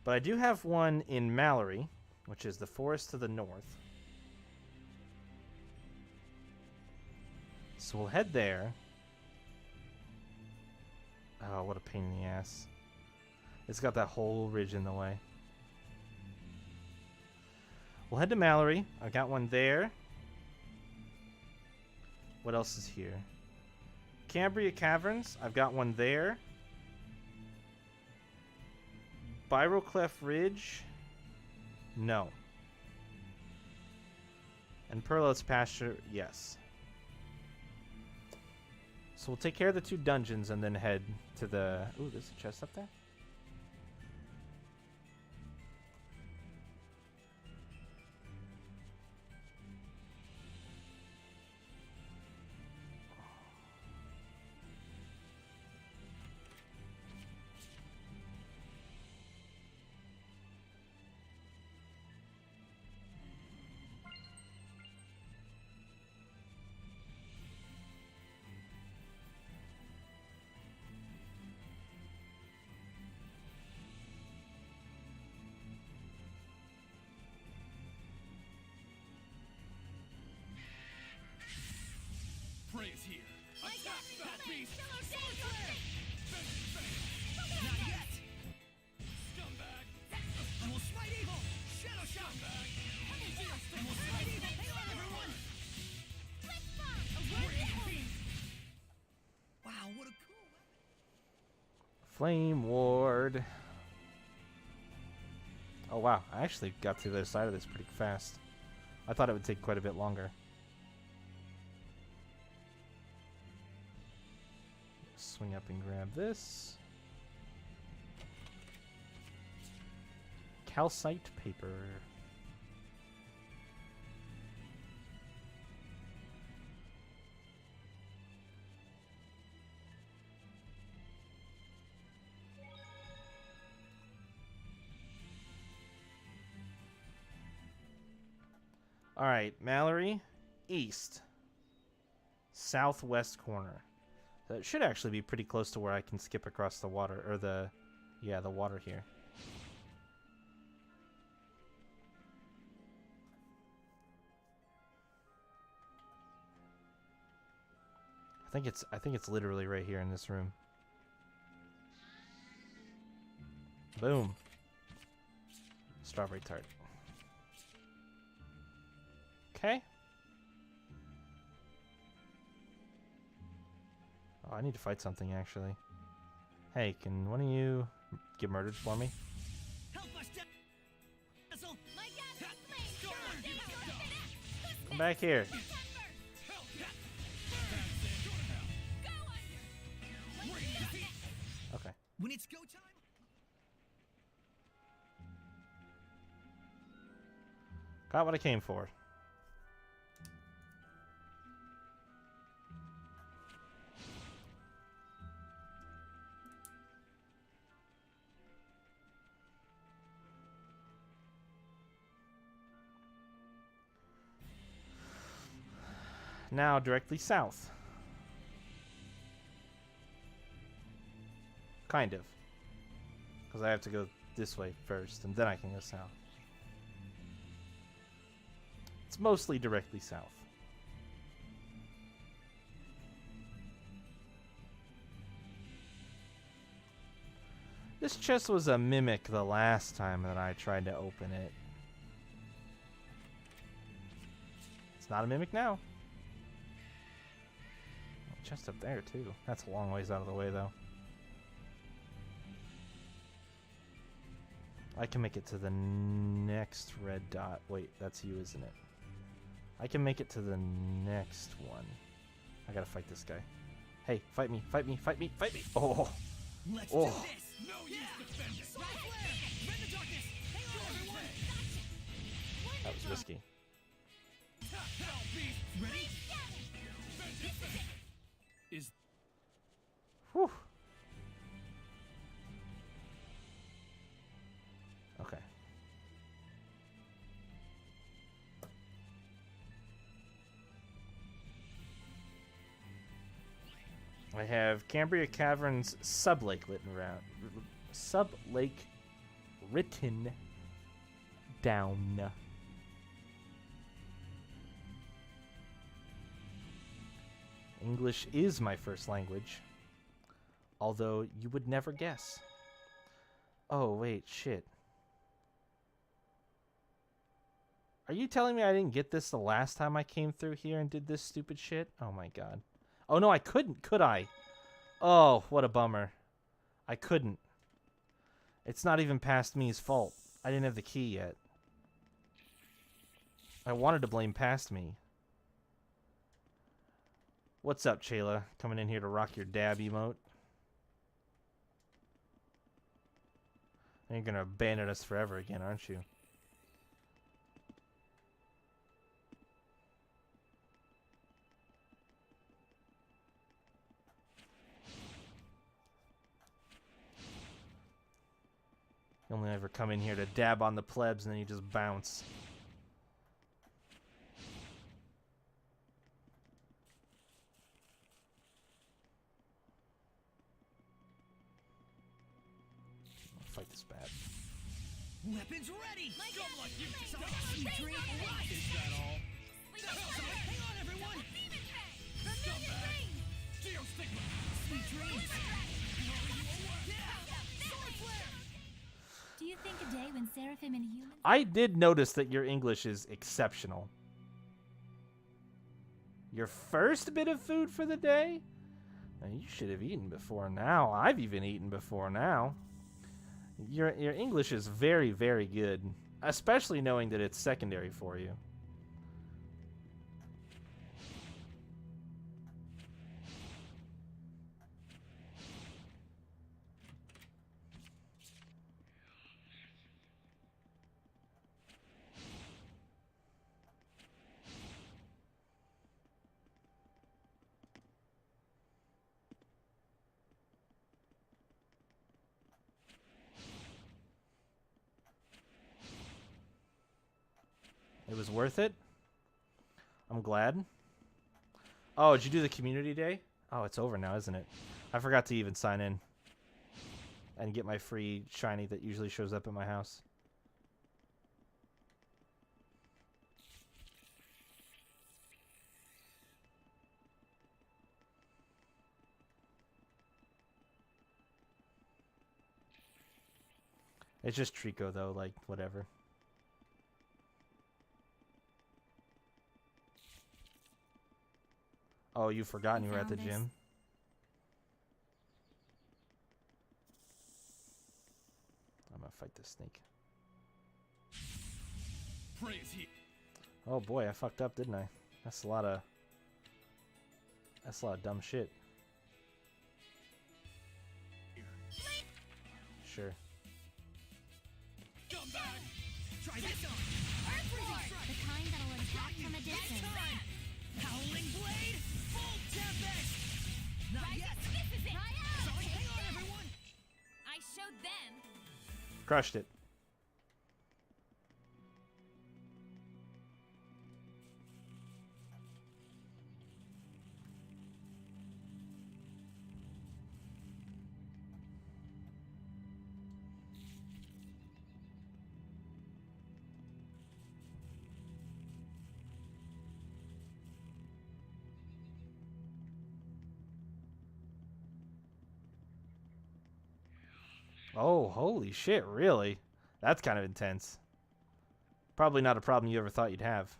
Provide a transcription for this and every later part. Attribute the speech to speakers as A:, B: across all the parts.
A: But I do have one in Mallory, which is the forest to the north. So we'll head there. Oh, what a pain in the ass. It's got that whole ridge in the way. We'll head to Mallory. I got one there. What else is here? Cambria Caverns. I've got one there. Byroclef Ridge. No. And Perlot's Pasture. Yes. So we'll take care of the 2 dungeons and then head to the... Ooh, there's a chest up there.
B: Praise here. Attack that beast!
C: Not yet!
B: Scumbag!
C: And we'll smite evil! Shadow shot! And we'll smite evil! Halo everyone! Wow, what a cool weapon!
A: Flame Ward. Oh wow, I actually got to the other side of this pretty fast. I thought it would take quite a bit longer. Swing up and grab this. Calcite paper. All right, Mallory, east, southwest corner. So it should actually be pretty close to where I can skip across the water, or the water here. I think it's literally right here in this room. Boom. Strawberry tart. Okay. Oh, I need to fight something, actually. Hey, can one of you get murdered for me?
C: Help us, Dazzle!
A: Come back here. Okay.
C: When it's go time,
A: Got what I came for. Now directly south. Kind of. Because I have to go this way first, and then I can go south. It's mostly directly south. This chest was a mimic the last time that I tried to open it. It's not a mimic now. Chest up there too. That's a long ways out of the way though. I can make it to the next red dot. Wait, that's you, isn't it? I can make it to the next one. I gotta fight this guy. Hey, fight me, fight me, fight me, fight me! Oh!
C: let's
A: Oh.
C: do this!
B: No use defending!
C: Solar flare! Rend the darkness! Halo everyone!
A: That was risky.
B: Attack that beast!
C: Ready?
B: Is
A: Whew. Okay. I have Cambria Caverns Sublake written down. English is my first language, although you would never guess. Oh, wait, shit. Are you telling me I didn't get this the last time I came through here and did this stupid shit? Oh my god. Oh no, I couldn't, could I? Oh, what a bummer. I couldn't. It's not even past me's fault. I didn't have the key yet. I wanted to blame past me. What's up, Chayla? Coming in here to rock your dab emote? And you're gonna abandon us forever again, aren't you? You only ever come in here to dab on the plebs and then you just bounce. I'll fight this bad.
C: Weapons ready!
B: Scum like you just
C: Sonic,
B: die.
C: sweet dream, right!
B: Is that all?
C: Sonic, hang on, everyone!
B: Scumbag! Geostigma!
C: Sweet dreams!
D: Do you think a day when Seraphim and humans...
A: I did notice that your English is exceptional. Your first bit of food for the day? Now, you should have eaten before now. I've even eaten before now. Your English is very, very good, especially knowing that it's secondary for you. It was worth it. I'm glad. Oh, did you do the community day? Oh, it's over now, isn't it? I forgot to even sign in and get my free shiny that usually shows up at my house. It's just Trico though, like whatever. Oh, you've forgotten you were at the
D: Found this.
A: gym? I'm gonna fight this snake.
B: Praise he.
A: Oh boy, I fucked up, didn't I? That's a lot of dumb shit. Sure.
B: Scumbag!
C: Try this on! Freezing strike!
D: The kind that'll attack from a distance.
C: Howling blade! Full tempest! Not yet!
D: This is it!
C: Sonic, hang on, everyone!
D: I showed them.
A: Crushed it. Oh, holy shit, really? That's kind of intense. Probably not a problem you ever thought you'd have.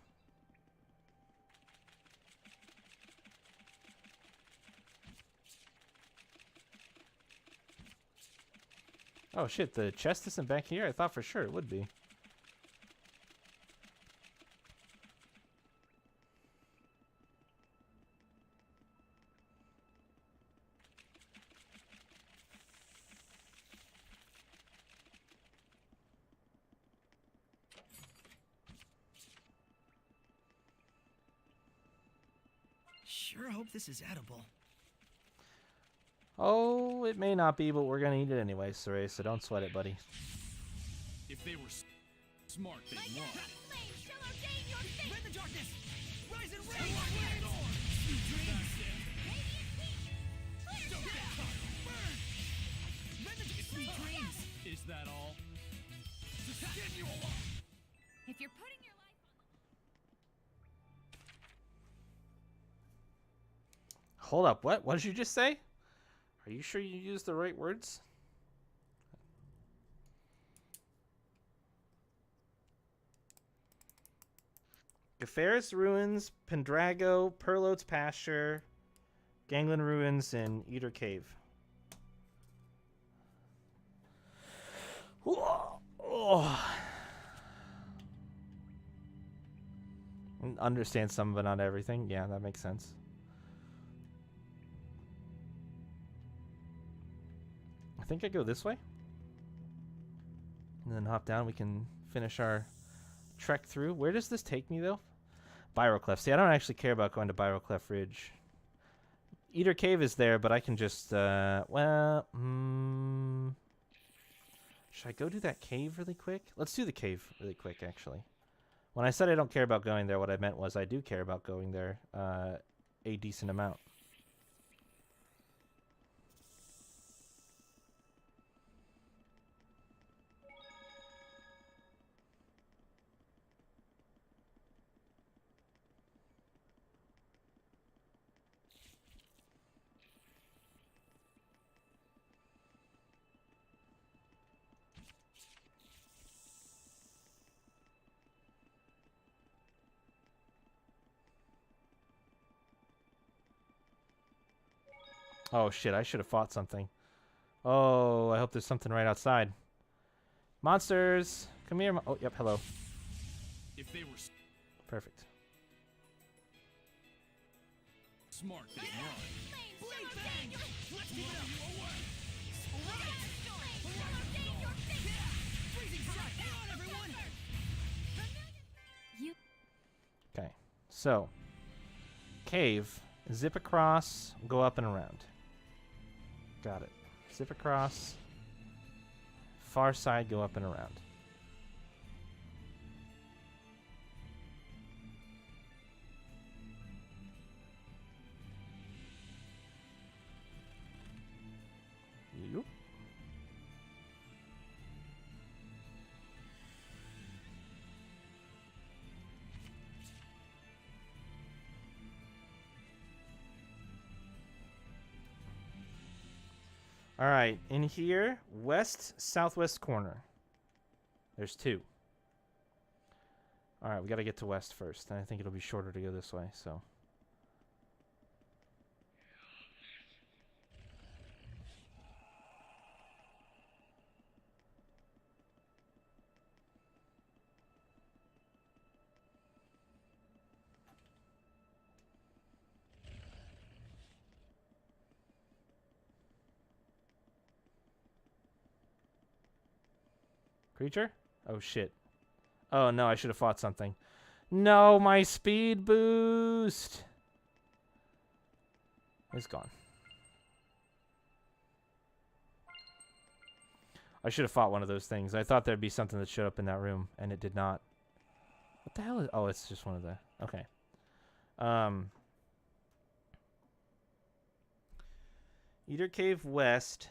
A: Oh shit, the chest isn't back here? I thought for sure it would be.
C: Sure hope this is edible.
A: Oh, it may not be, but we're gonna eat it anyway, Saray, so don't sweat it, buddy.
B: If they were smart, they'd run.
C: Rend the darkness! Rise and rain! Sweet dreams!
B: Don't get caught.
C: Burn! Rend the sweet dreams!
B: Is that all?
D: If you're putting your life on
A: Hold up, what? What did you just say? Are you sure you used the right words? Gafaris Ruins, Pendrago, Perlote's Pasture, Ganglin Ruins, and Eater Cave. Oh. Understand some but not everything. Yeah, that makes sense. I think I go this way. And then hop down. We can finish our trek through. Where does this take me, though? Byroclef. See, I don't actually care about going to Byroclef Ridge. Eater Cave is there, but I can just, well, should I go do that cave really quick? Let's do the cave really quick, actually. When I said I don't care about going there, what I meant was I do care about going there a decent amount. Oh, shit, I should have fought something. Oh, I hope there's something right outside. Monsters! Come here. Oh, yep, hello.
B: If they were
A: Perfect.
B: smart, they'd run.
C: Blade bang! Let's keep it up! Freezing shot! Hang on, everyone!
D: you.
A: Okay, so cave, zip across, go up and around. Got it. Zip across, far side, go up and around. Yoop. All right, in here, west, southwest corner. There's two. All right, we got to get to west first. And I think it'll be shorter to go this way, so. Creature? Oh, shit. Oh, no, I should have fought something. No, my speed boost! It's gone. I should have fought one of those things. I thought there'd be something that showed up in that room, and it did not. What the hell is... Oh, it's just one of the... Okay. Eater Cave west,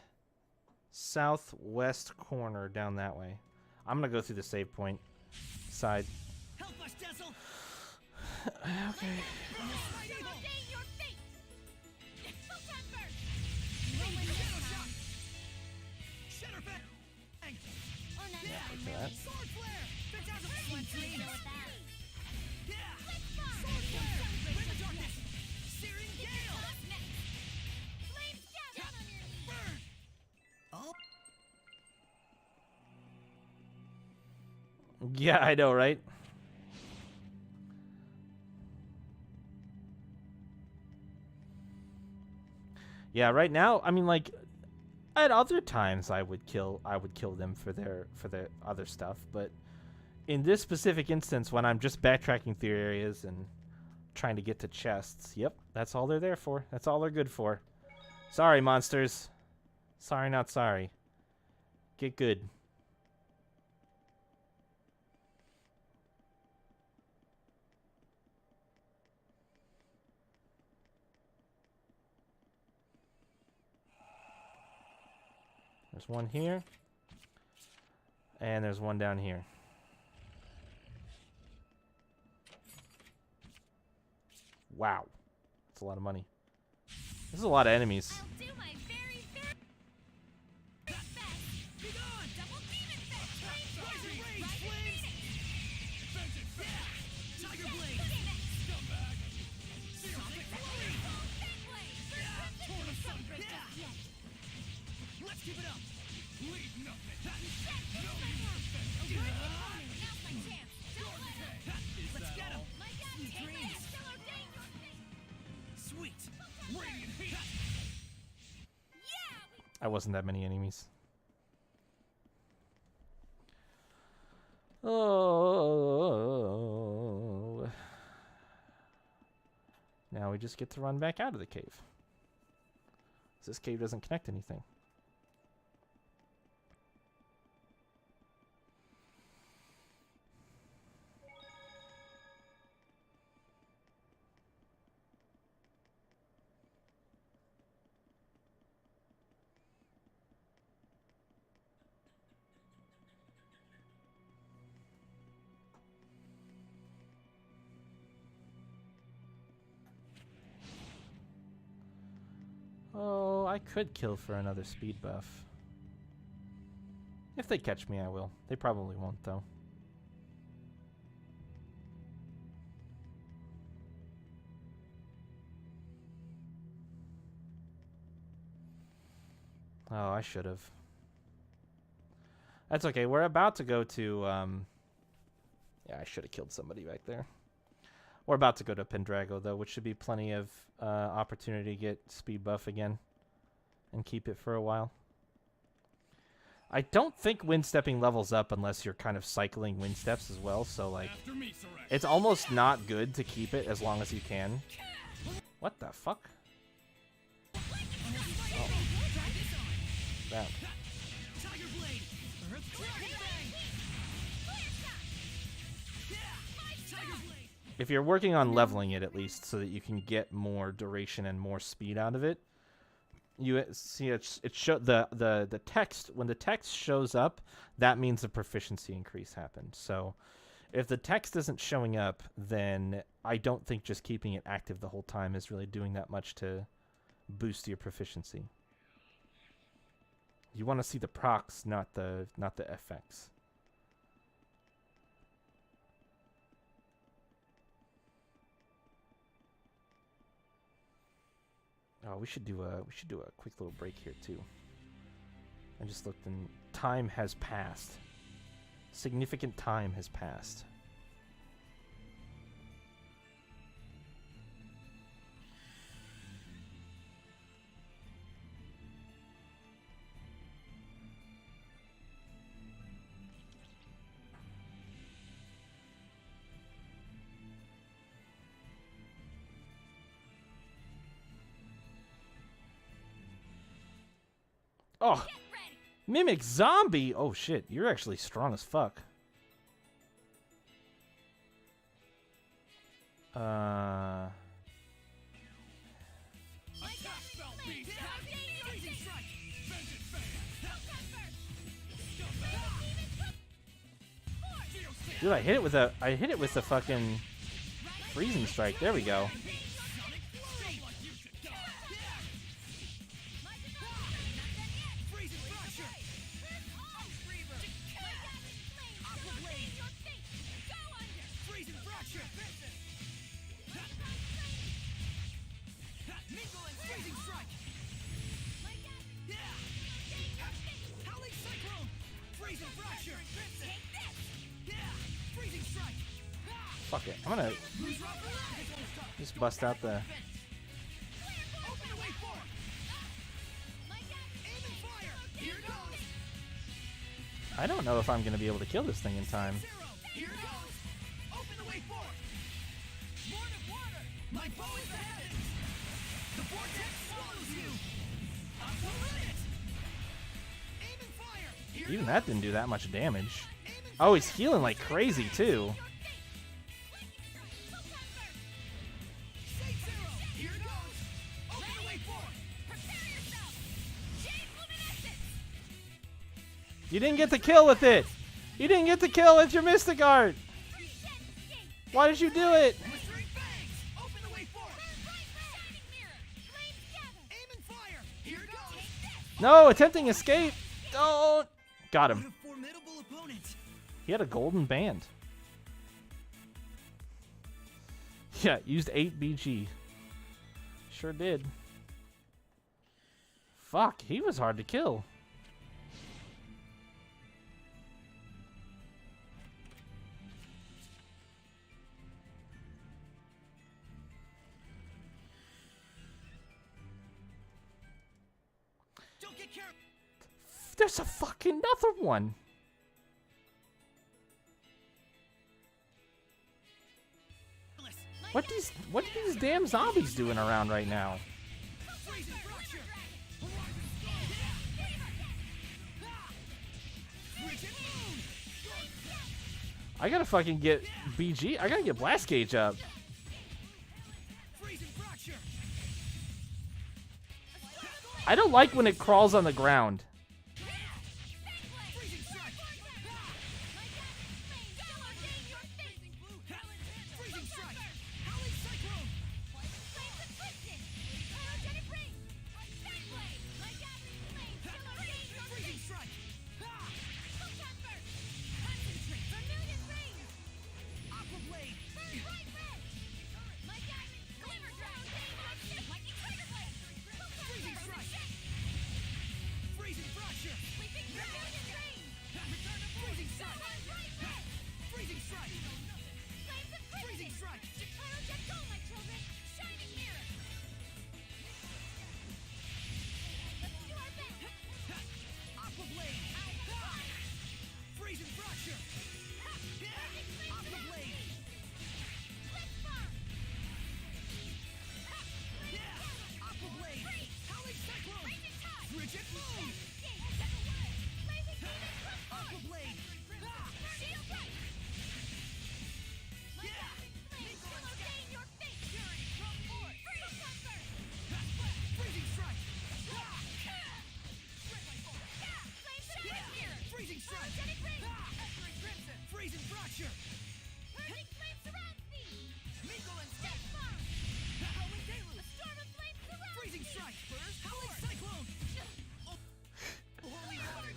A: southwest corner down that way. I'm going to go through the save point side.
C: Help us, Dazzle!
A: Okay.
D: Your fate.
C: Shatter back! Bang!
D: Oh, no,
C: Yeah,
A: look at that.
C: Sword flare! Fantastic!
D: Let's
C: Sweet
D: deal
C: dreams!
D: with that.
C: Yeah! Sword flare! Ring of darkness! Searing gale!
D: Flames down on your knees.
C: Burn! Oh!
A: Yeah, I know, right? Yeah, right now, I mean, like, at other times I would kill them for their other stuff, but in this specific instance, when I'm just backtracking through areas and trying to get to chests, yep, that's all they're there for. That's all they're good for. Sorry, monsters. Sorry, not sorry. Get good. There's one here. And there's one down here. Wow. That's a lot of money. This is a lot of enemies.
D: I'll do my very, very best.
C: Be gone!
D: Double demon fist.
C: Rising rage,
D: Rising
C: flames!
D: phoenix.
C: Tiger blade!
B: Scumbag!
C: Sonic flurry!
D: Fang blade.
C: Torn
D: Don't
C: asunder!
D: break us yet.
C: Let's keep it up!
B: Leave nothing!
D: Now's my chance. Don't let up.
C: Let's get him!
D: My God,
C: Sweet
D: take
C: dreams.
D: this. Still ordain your fate.
C: Sweet!
B: Radiant heat!
D: Yeah.
A: I wasn't that many enemies. Oh. Now we just get to run back out of the cave. This cave doesn't connect anything. Oh, I could kill for another speed buff. If they catch me, I will. They probably won't, though. Oh, I should have. That's okay. We're about to go to, yeah, I should have killed somebody back there. We're about to go to Pendrago, though, which should be plenty of opportunity to get speed buff again and keep it for a while. I don't think wind stepping levels up unless you're kind of cycling wind steps as well, so, like,
B: After me, Sarek.
A: it's almost not good to keep it as long as you can. What the fuck? Oh. That.
C: Tiger blade! Earth dragon bang! Tiger blade!
A: If you're working on leveling it, at least, so that you can get more duration and more speed out of it, you see it show the text. When the text shows up, that means a proficiency increase happened. So if the text isn't showing up, then I don't think just keeping it active the whole time is really doing that much to boost your proficiency. You want to see the procs, not the FX. Oh, we should do a quick little break here too. I just looked and time has passed. Significant time has passed. Oh, Mimic Zombie! Oh shit, you're actually strong as fuck.
B: Attack spell beast!
C: Freezing strike!
B: Vengeance fan!
A: Dude, I hit it with the fucking freezing strike. There we go.
C: Sonic flurry! Freezing fracture! Aqua blade! Freezing fracture! Mingle and freezing strike! Howling cyclone! Freezing fracture! Freezing strike!
A: Fuck it. I'm gonna
C: Who's rough?
A: just bust out the.
C: Open the way for! Aim and fire! Here goes!
A: I don't know if I'm gonna be able to kill this thing in time.
C: Zero! Here goes! Open the way for! Lord of water! My bow is the heavens! The vortex swallows you! Aqua limit! Aim and fire! Here
A: Even
C: goes!
A: that didn't do that much damage.
C: Aim and
A: Oh, he's
C: fire!
A: healing like crazy too.
C: Shade zero! Here goes! Open the way for!
A: You didn't get the kill with it. You didn't get the kill with your Mystic Art. Why did you do it?
C: Blistering fangs! Open the way forward!
D: Shining mirror. Flames gather.
C: Aim and fire! Here it goes!
A: No, attempting escape. Don't. Got
C: What
A: him.
C: a formidable opponent!
A: He had a golden band. Yeah, used 8 BG. Sure did. Fuck, he was hard to kill.
C: Don't get careless!
A: There's a fucking another one. What are these damn zombies doing around right now?
C: Freezing fracture! Frigid moon!
A: I gotta fucking get BG. I gotta get Blast Gauge up.
C: Freezing fracture!
A: I don't like when it crawls on the ground.
C: Freezing strike! Freezing strike! Howling cyclone! Freezing strike! Aqua blade! Freezing strike! Freezing fracture! Freezing strike! Freezing strike! Freezing strike! Aqua blade! Freezing fracture! Aqua blade! Aqua blade! Howling cyclone! Frigid moon! Aqua blade! Freezing strike! Freezing strike! Freezing fracture! Mingle and step! Howling deluge! Freezing strike! Howling cyclone! Holy water!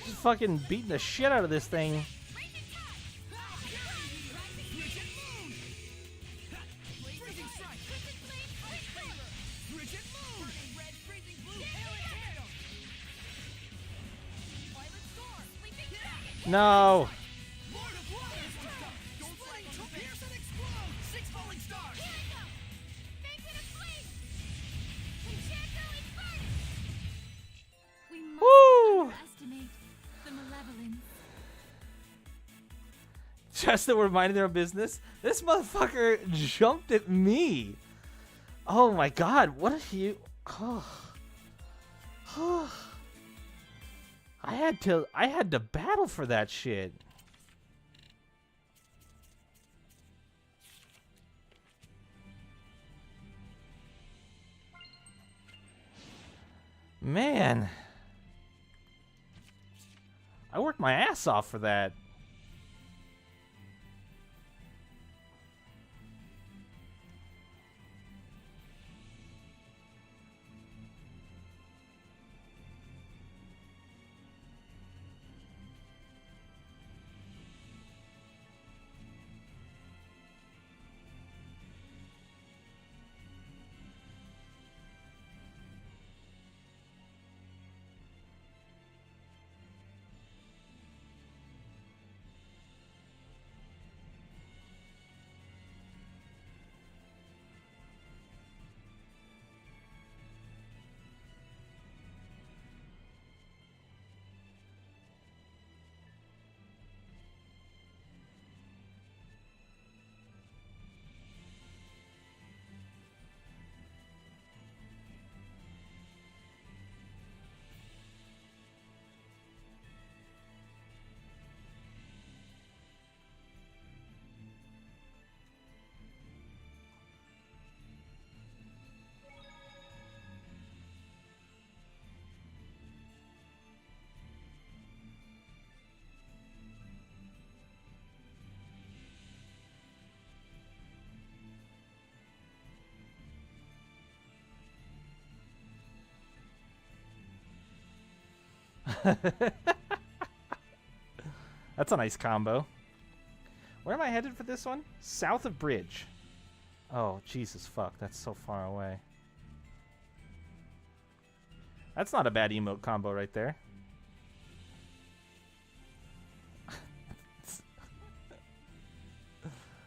A: Just fucking beating the shit out of this thing.
C: Frigid moon! Freezing strike! Frigid moon! Red freezing blue! Hail and hail! Violet storm!
A: No.
C: Lord of waters! Splitting to pierce and explode! 6 falling stars!
D: We must
A: Woo!
D: underestimate the malevolence.
A: Just that we're minding their own business. This motherfucker jumped at me. Oh my god, what a you. Oh. I had to battle for that shit. Man. I worked my ass off for that. That's a nice combo. Where am I headed for this one? South of Bridge. Oh, Jesus fuck. That's so far away. That's not a bad emote combo right there.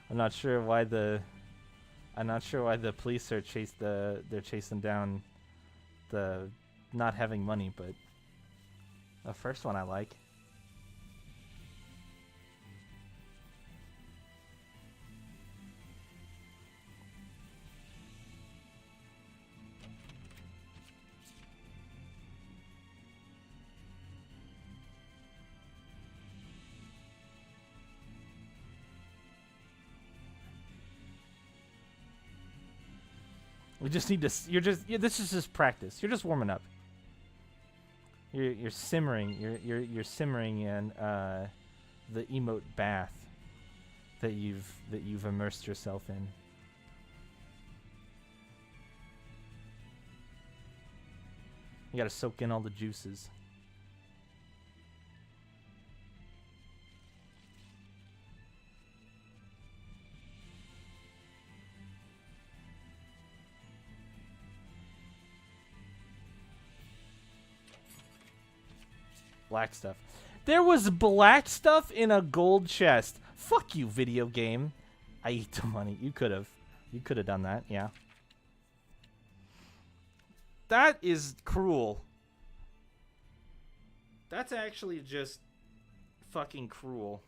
A: I'm not sure why the police are they're chasing down the not having money, but the first one I like. We just need to. This is just practice. You're just warming up. You're simmering. You're simmering in the emote bath that you've immersed yourself in. You gotta soak in all the juices. Black stuff. There was black stuff in a gold chest. Fuck you, video game. I eat the money. You could have done that, yeah. That is cruel. That's actually just fucking cruel.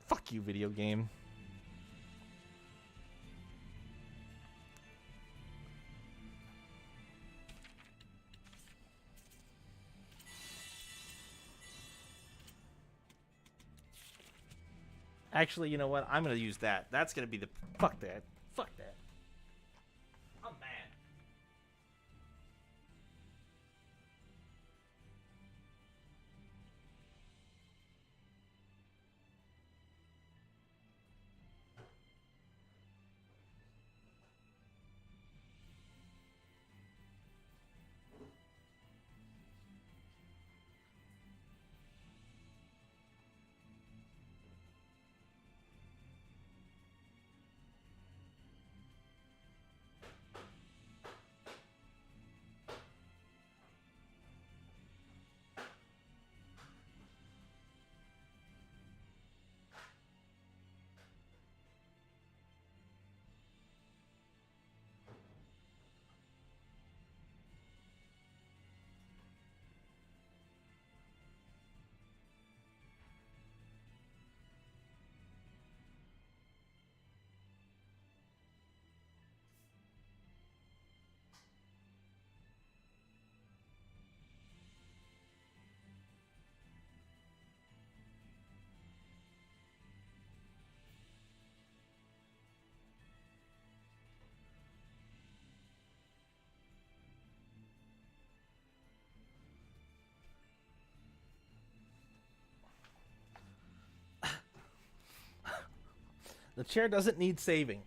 A: Fuck you, video game. Actually, you know what? I'm gonna use that. That's gonna be the... Fuck that. Fuck that. I'm mad. The chair doesn't need saving.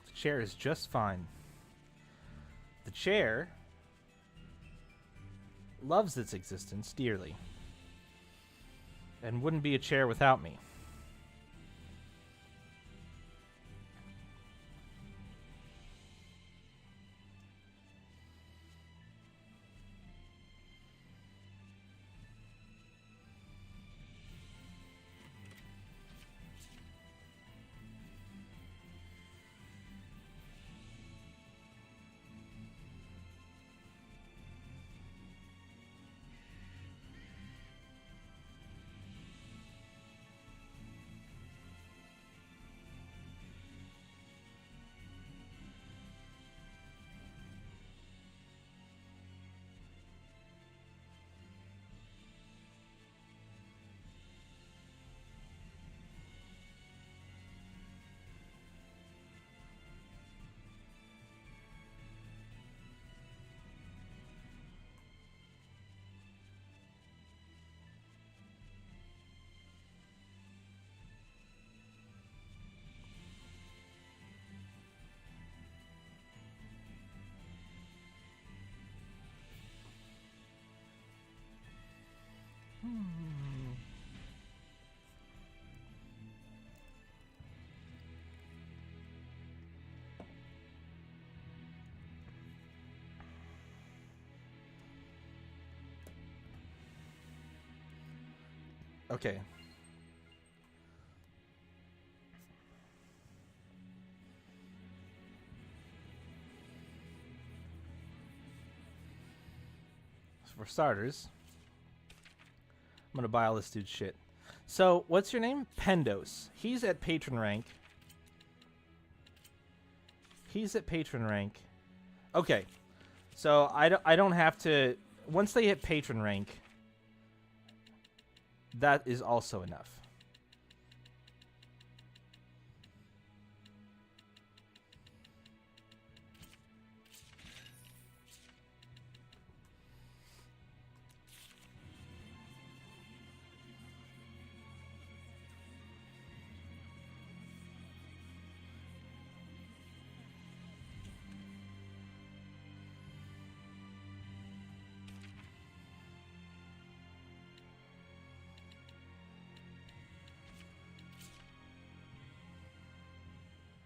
A: The chair is just fine. The chair loves its existence dearly and wouldn't be a chair without me. Okay. For starters, I'm gonna buy all this dude's shit. So, what's your name? Pendos. He's at patron rank. He's at patron rank. Okay. So, I don't have to... Once they hit patron rank, that is also enough.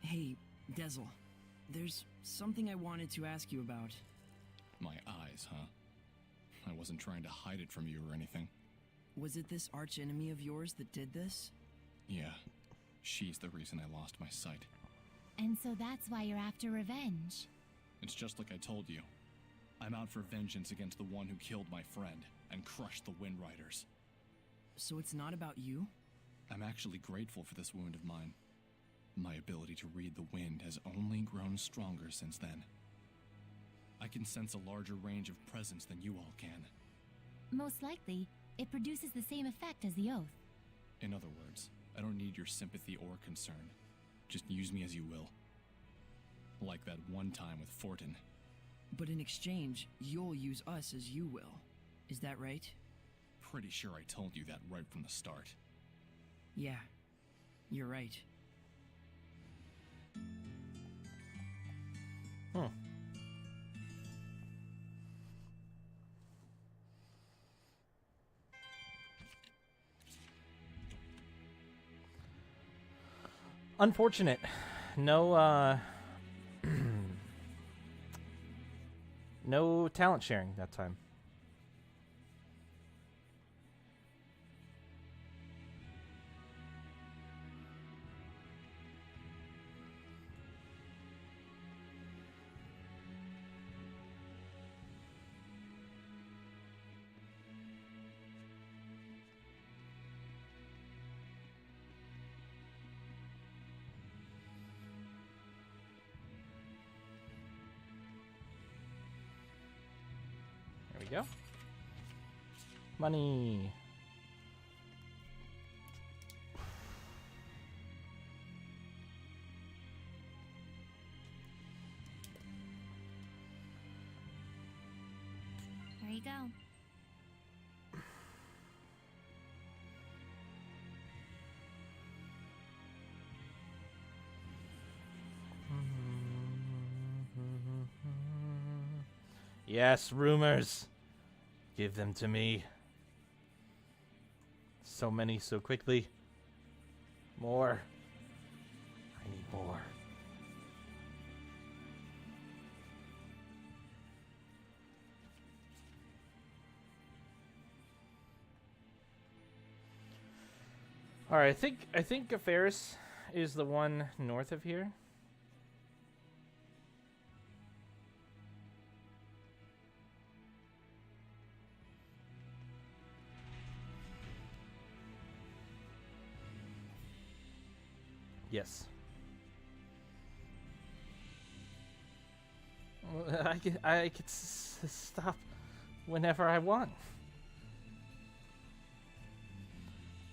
E: Hey, Dezel. There's something I wanted to ask you about.
B: My eyes, huh? I wasn't trying to hide it from you or anything.
E: Was it this archenemy of yours that did this?
B: Yeah, she's the reason I lost my sight.
D: And so that's why you're after revenge.
B: It's just like I told you. I'm out for vengeance against the one who killed my friend and crushed the Wind Riders.
E: So it's not about you?
B: I'm actually grateful for this wound of mine. My ability to read the wind has only grown stronger since then. I can sense a larger range of presence than you all can.
D: Most likely, it produces the same effect as the oath.
B: In other words, I don't need your sympathy or concern. Just use me as you will. Like that one time with Fortin.
E: But in exchange, you'll use us as you will. Is that right?
B: Pretty sure I told you that right from the start.
E: Yeah, you're right.
A: Unfortunate. No, no talent sharing that time. There we go. Money.
D: There you go.
A: Yes, rumors. Give them to me. So many so quickly. More. I need more. All right, I think Ferris is the one north of here. Yes. I could stop whenever I want.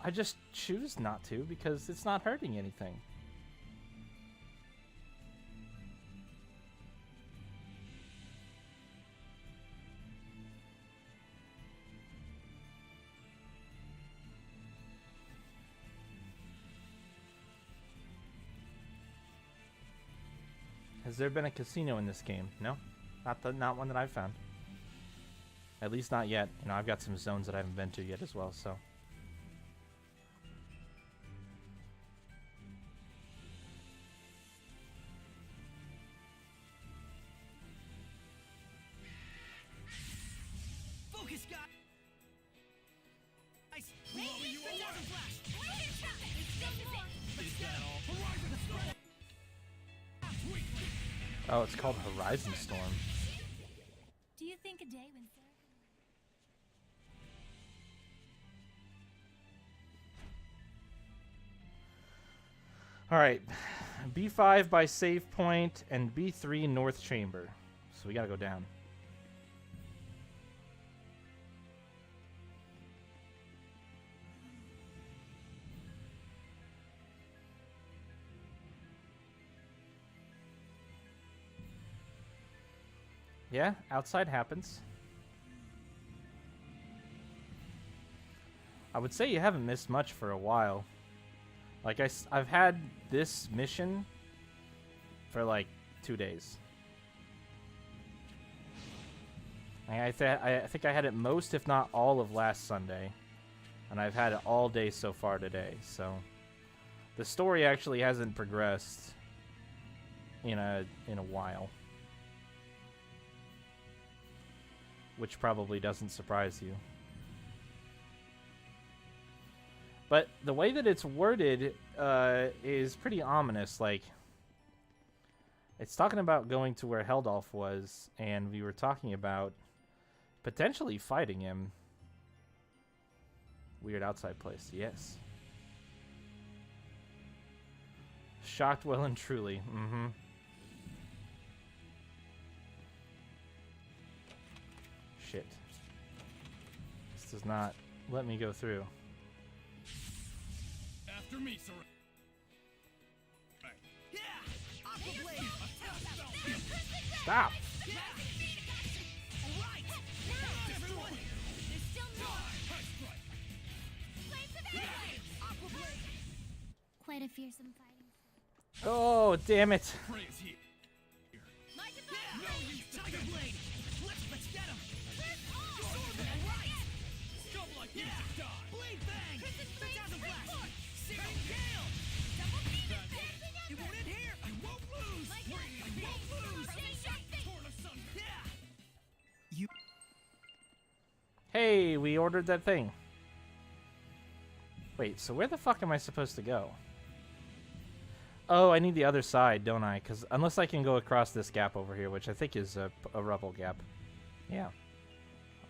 A: I just choose not to because it's not hurting anything. Has there been a casino in this game? No, not one that I've found. At least not yet. You know, I've got some zones that I haven't been to yet as well, so.
C: Focus, guys!
D: Radiant
C: Flash!
D: Laser shot! Still more!
C: Is that all? Horizon Storm!
A: Oh, it's called Horizon Storm.
D: Do you think a day when Sarah
A: All right, B5 by save point and B3 north chamber. So we gotta go down. Yeah, outside happens. I would say you haven't missed much for a while. Like, I've had this mission for like 2 days. I think I had it most, if not all, of last Sunday. And I've had it all day so far today, so... The story actually hasn't progressed in a while. Which probably doesn't surprise you. But the way that it's worded is pretty ominous. Like, it's talking about going to where Heldolf was, and we were talking about potentially fighting him. Weird outside place, yes. Shocked well and truly, mm-hmm. Shit. This does not let me go through.
B: After me, sir.
C: Yeah! Aqua Blade!
A: Stop!
C: Alright! Now, everyone!
D: there's still more!
C: Flames of Aqua Blade!
D: Quite a fearsome fighting.
A: Oh, damn it.
B: Praise here.
C: Yeah! No use, Tiger Blade! Let's get him! Sword, alright!
B: Scum like you
C: Yeah!
B: should die.
C: Blade Bang! Phantasm Blast! Searing Gale! It won't end here! I won't lose! I won't lose!
B: Torn asunder.
C: Yeah!
A: Hey, we ordered that thing. Wait, so where the fuck am I supposed to go? Oh, I need the other side, don't I? Because unless I can go across this gap over here, which I think is a rubble gap. Yeah.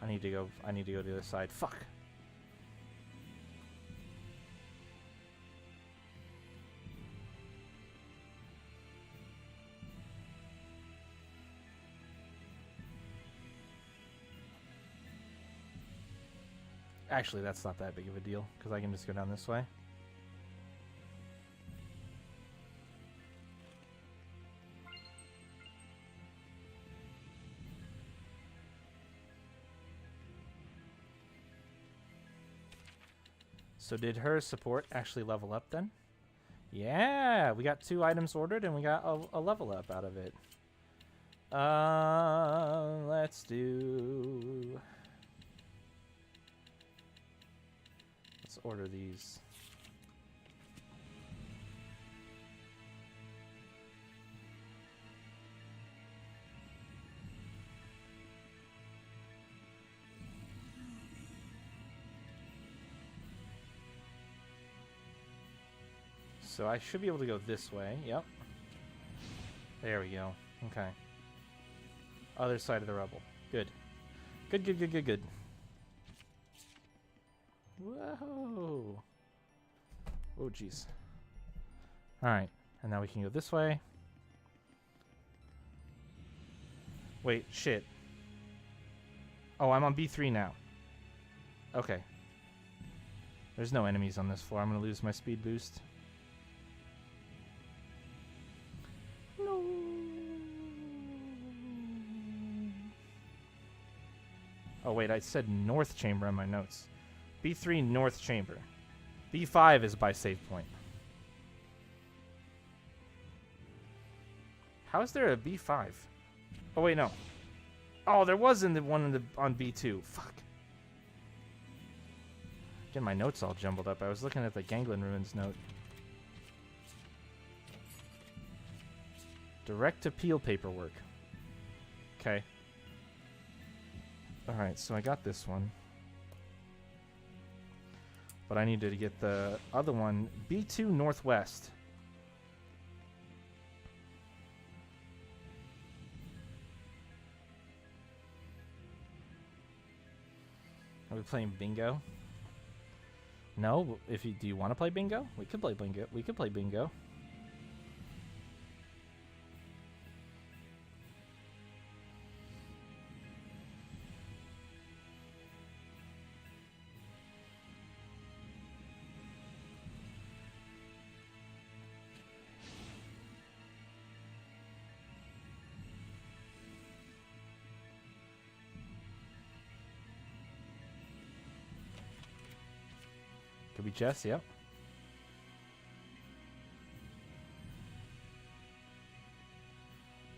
A: I need to go to the other side. Fuck. Actually, that's not that big of a deal, because I can just go down this way. So did her support actually level up then? Yeah, we got 2 items ordered and we got a level up out of it. Let's order these. So I should be able to go this way. Yep. There we go. Okay. Other side of the rubble. Good. Good, good, good, good, good. Whoa. Oh, jeez. Alright. And now we can go this way. Wait, shit. Oh, I'm on B3 now. Okay. There's no enemies on this floor. I'm going to lose my speed boost. No. Oh, wait, I said north chamber in my notes. B3 north chamber. B5 is by save point. How is there a B5? Oh, wait, no. Oh, there was in the one on B2. Fuck. Getting my notes all jumbled up. I was looking at the Ganglin Ruins note. Direct appeal paperwork. Okay. Alright, so I got this one. But I needed to get the other one. B2 Northwest. Are we playing bingo? No, if you do you want to play bingo? We could play bingo. We could play bingo. Could be chess, yep.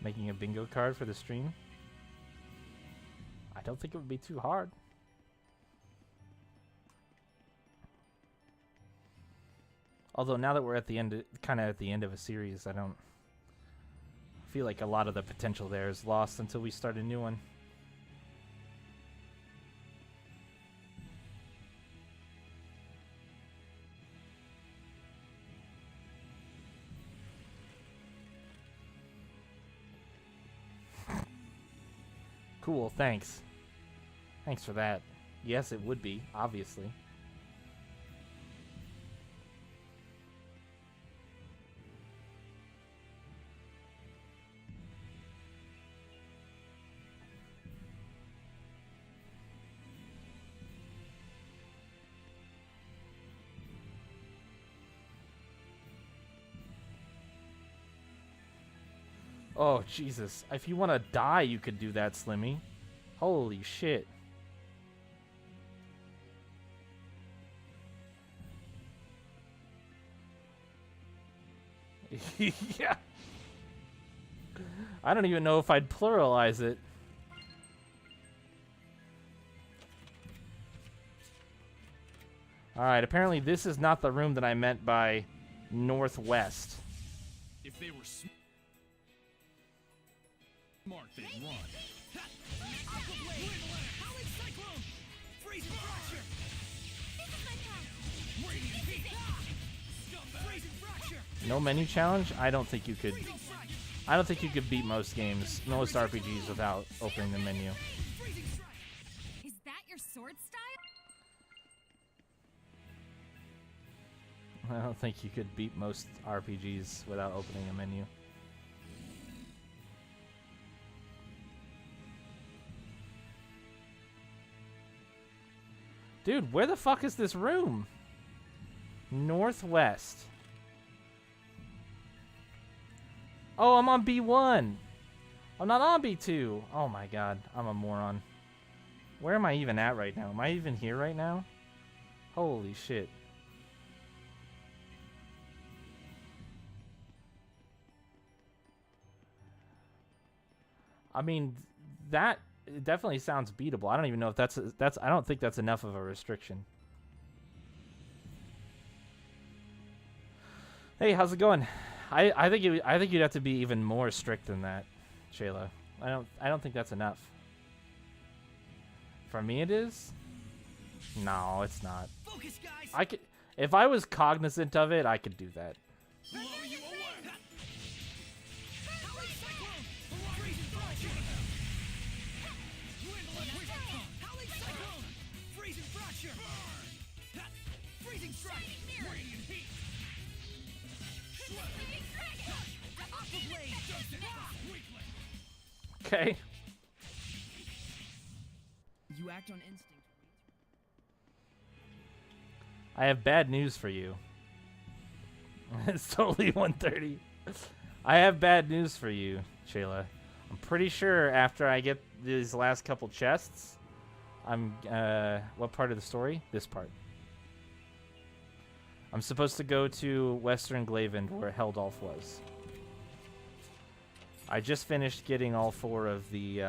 A: Making a bingo card for the stream. I don't think it would be too hard. Although now that we're at the end, kind of at the end of a series, I don't feel like a lot of the potential there is lost until we start a new one. Cool, thanks. Thanks for that. Yes, it would be, obviously. Oh, Jesus. If you want to die, you could do that, Slimmy. Holy shit. Yeah. I don't even know if I'd pluralize it. Alright, apparently this is not the room that I meant by northwest.
B: If they were smart, they'd run.
C: Aqua Blade! Howling Cyclone! Freezing Fracture!
D: This is my path.
C: Radiant Heat! Freezing Fracture!
A: No menu challenge? I don't think you could. I don't think you could beat most games, most RPGs without opening the menu.
C: Freezing Strike!
D: Is that your sword style?
A: I don't think you could beat most RPGs without opening a menu. Dude, where the fuck is this room? Northwest. Oh, I'm on B1. I'm not on B2. Oh my god, I'm a moron. Where am I even at right now? Am I even here right now? Holy shit. I mean, that definitely sounds beatable. I don't even know if that's I don't think that's enough of a restriction. Hey, how's it going? I think you'd have to be even more strict than that, Shayla. I don't think that's enough. For me, it is. No, it's not.
C: Focus, guys!
A: I could, if I was cognizant of it, I could do that.
C: Blow you away! Howling Cyclone! Freezing Fracture! Howling Cyclone! Freezing Fracture! Freezing Strike! Radiant Heat! Aqua Blade!
A: Okay.
E: You act on instinct.
A: I have bad news for you. It's totally 1:30. I have bad news for you, Shayla. I'm pretty sure after I get these last couple chests, I'm what part of the story? This part. I'm supposed to go to Western Glavend where Heldolf was. I just finished getting all 4 of the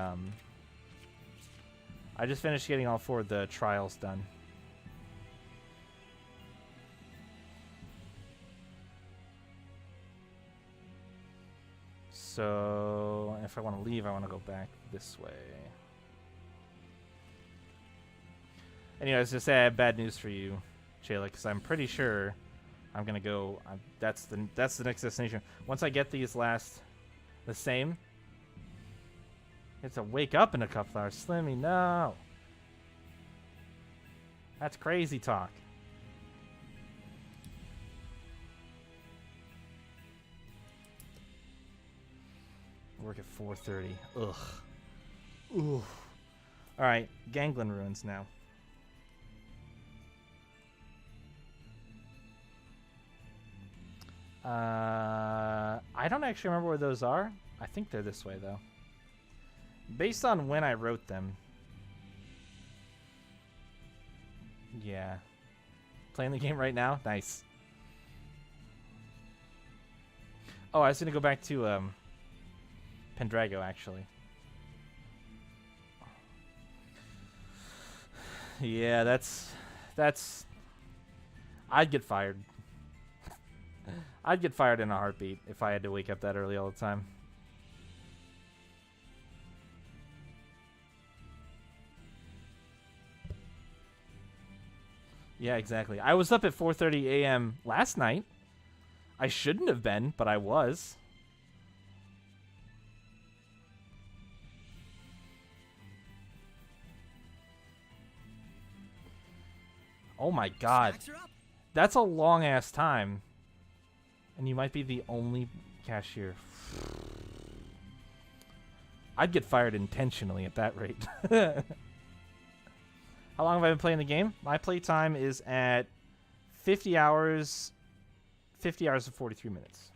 A: I just finished getting all 4 of the trials done. So if I want to leave, I want to go back this way. Anyways, just say I have bad news for you, Shayla, because I'm pretty sure I'm gonna go. That's the next destination. Once I get these last the same, it's a wake up in a couple hours. Slimmy, no. That's crazy talk. Work at 4:30. Ugh. Ooh. All right, Ganglin Ruins now. I don't actually remember where those are. I think they're this way, though. Based on when I wrote them. Yeah. Playing the game right now? Nice. Oh, I was going to go back to Pendrago, actually. Yeah, that's... I'd get fired. I'd get fired in a heartbeat if I had to wake up that early all the time. Yeah, exactly. I was up at 4:30 a.m. last night. I shouldn't have been, but I was. Oh my god. That's a long ass time. And you might be the only cashier. I'd get fired intentionally at that rate. How long have I been playing the game? My play time is at 50 hours and 43 minutes.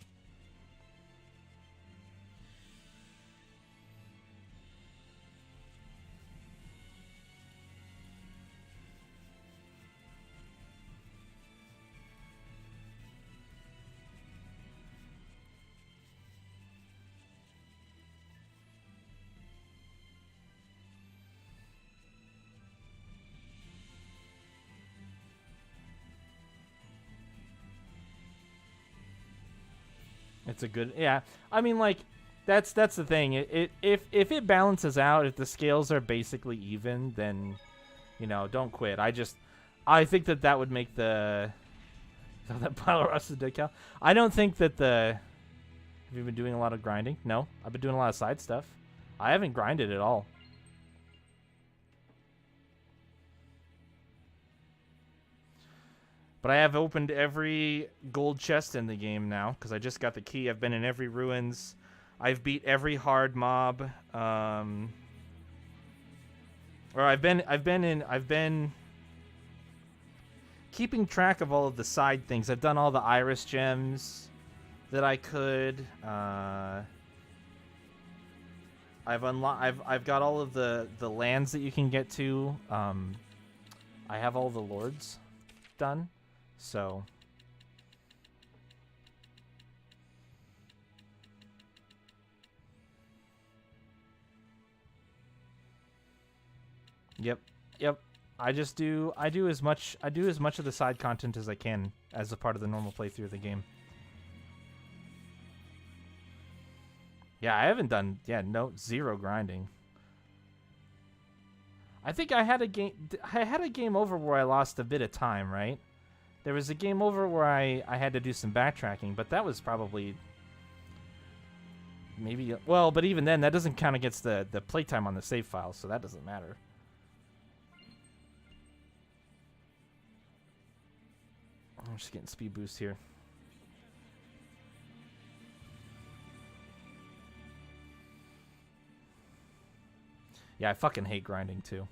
A: It's a good, yeah. I mean, like, that's the thing. If it balances out, if the scales are basically even, then, you know, don't quit. I think that would make the that pile of rusted decal. I don't think that the. Have you been doing a lot of grinding? No, I've been doing a lot of side stuff. I haven't grinded at all. But I have opened every gold chest in the game now because I just got the key. I've been in every ruins. I've beat every hard mob. Or I've been keeping track of all of the side things. I've done all the iris gems that I could. I've got all of the lands that you can get to. I have all the lords done. So Yep. I do as much of the side content as I can as a part of the normal playthrough of the game. Yeah, I haven't done zero grinding. I think I had a game over where I lost a bit of time, right? There was a game over where I had to do some backtracking, but that was probably maybe, well, but even then that doesn't count against the playtime on the save file, so that doesn't matter. I'm just getting speed boost here. Yeah, I fucking hate grinding too.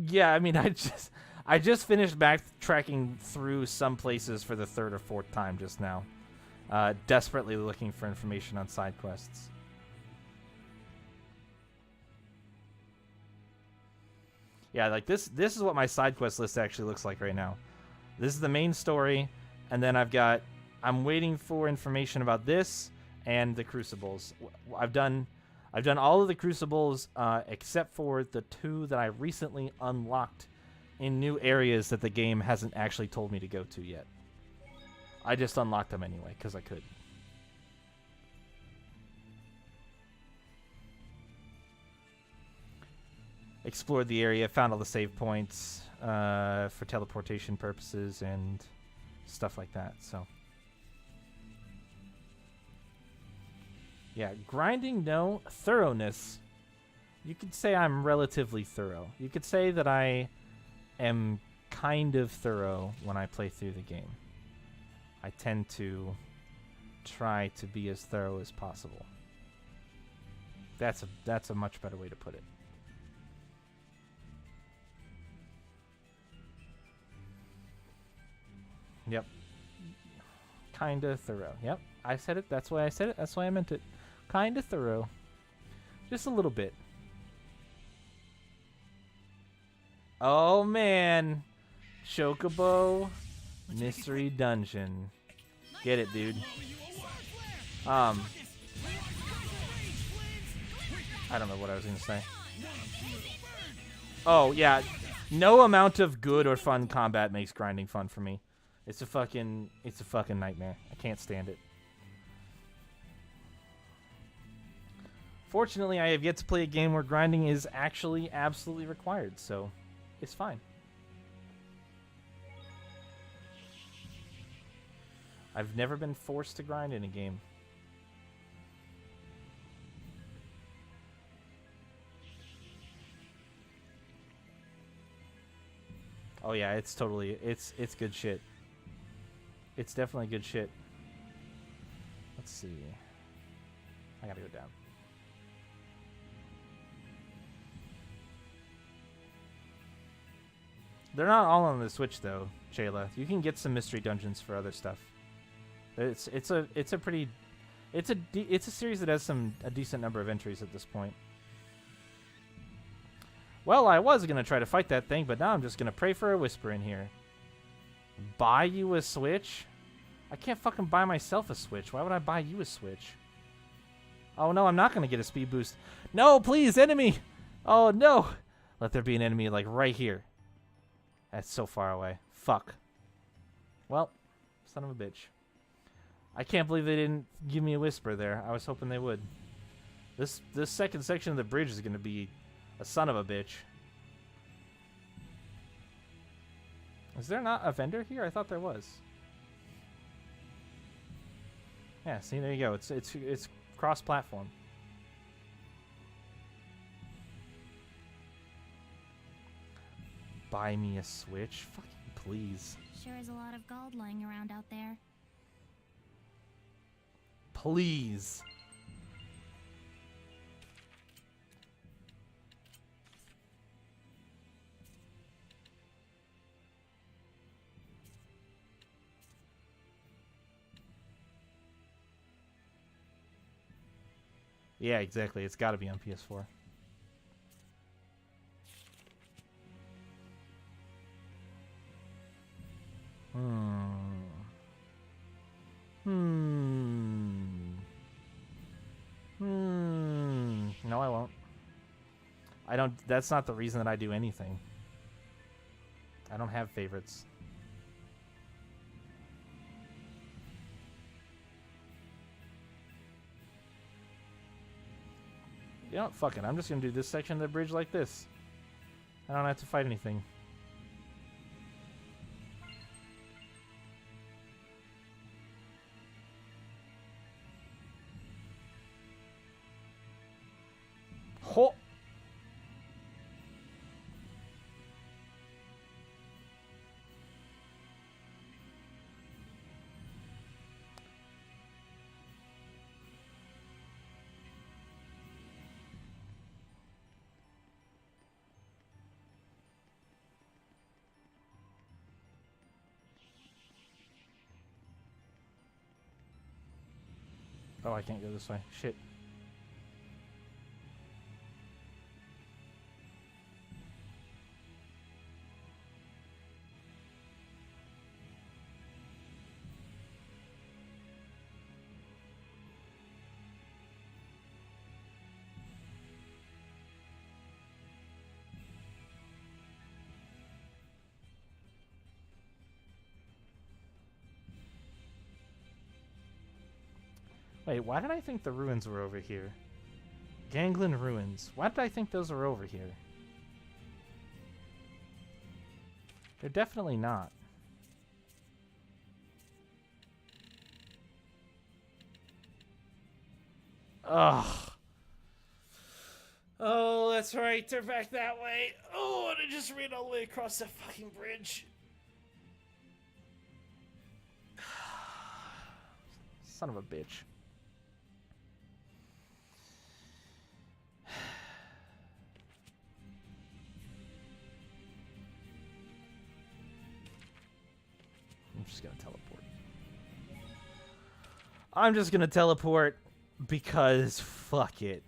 A: Yeah, I mean, I just finished backtracking through some places for the 3rd or 4th time just now. Desperately looking for information on side quests. Yeah, like this is what my side quest list actually looks like right now. This is the main story, and then I've got I'm waiting for information about this and the crucibles. I've done all of the crucibles except for the 2 that I recently unlocked in new areas that the game hasn't actually told me to go to yet. I just unlocked them anyway because I could. Explored the area, found all the save points for teleportation purposes and stuff like that. So, yeah, grinding, no. Thoroughness. You could say I'm relatively thorough. You could say that I am kind of thorough when I play through the game. I tend to try to be as thorough as possible. That's a much better way to put it. Yep. Kinda thorough. Yep. I said it. That's why I said it. That's why I meant it. Kinda thorough. Just a little bit. Oh, man. Chocobo Mystery Dungeon. Get it, dude. I don't know what I was going to say. Oh, yeah. No amount of good or fun combat makes grinding fun for me. It's a fucking nightmare. I can't stand it. Fortunately, I have yet to play a game where grinding is actually absolutely required, so it's fine. I've never been forced to grind in a game. Oh yeah, it's good shit. It's definitely good shit. Let's see. I gotta go down. They're not all on the Switch though, Shayla. You can get some mystery dungeons for other stuff. It's a series that has a decent number of entries at this point. Well, I was gonna try to fight that thing, but now I'm just gonna pray for a whisper in here. Buy you a Switch? I can't fucking buy myself a Switch. Why would I buy you a Switch? Oh no, I'm not gonna get a speed boost. No, please, enemy! Oh no! Let there be an enemy like right here. That's so far away. Fuck. Well, son of a bitch. I can't believe they didn't give me a whisper there. I was hoping they would. This second section of the bridge is gonna be a son of a bitch. Is there not a vendor here? I thought there was. Yeah, see, there you go. It's cross-platform. Buy me a Switch? Fucking please.
D: Sure is a lot of gold lying around out there.
A: Please. Yeah, exactly. It's got to be on PS4. No, I won't. I don't. That's not the reason that I do anything. I don't have favorites. You know what? Fuck it. I'm just gonna do this section of the bridge like this. I don't have to fight anything. Ho! Oh, I can't go this way. Shit. Wait, why did I think the ruins were over here? Ganglin Ruins. Why did I think those were over here? They're definitely not. Ugh. Oh, that's right. They're back that way. Oh, and I just ran all the way across that fucking bridge. Son of a bitch. I'm just gonna teleport. I'm just gonna teleport because fuck it.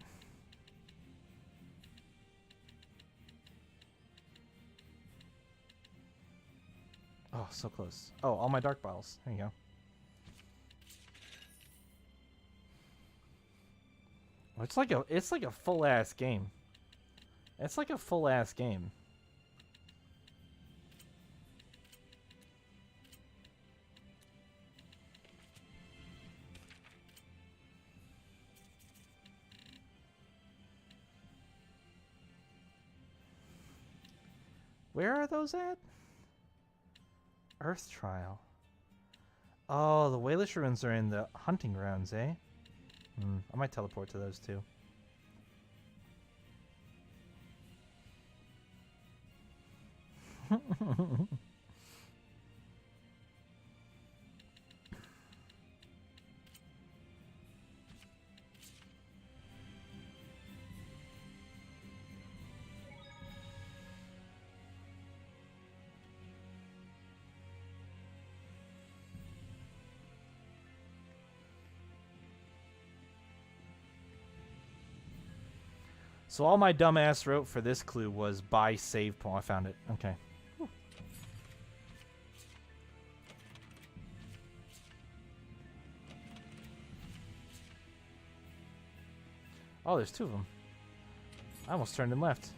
A: Oh, so close. Oh, all my dark bottles. There you go. It's like a full ass game. It's like a full ass game. Where are those at? Earth Trial. Oh, the Waylish Ruins are in the hunting grounds, eh? I might teleport to those too. So all my dumbass wrote for this clue was buy save point. I found it. Okay. Whew. Oh, there's two of them. I almost turned and left.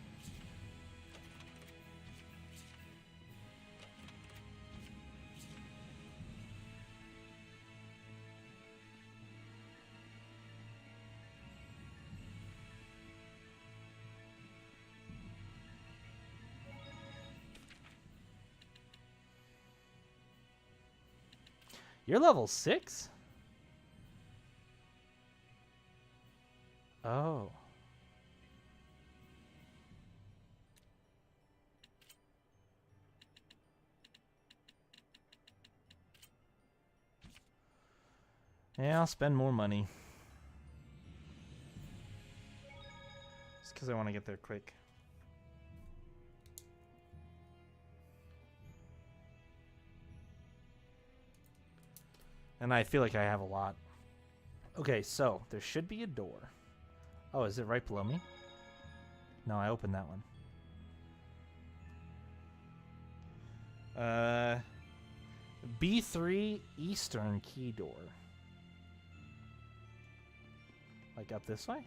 A: You're level 6? Oh. Yeah, I'll spend more money. Just because I want to get there quick. And I feel like I have a lot. Okay, so there should be a door. Oh, is it right below me? No, I opened that one. B3 Eastern key door. Like up this way?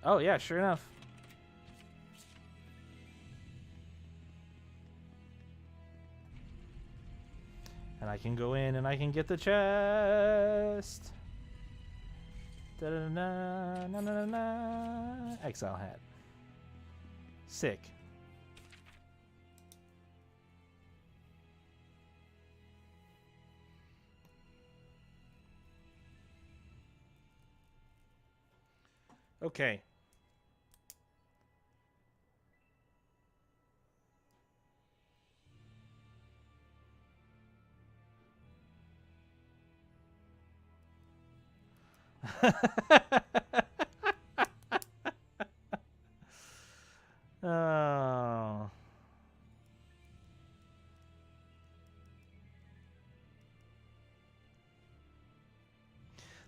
A: Oh, yeah, sure enough. And I can go in and I can get the chest. Da-da-da-da, na-na-na-na. Exile hat. Sick. Okay. Oh.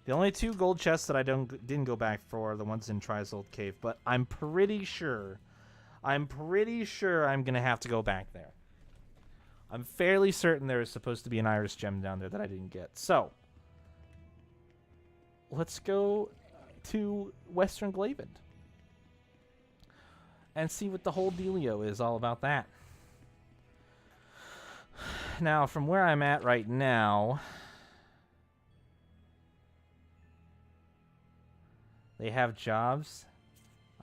A: The only two gold chests that I didn't go back for are the ones in Trizold Cave, but I'm pretty sure I'm gonna have to go back there. I'm fairly certain there is supposed to be an iris gem down there that I didn't get. So let's go to Western Glavend and see what the whole dealio is all about that. Now, from where I'm at right now, they have jobs.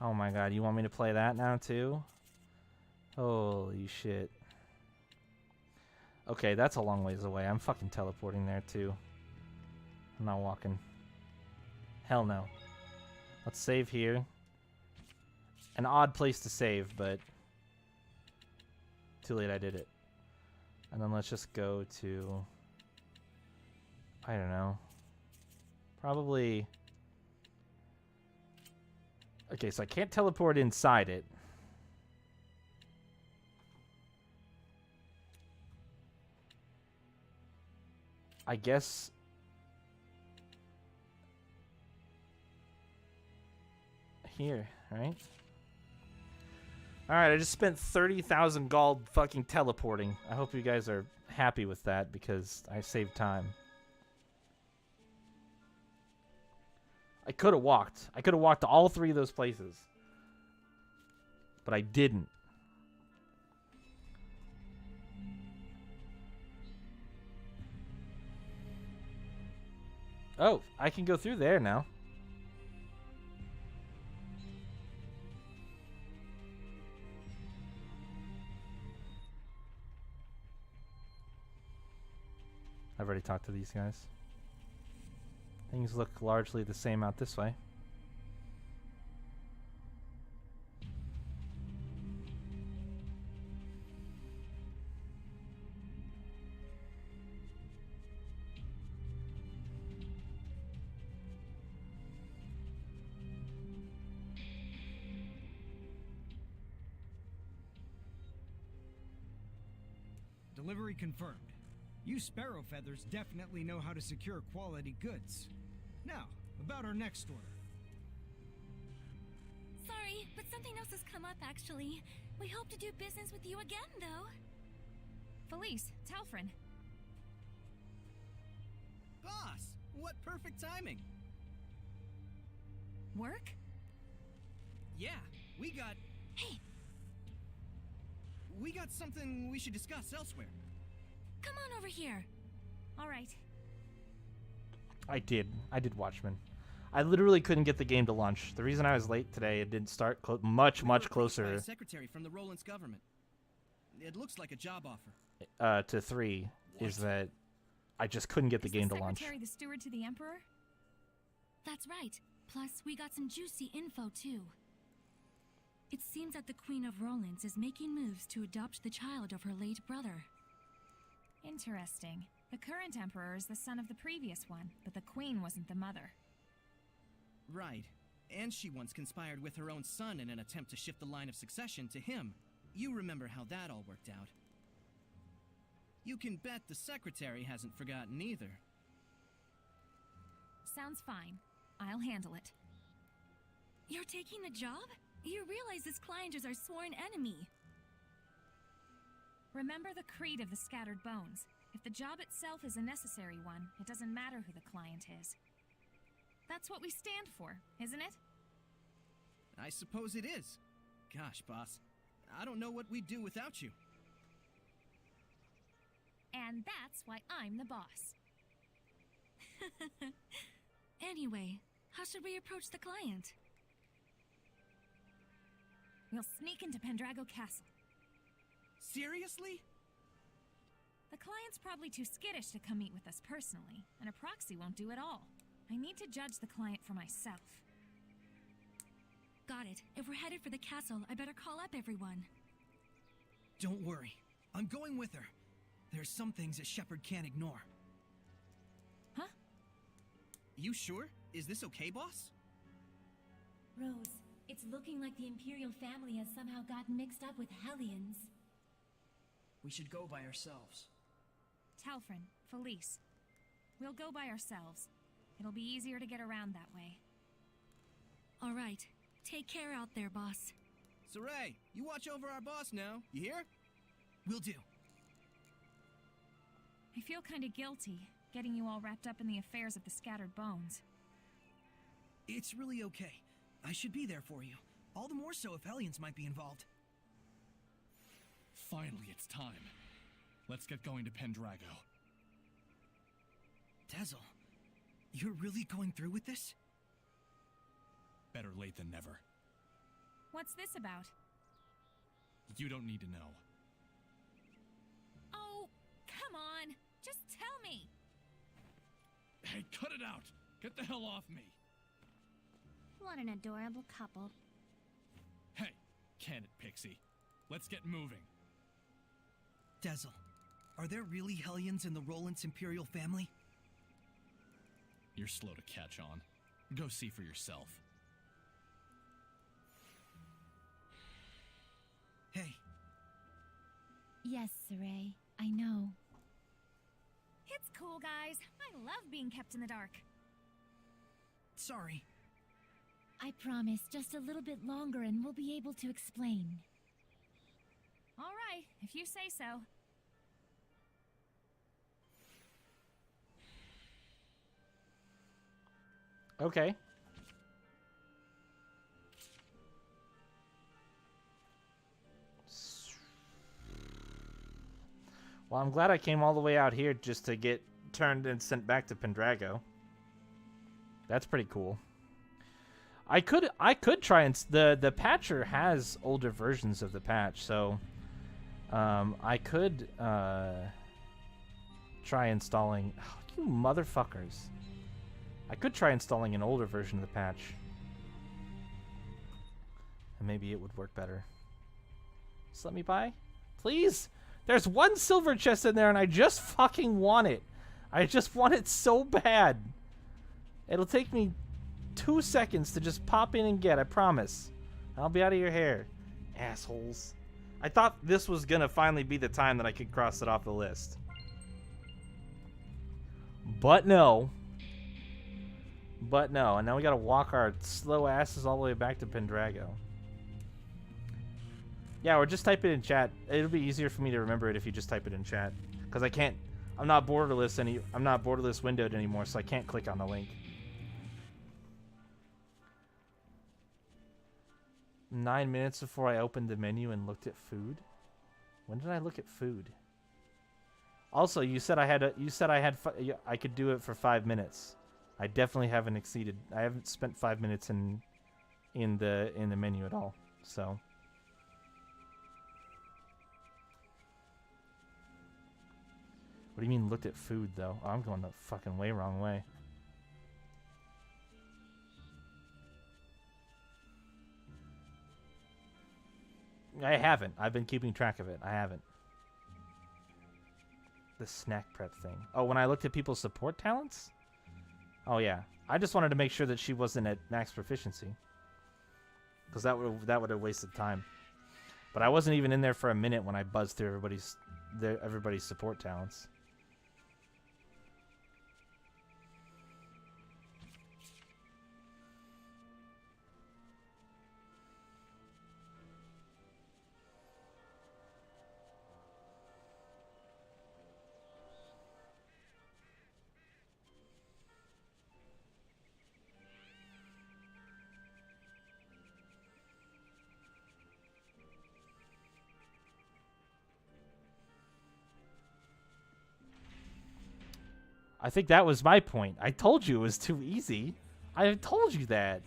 A: Oh my god, you want me to play that now too? Holy shit. Okay, that's a long ways away. I'm fucking teleporting there too. I'm not walking. Hell no. Let's save here. An odd place to save, but too late I did it. And then let's just go to, I don't know, probably, okay, so I can't teleport inside it. I guess here, right? Alright, I just spent 30,000 gold fucking teleporting. I hope you guys are happy with that because I saved time. I could have walked. I could have walked to all three of those places. But I didn't. Oh, I can go through there now. I've already talked to these guys. Things look largely the same out this way.
F: Delivery confirmed. You Sparrow Feathers definitely know how to secure quality goods. Now, about our next order.
D: Sorry, but something else has come up actually. We hope to do business with you again, though.
G: Felice, Talfrin.
F: Boss! What perfect timing!
G: Work?
F: Yeah, we got
D: Hey,
F: something we should discuss elsewhere.
D: come on over here.
G: All right.
A: I did Watchmen. I literally couldn't get the game to launch. The reason I was late today, it didn't start much
F: We were approached by
A: closer
F: a secretary from the Roland's government. It looks like a job offer.
A: to 3 is that I just couldn't get the
G: Is
A: game to launch.
G: Secretary the steward to the Emperor?
D: That's right. Plus, we got some juicy info, too. It seems that the Queen of Rolands is making moves to adopt the child of her late brother.
G: Interesting. The current Emperor is the son of the previous one, but the Queen wasn't the mother.
F: Right. And she once conspired with her own son in an attempt to shift the line of succession to him. You remember how that all worked out. You can bet the secretary hasn't forgotten either.
G: Sounds fine. I'll handle it.
D: You're taking the job? You realize this client is our sworn enemy.
G: Remember the creed of the Scattered Bones. If the job itself is a necessary one, it doesn't matter who the client is. That's what we stand for, isn't it?
F: I suppose it is. Gosh, boss. I don't know what we'd do without you.
G: And that's why I'm the boss.
D: Anyway, how should we approach the client?
G: We'll sneak into Pendrago Castle.
F: Seriously?
G: The client's probably too skittish to come meet with us personally, and a proxy won't do at all. I need to judge the client for myself.
D: Got it. If we're headed for the castle, I better call up everyone.
F: Don't worry. I'm going with her. There's some things a shepherd can't ignore.
G: Huh?
F: You sure? Is this okay, boss?
D: Rose, it's looking like the Imperial family has somehow gotten mixed up with Hellions.
E: We should go by ourselves.
G: Talfrin, Felice. We'll go by ourselves. It'll be easier to get around that way.
D: All right. Take care out there, boss.
F: Saray, you watch over our boss now. You hear? Will do.
G: I feel kinda guilty, getting you all wrapped up in the affairs of the Scattered Bones.
F: It's really okay. I should be there for you. All the more so if Hellions might be involved.
B: Finally, it's time. Let's get going to Pendrago.
F: Tezel, you're really going through with this?
B: Better late than never.
G: What's this about?
B: You don't need to know.
G: Oh, come on. Just tell me.
B: Hey, cut it out! Get the hell off me!
D: What an adorable couple.
B: Hey, can it, Pixie? Let's get moving.
F: Tezel, are there really Hellions in the Roland's Imperial family?
B: You're slow to catch on. Go see for yourself.
F: Hey,
D: Yes, Saray, I know.
G: It's cool, guys. I love being kept in the dark.
F: sorry.
D: I promise, just a little bit longer and we'll be able to explain.
G: All right, if you say so.
A: Okay. Well, I'm glad I came all the way out here just to get turned and sent back to Pendrago. That's pretty cool. I could try and the patcher has older versions of the patch, so I could try installing. Oh, you motherfuckers! I could try installing an older version of the patch, and maybe it would work better. Just let me buy, please. There's one silver chest in there, and I just fucking want it. I just want it so bad. It'll take me 2 seconds to just pop in and get, I promise. I'll be out of your hair. Assholes. I thought this was gonna finally be the time that I could cross it off the list. But no. But no. And now we gotta walk our slow asses all the way back to Pendrago. Yeah, or just type it in chat. It'll be easier for me to remember it if you just type it in chat. Because I can't... I'm not borderless windowed anymore, so I can't click on the link. 9 minutes before I opened the menu and looked at food. When did I look at food? Also, you said I could do it for 5 minutes. I definitely haven't exceeded. I haven't spent 5 minutes in the menu at all. So. What do you mean looked at food though? Oh, I'm going the fucking way wrong way. I haven't. I've been keeping track of it. I haven't. The snack prep thing. Oh, when I looked at people's support talents? Oh yeah. I just wanted to make sure that she wasn't at max proficiency. Because that would have wasted time. But I wasn't even in there for a minute when I buzzed through everybody's support talents. I think that was my point. I told you it was too easy. I told you that.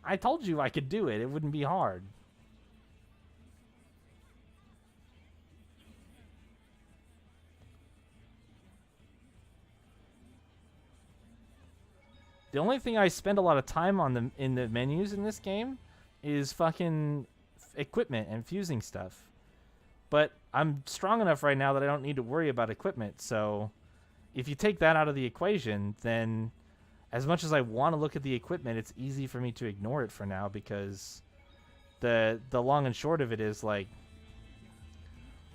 A: I told you I could do it. It wouldn't be hard. The only thing I spend a lot of time on in the menus in this game is fucking equipment and fusing stuff. But I'm strong enough right now that I don't need to worry about equipment. So if you take that out of the equation, then as much as I want to look at the equipment, it's easy for me to ignore it for now because the long and short of it is like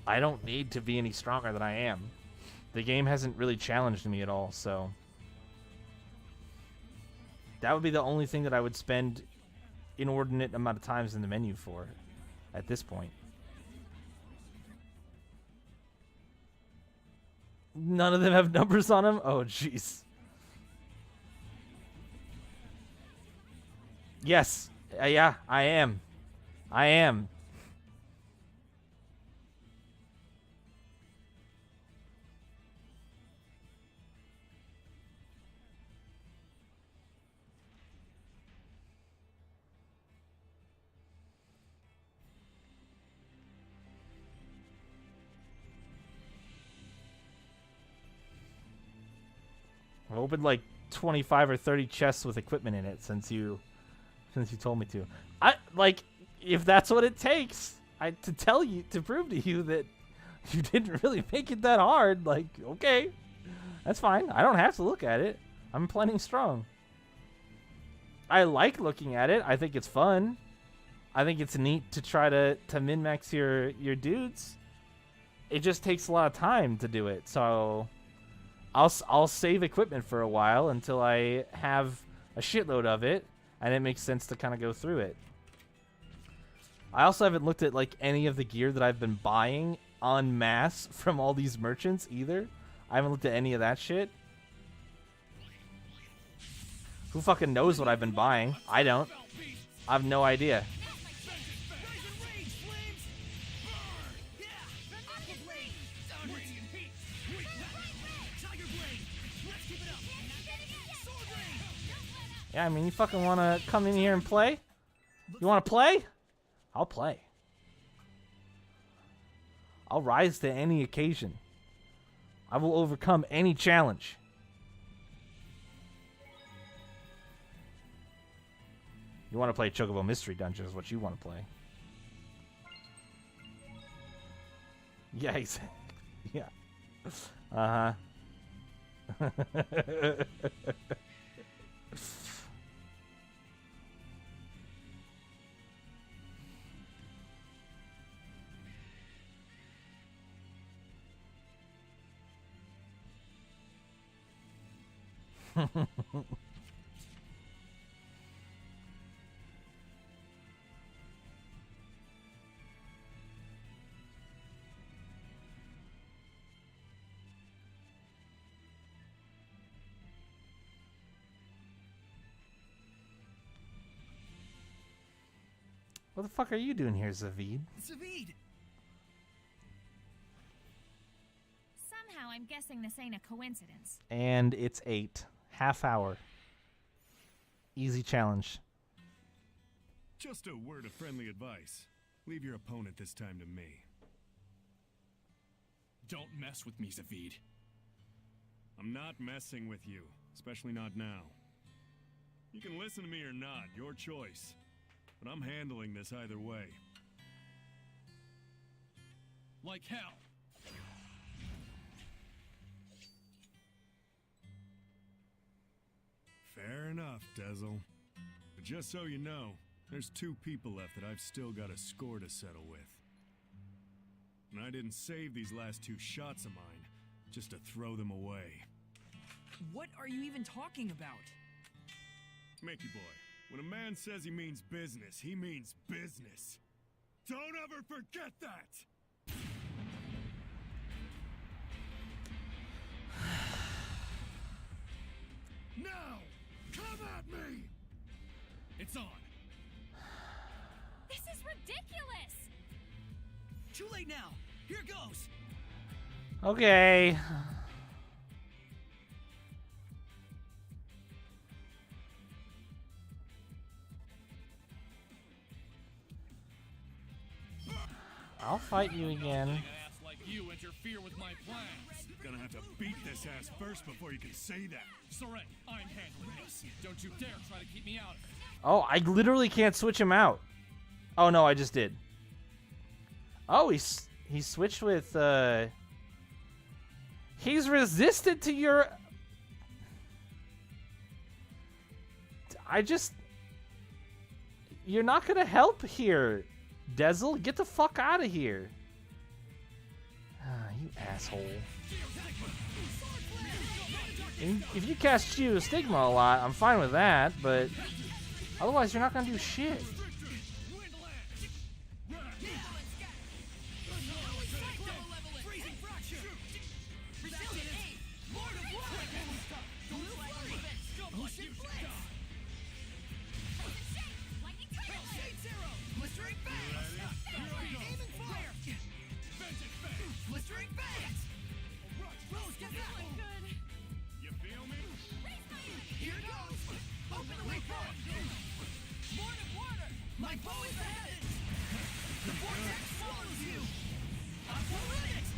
A: I don't need to be any stronger than I am. The game hasn't really challenged me at all, so that would be the only thing that I would spend inordinate amount of times in the menu for at this point. None of them have numbers on them? Oh, jeez. Yes. Yeah, I am. I am. I've opened like 25 or 30 chests with equipment in it since you told me to. I like if that's what it takes. To tell you, to prove to you that you didn't really make it that hard. Like, okay, that's fine. I don't have to look at it. I'm plenty strong. I like looking at it. I think it's fun. I think it's neat to try to min-max your dudes. It just takes a lot of time to do it. So I'll save equipment for a while until I have a shitload of it, and it makes sense to kind of go through it. I also haven't looked at like any of the gear that I've been buying en masse from all these merchants either. I haven't looked at any of that shit. Who fucking knows what I've been buying? I don't. I have no idea. Yeah, I mean, you fucking want to come in here and play? You want to play? I'll play. I'll rise to any occasion. I will overcome any challenge. You want to play Chocobo Mystery Dungeon is what you want to play. Yeah, exactly. Yeah. Uh-huh. What the fuck are you doing here, Zavid?
F: Zavid!
G: Somehow I'm guessing this ain't a coincidence.
A: And it's 8. Half hour. Easy challenge.
H: Just a word of friendly advice. Leave your opponent this time to me.
B: Don't mess with me, Zavid.
H: I'm not messing with you, especially not now. You can listen to me or not, your choice. But I'm handling this either way.
B: Like hell.
H: Fair enough, Dezel. But just so you know, there's 2 people left that I've still got a score to settle with. And I didn't save these last 2 shots of mine just to throw them away.
E: What are you even talking about?
H: Mickey boy, when a man says he means business, he means business. Don't ever forget that! Now! Come at me!
B: It's on.
G: This is ridiculous!
F: Too late now! Here goes!
A: Okay. I'll fight you again.
B: An ass like you interfere with my plans.
H: Gonna have to beat this ass first before you can say that.
B: Soren, I'm handling this. Don't you dare try to keep me out of it.
A: Oh, I literally can't switch him out. Oh no, I just did. Oh, he switched with he's resistant to your You're not gonna help here, Dezel. Get the fuck out of here. You asshole. And if you cast Stigma a lot, I'm fine with that, but otherwise you're not gonna do shit.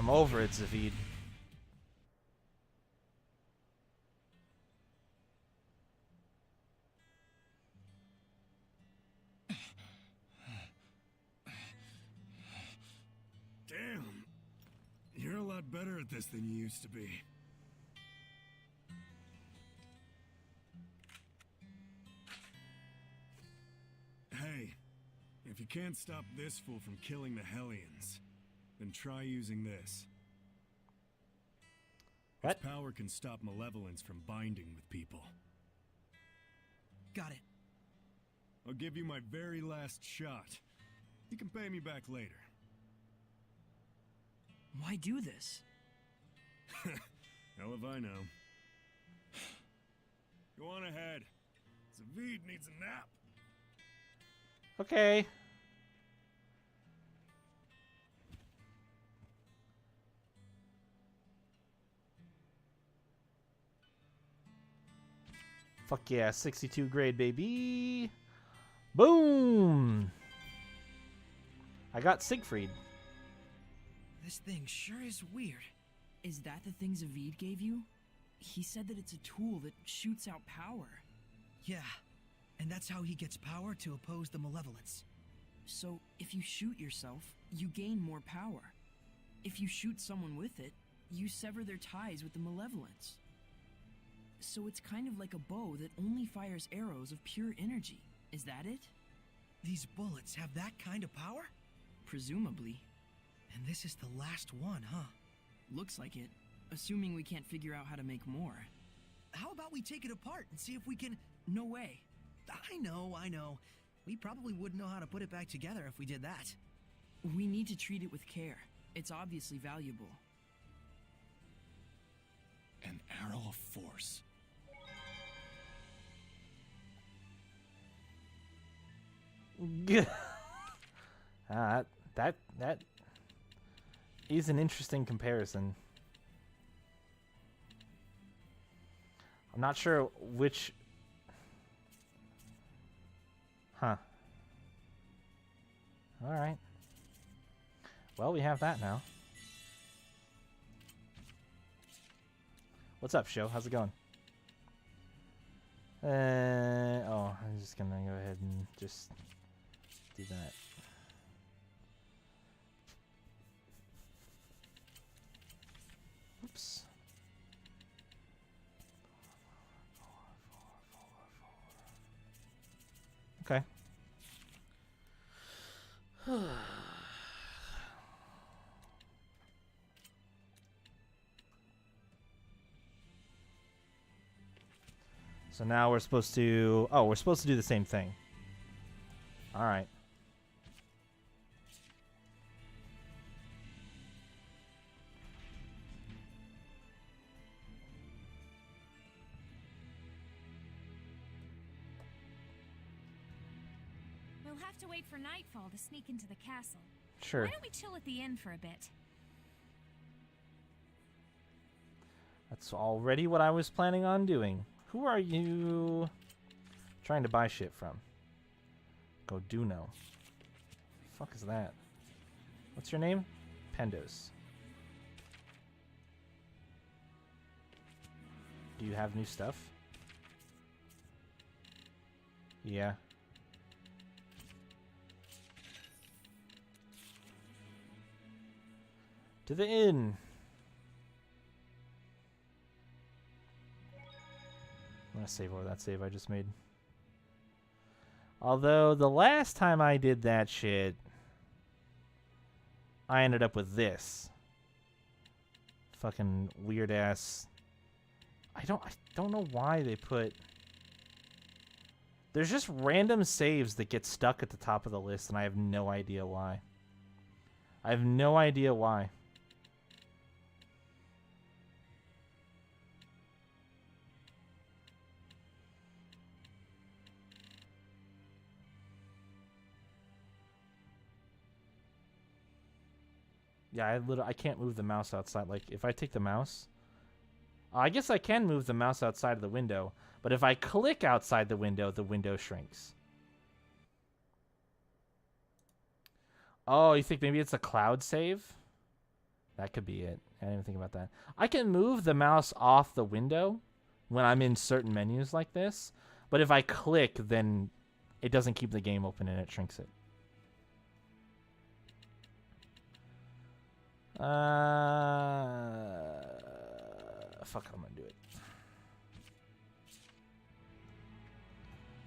A: I'm over it, Zavid.
H: Damn. You're a lot better at this than you used to be. Hey, if you can't stop this fool from killing the Hellions, then try using this.
A: What?
H: Its power can stop malevolence from binding with people.
F: Got it.
H: I'll give you my very last shot. You can pay me back later.
E: Why do this?
H: Hell if I know. Go on ahead. Zavid needs a nap.
A: Okay. Fuck yeah, 62 grade, baby. Boom! I got Siegfried.
F: This thing sure is weird.
E: Is that the thing Zavid gave you? He said that it's a tool that shoots out power.
F: Yeah, and that's how he gets power to oppose the malevolence.
E: So, if you shoot yourself, you gain more power. If you shoot someone with it, you sever their ties with the malevolence. So it's kind of like a bow that only fires arrows of pure energy. Is that it?
F: These bullets have that kind of power?
E: Presumably.
F: And this is the last one, huh?
E: Looks like it. Assuming we can't figure out how to make more.
F: How about we take it apart and see if we can...
E: No way.
F: I know. We probably wouldn't know how to put it back together if we did that.
E: We need to treat it with care. It's obviously valuable.
B: An arrow of force.
A: That is an interesting comparison. I'm not sure which... Huh. Alright. Well, we have that now. What's up, show? How's it going? Oh, I'm just gonna go ahead and just do that. Oops. Okay. So now we're supposed to... Oh, we're supposed to do the same thing. Alright.
G: We'll have to wait for nightfall to sneak into the castle.
A: Sure.
G: Why don't we chill at the inn for a bit?
A: That's already what I was planning on doing. Who are you trying to buy shit from? Goduno. Fuck is that? What's your name? Pendos. Do you have new stuff? Yeah. To the inn. I'm gonna save over that save I just made. Although the last time I did that shit, I ended up with this. Fucking weird ass. I don't know why they put... There's just random saves that get stuck at the top of the list and I have no idea why. I have no idea why. Yeah, I can't move the mouse outside. Like, if I take the mouse... I guess I can move the mouse outside of the window, but if I click outside the window shrinks. Oh, you think maybe it's a cloud save? That could be it. I didn't even think about that. I can move the mouse off the window when I'm in certain menus like this, but if I click, then it doesn't keep the game open and it shrinks it. Fuck, I'm gonna do it.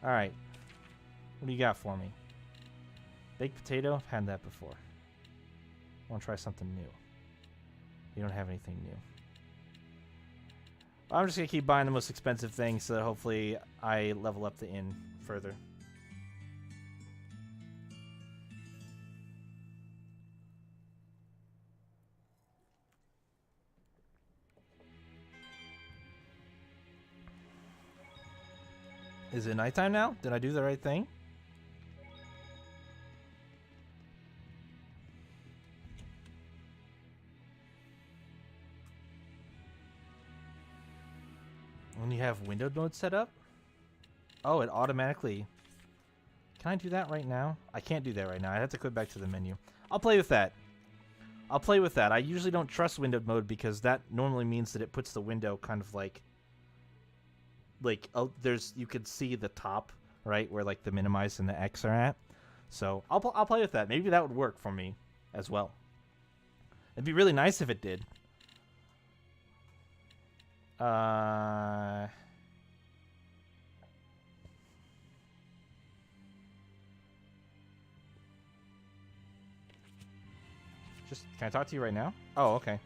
A: Alright. What do you got for me? Baked potato? I've had that before. I want to try something new. You don't have anything new. I'm just going to keep buying the most expensive things so that hopefully I level up the inn further. Is it nighttime now? Did I do the right thing? When you have windowed mode set up? Oh, it automatically... Can I do that right now? I can't do that right now. I have to go back to the menu. I'll play with that. I'll play with that. I usually don't trust windowed mode because that normally means that it puts the window kind of like there's, you could see the top, right, where like the minimize and the X are at. So I'll play with that. Maybe that would work for me as well. It'd be really nice if it did. Just, can I talk to you right now? Oh, okay.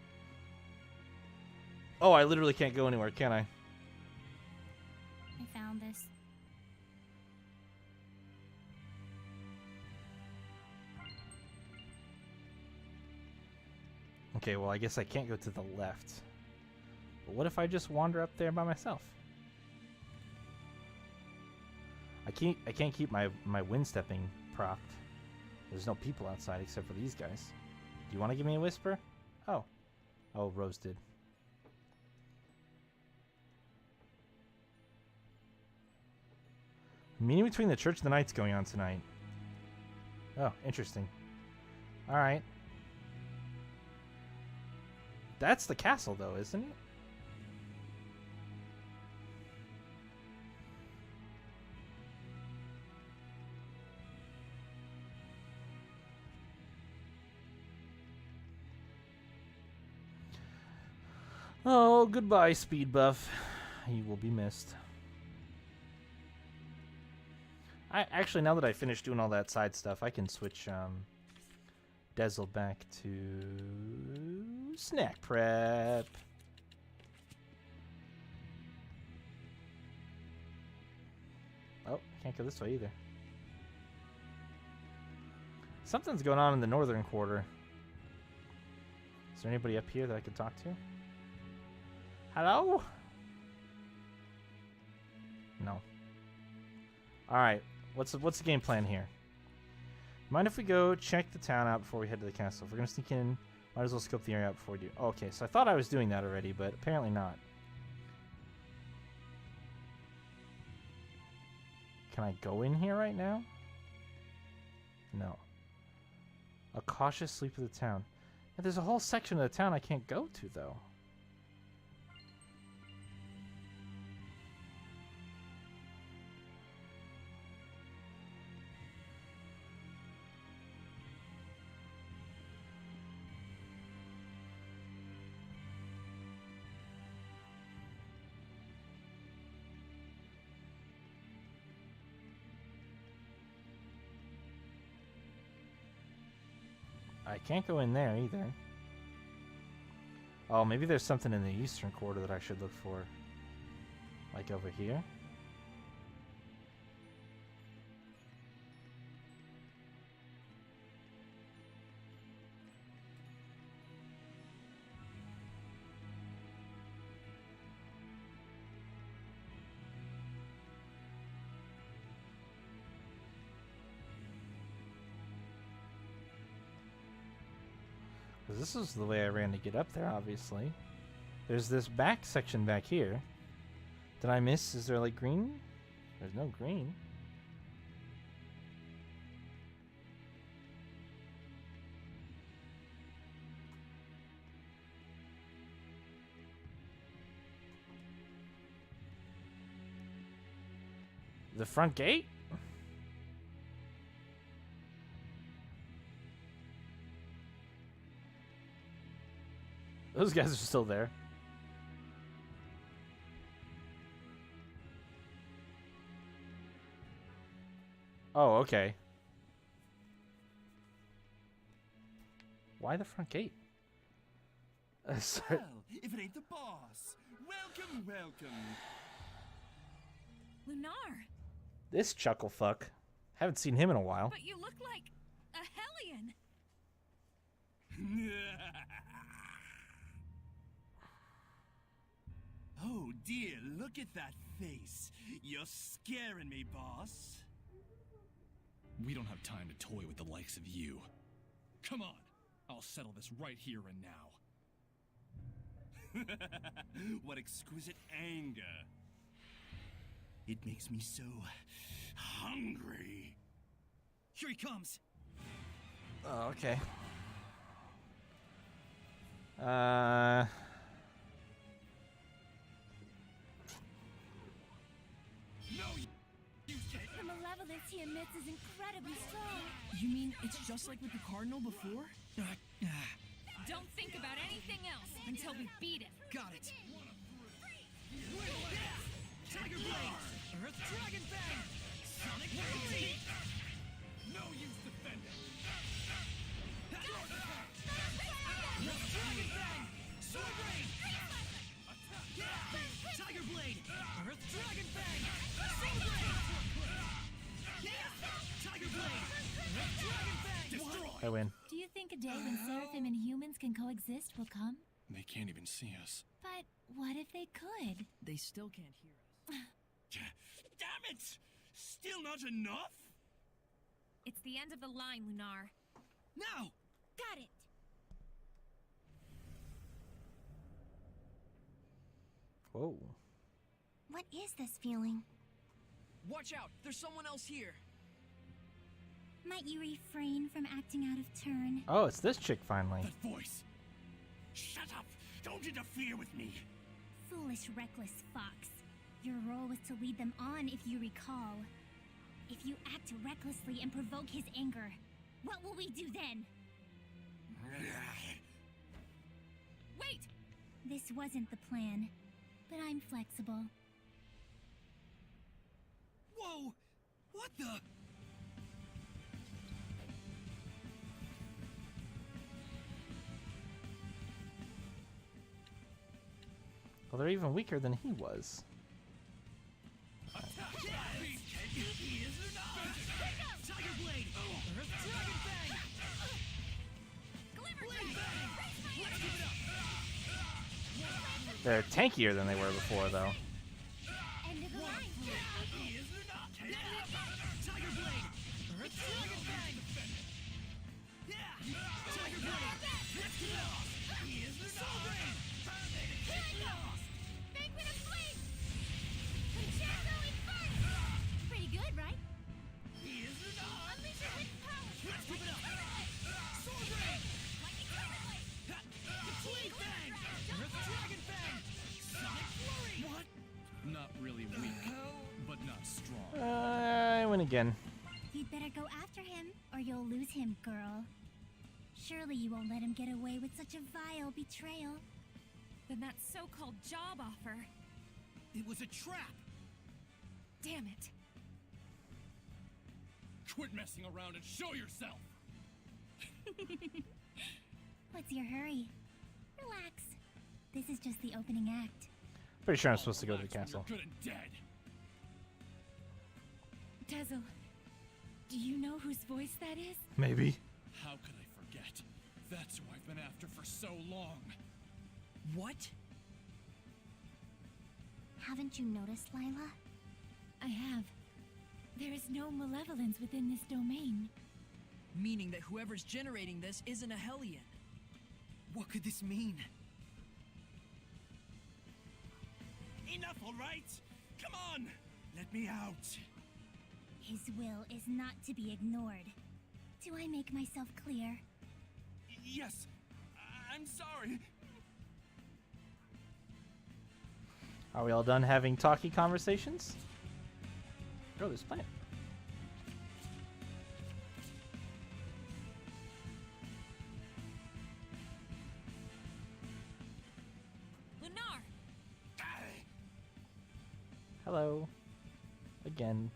A: Oh, I literally can't go anywhere, can I?
D: I found this.
A: Okay, well, I guess I can't go to the left. But what if I just wander up there by myself? I can't keep my wind stepping propped. There's no people outside except for these guys. Do you want to give me a whisper? Oh. Oh, Rose did. Meeting between the Church and the Knights going on tonight. Oh, interesting. Alright. That's the castle, though, isn't it? Oh, goodbye, Speed Buff. You will be missed. Actually, now that I finished doing all that side stuff, I can switch Dezel back to snack prep. Oh, can't go this way either. Something's going on in the northern quarter. Is there anybody up here that I could talk to? Hello? No. Alright. What's the game plan here? Mind if we go check the town out before we head to the castle? If we're gonna sneak in, might as well scope the area out before we do. Oh, okay, so I thought I was doing that already, but apparently not. Can I go in here right now? No. A cautious sleep of the town. Yeah, there's a whole section of the town I can't go to, though. I can't go in there either. Oh, maybe there's something in the eastern quarter that I should look for. Like over here? This is the way I ran to get up there, obviously. There's this back section back here. Did I miss? Is there like green? There's no green. The front gate? Those guys are still there. Oh, okay. Why the front gate? Sorry.
C: Well, if it ain't the boss. Welcome, welcome.
G: Lunar,
A: This chuckle fuck. Haven't seen him in a while.
G: but you look like a hellion.
C: Oh dear, look at that face. You're scaring me, boss.
B: We don't have time to toy with the likes of you. Come on, I'll settle this right here and now.
C: What exquisite anger. It makes me so hungry. Here he comes.
A: Oh, okay.
C: No, you can't.
D: The malevolence he emits is incredibly strong.
E: You mean it's just like with the Cardinal before?
G: Don't think about anything else until we beat him.
C: Got it. Tiger Blade! Earth Dragon Bang! Sonic Fury! No use defending! Earth Dragon Bang! Sword Rain! Tiger Blade! Earth Dragon Bang! Sword Rain! Tiger Blade! Earth Dragon Bang! Destroy!
A: I win.
D: Do you think a day when Seraphim and humans can coexist will come?
B: They can't even see us.
D: But what if they could?
E: They still can't hear us.
C: Damn it! Still not enough?
G: It's the end of the line, Lunar.
C: Now!
D: Got it!
A: Whoa.
D: What is this feeling?
E: Watch out! There's someone else here!
D: Might you refrain from acting out of turn?
A: Oh, it's this chick finally.
C: That voice! Shut up! Don't interfere with me!
D: Foolish, reckless fox. Your role was to lead them on, if you recall. If you act recklessly and provoke his anger, what will we do then?
G: Wait!
D: This wasn't the plan, but I'm flexible.
C: Whoa! What the?
A: Well, they're even weaker than he was.
C: He is or not? Tiger Blade! Earth Dragon Bang! Blade Bang! Let's give it up!
A: They're tankier than they were before, though.
D: End of the line!
C: He is or not? Tiger Blade! Earth Dragon Bang! Yeah! Tiger Blade! Let's give it up! He is or not?
D: Penguin of Flame! Concerto Inferno! Pretty good, right?
C: He is or not?
D: Unleash your hidden power!
C: Let's give it up! Sword Rain! Blade Bang! Earth Dragon Bang! Sonic Flurry! What?
B: Not really weak, but not strong.
A: I win again.
D: You'd better go after him, or you'll lose him, girl. Surely you won't let him get away with such a vile betrayal.
G: Then that so-called job offer.
C: It was a trap!
G: Damn it.
B: Quit messing around and show yourself!
D: What's your hurry? Relax. This is just the opening act.
A: Pretty sure I'm supposed to go to the
B: Relax when
A: castle.
B: you're good and dead.
G: Dazzle, do you know whose voice that is?
A: Maybe.
B: How could I forget? That's who I've been after for so long.
E: What?
D: Haven't you noticed, Lila?
G: I have. There is no malevolence within this domain.
E: Meaning that whoever's generating this isn't a Hellion.
F: What could this mean?
C: Enough, all right? Come on! Let me out!
D: His will is not to be ignored. Do I make myself clear?
C: Yes, I'm sorry.
A: Are we all done having talky conversations? Grow this plant.
G: Lunar!
A: Hello. Again.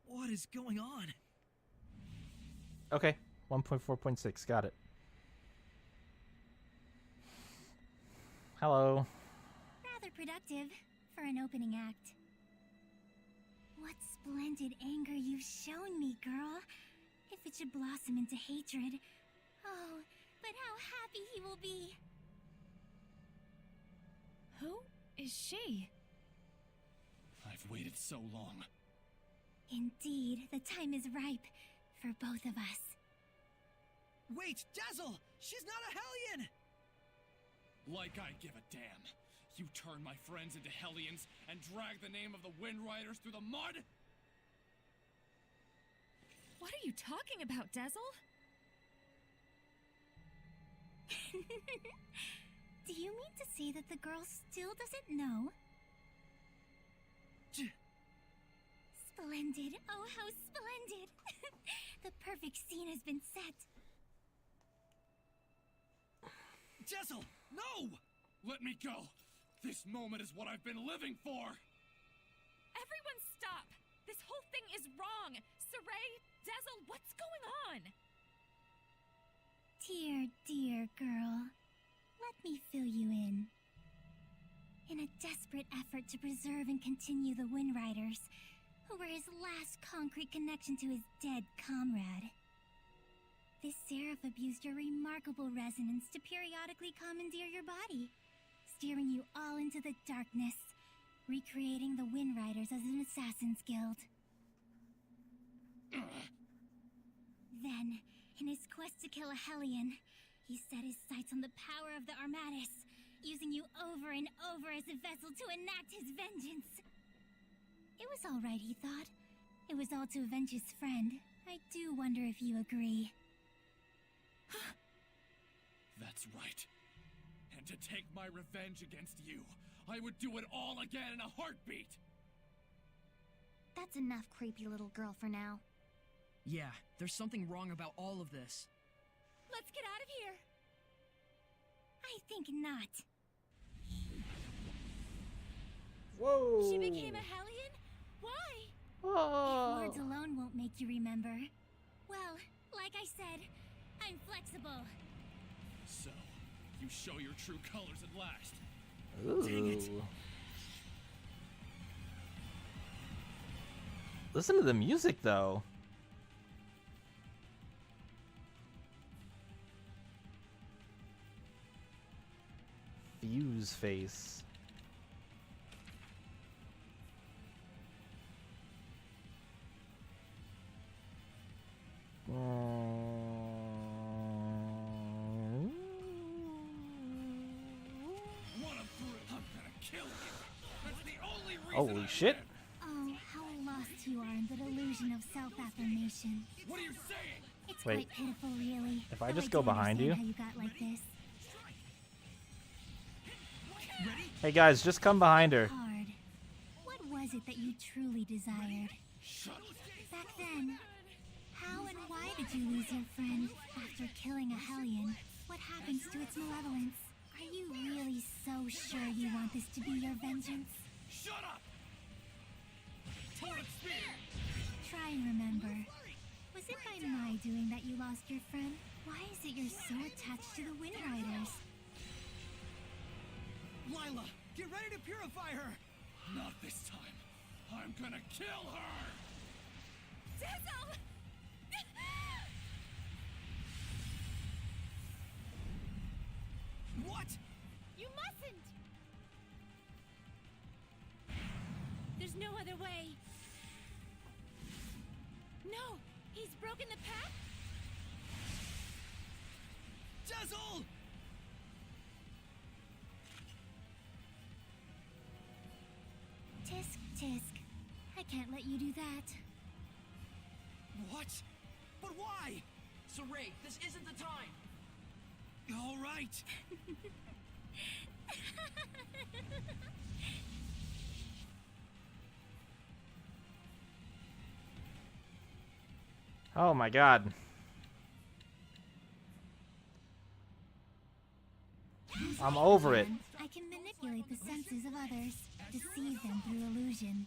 F: What is going on?
A: Okay. 1.4.6. Got it. Hello.
D: Rather productive for an opening act. What splendid anger you've shown me, girl. If it should blossom into hatred. Oh, but how happy he will be.
G: Who is she?
B: I've waited so long.
D: Indeed, the time is ripe for both of us.
F: Wait, Dazzle! She's not a Hellion!
B: Like I give a damn. You turn my friends into Hellions and drag the name of the Wind Riders through the mud?
G: What are you talking about, Dazzle?
D: Do you mean to say that the girl still doesn't know? Splendid. Oh, how splendid. The perfect scene has been set.
F: Dazzle, no!
B: Let me go! This moment is what I've been living for!
G: Everyone stop! This whole thing is wrong! Saray, Dazzle, what's going on?
D: Dear, dear girl. Let me fill you in. In a desperate effort to preserve and continue the Wind Riders, who were his last concrete connection to his dead comrade, this seraph abused your remarkable resonance to periodically commandeer your body, steering you all into the darkness, recreating the Wind Riders as an assassin's guild. Then, in his quest to kill a Hellion, he set his sights on the power of the Armatis, using you over and over as a vessel to enact his vengeance. It was all right, he thought. It was all to avenge his friend. I do wonder if you agree.
B: That's right. And to take my revenge against you, I would do it all again in a heartbeat!
D: That's enough, creepy little girl, for now.
E: Yeah, there's something wrong about all of this.
G: Let's get out of here!
D: I think not.
A: Whoa!
G: She became a Hellion? Why?
A: Whoa!
D: If words alone won't make you remember. Well, like I said, I'm flexible.
B: So, you show your true colors at last.
A: Ooh.
F: Dang it.
A: Listen to the music, though. Fuse face.
B: What a brute! I'm gonna kill you! That's the only reason
A: Holy
B: I
A: shit.
B: live.
D: Oh, how lost you are in the delusion of self-affirmation.
B: What are you saying?
D: It's
A: Wait.
D: quite pitiful, really.
A: If I
D: though
A: just
D: do
A: go behind you?
D: understand how you got like this.
A: Hey guys, just come behind her.
D: Hard. What was it that you truly desired?
B: Shut up!
D: Back then, how and why did you lose your friend after killing a Hellion? What happens to its malevolence? Are you really so sure you want this to be your vengeance?
B: Shut up!
D: Try and remember. Was it by my doing that you lost your friend? Why is it you're so attached to the Wind Riders?
F: Lila, get ready to purify her!
B: Not this time. I'm gonna kill her!
G: Dazzle!
F: What?
G: You mustn't! There's no other way. No! He's broken the pact?
F: Dazzle!
D: can't let you do that.
F: What? But why?
E: Saray, this isn't the time!
F: All right.
A: Oh my god. I'm over it.
D: I can manipulate the senses of others, deceive them through illusion.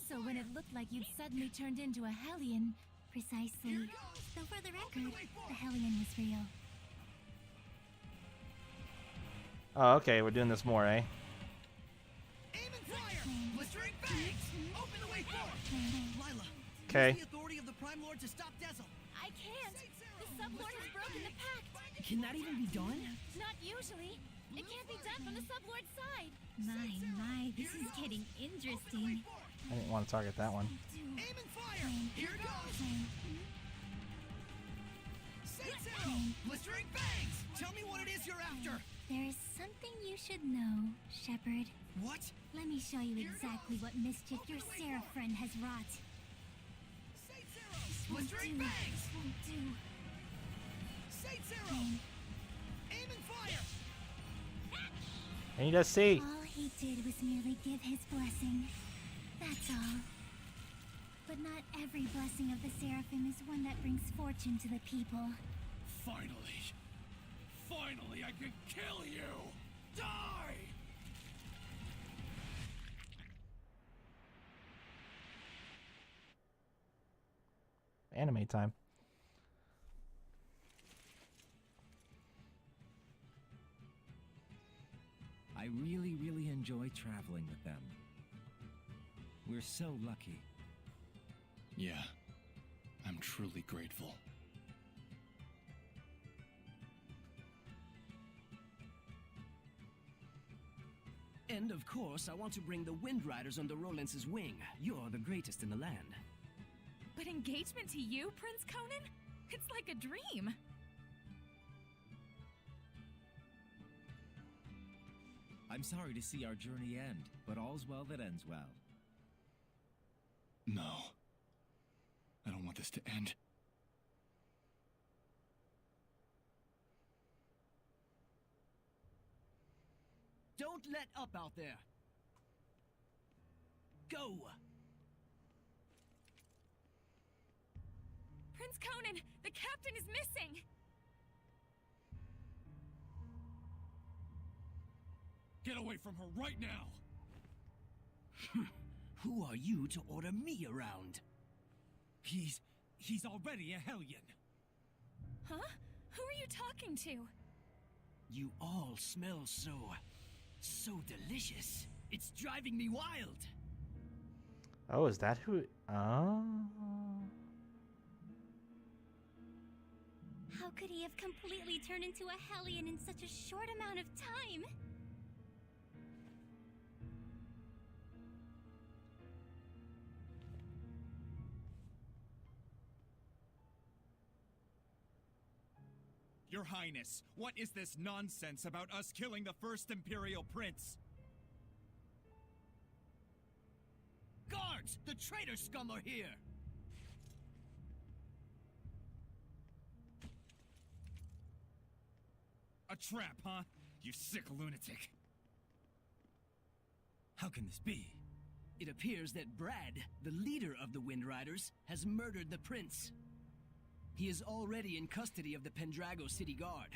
D: So when it looked like you'd suddenly turned into a Hellion, precisely. Though for the record, the Hellion was real.
A: Oh, okay, we're doing this more, eh?
C: Aim and fire! Blistering bangs! Open the way forward!
F: Lila.
A: Okay.
F: Use the authority of the Prime Lord to stop Dazzle.
D: I can't! The Sublord has broken the pact!
E: Can that even be done?
D: Not usually. It can't be done from the Sublord's side. My, this is getting interesting.
A: I didn't want to target that one.
C: Aim and fire! Here goes! Saint Zero! Blistering bangs! Tell me what it is you're after!
D: There is something you should know, Shepard.
F: What?
D: Let me show you exactly what mischief your Seraph friend has wrought.
C: Saint Zero! Blistering bangs!
D: Won't do.
C: Saint Zero! Aim and fire!
A: I need to see.
D: All he did was merely give his blessing. That's all. But not every blessing of the Seraphim is one that brings fortune to the people.
B: Finally! Finally, I can kill you! Die!
A: Anime time.
I: I really enjoy traveling with them. We're so lucky.
B: Yeah, I'm truly grateful.
E: And of course, I want to bring the Wind Riders under Rolance's wing. You're the greatest in the land.
G: But engagement to you, Prince Conan? It's like a dream.
I: I'm sorry to see our journey end, but all's well that ends well.
B: No. I don't want this to end.
F: Don't let up out there. Go!
G: Prince Conan, the captain is missing!
B: Get away from her right now!
F: Who are you to order me around?
B: He's already a Hellion.
G: Huh? Who are you talking to?
F: You all smell so delicious. It's driving me wild.
A: Oh, is that who? Oh.
D: How could he have completely turned into a Hellion in such a short amount of time?
J: Your Highness, what is this nonsense about us killing the first Imperial Prince?
F: Guards! The traitor scum are here!
J: A trap, huh? You sick lunatic.
F: How can this be? It appears that Brad, the leader of the Wind Riders, has murdered the prince. He is already in custody of the Pendrago City Guard.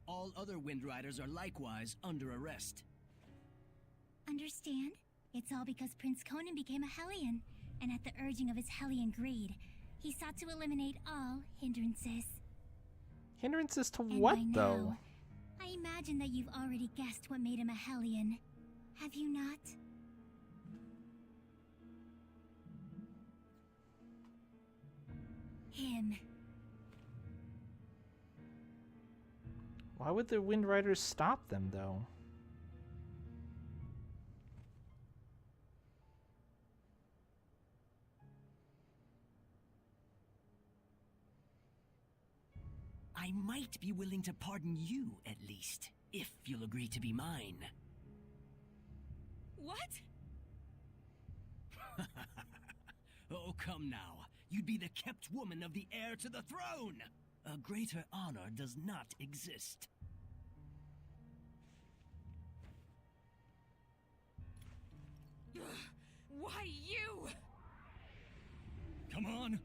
F: All other Wind Riders are likewise under arrest.
D: Understand? It's all because Prince Conan became a Hellion, and at the urging of his Hellion greed, he sought to eliminate all hindrances.
A: Hindrances to
D: And
A: what,
D: by
A: though?
D: now, I imagine that you've already guessed what made him a Hellion. Have you not? Him.
A: Why would the Wind Riders stop them, though?
F: I might be willing to pardon you, at least, if you'll agree to be mine.
G: What?
C: Oh, come now. You'd be the kept woman of the heir to the throne! A greater honor does not exist.
G: Why you?
B: Come on!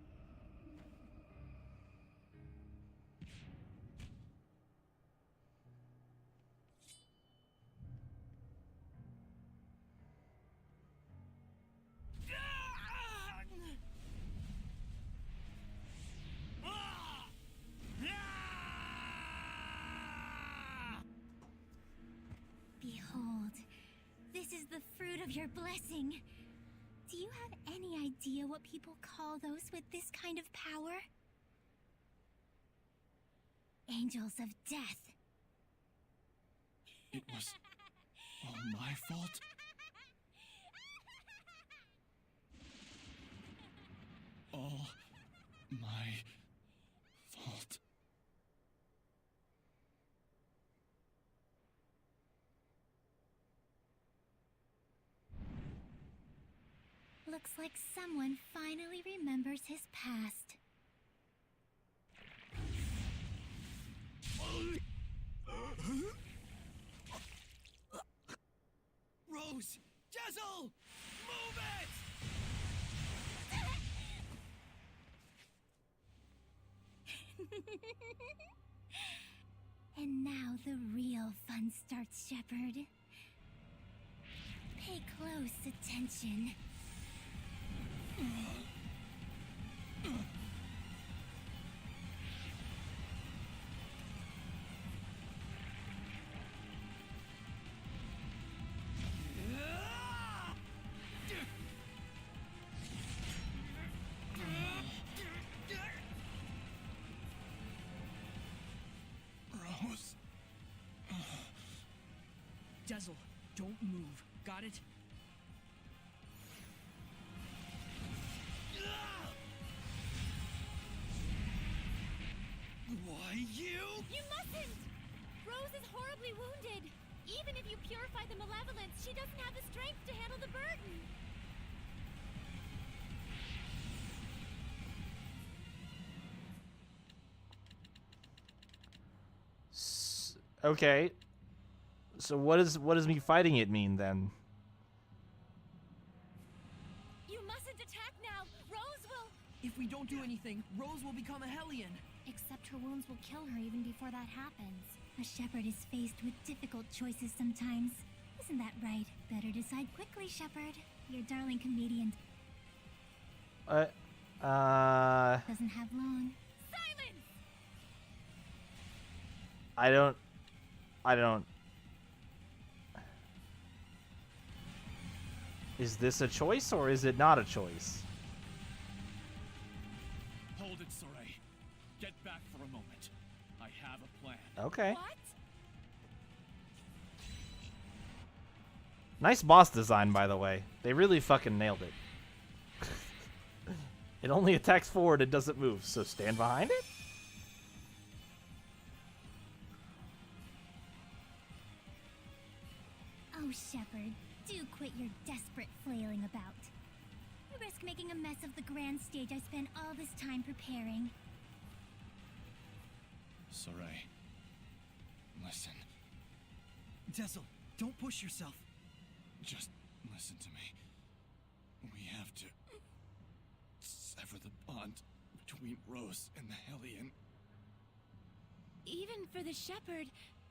D: Behold, this is the fruit of your blessing. Do you have any idea what people call those with this kind of power? Angels of death.
B: It was all my fault? All my fault.
D: Looks like someone finally remembers his past.
C: Rose! Jezel! Move it!
D: And now the real fun starts, Shepard. Pay close attention.
B: Rose.
E: Jezel, don't move. Got it?
C: Why, you?
K: You mustn't! Rose is horribly wounded. Even if you purify the malevolence, she doesn't have the strength to handle the burden.
A: Okay. So what does me fighting it mean then?
K: You mustn't attack now. Rose will...
E: If we don't do anything, Rose will become a Hellion.
D: Except her wounds will kill her even before that happens. A shepherd is faced with difficult choices sometimes. Isn't that right? Better decide quickly, Shepard. Your darling comedian doesn't have long.
K: Silence!
A: I don't. Is this a choice or is it not a choice?
B: Hold it, Saray. Get back for a moment. I have a plan.
A: Okay.
K: What?
A: Nice boss design, by the way. They really fucking nailed it. It only attacks forward, it doesn't move, so stand behind it?
D: Oh, Shepard, do quit your desperate flailing about. You risk making a mess of the grand stage I spent all this time preparing.
B: Saray. Listen.
F: Jezel, don't push yourself.
B: Just listen to me. We have to sever the bond between Rose and the Hellion.
K: Even for the shepherd,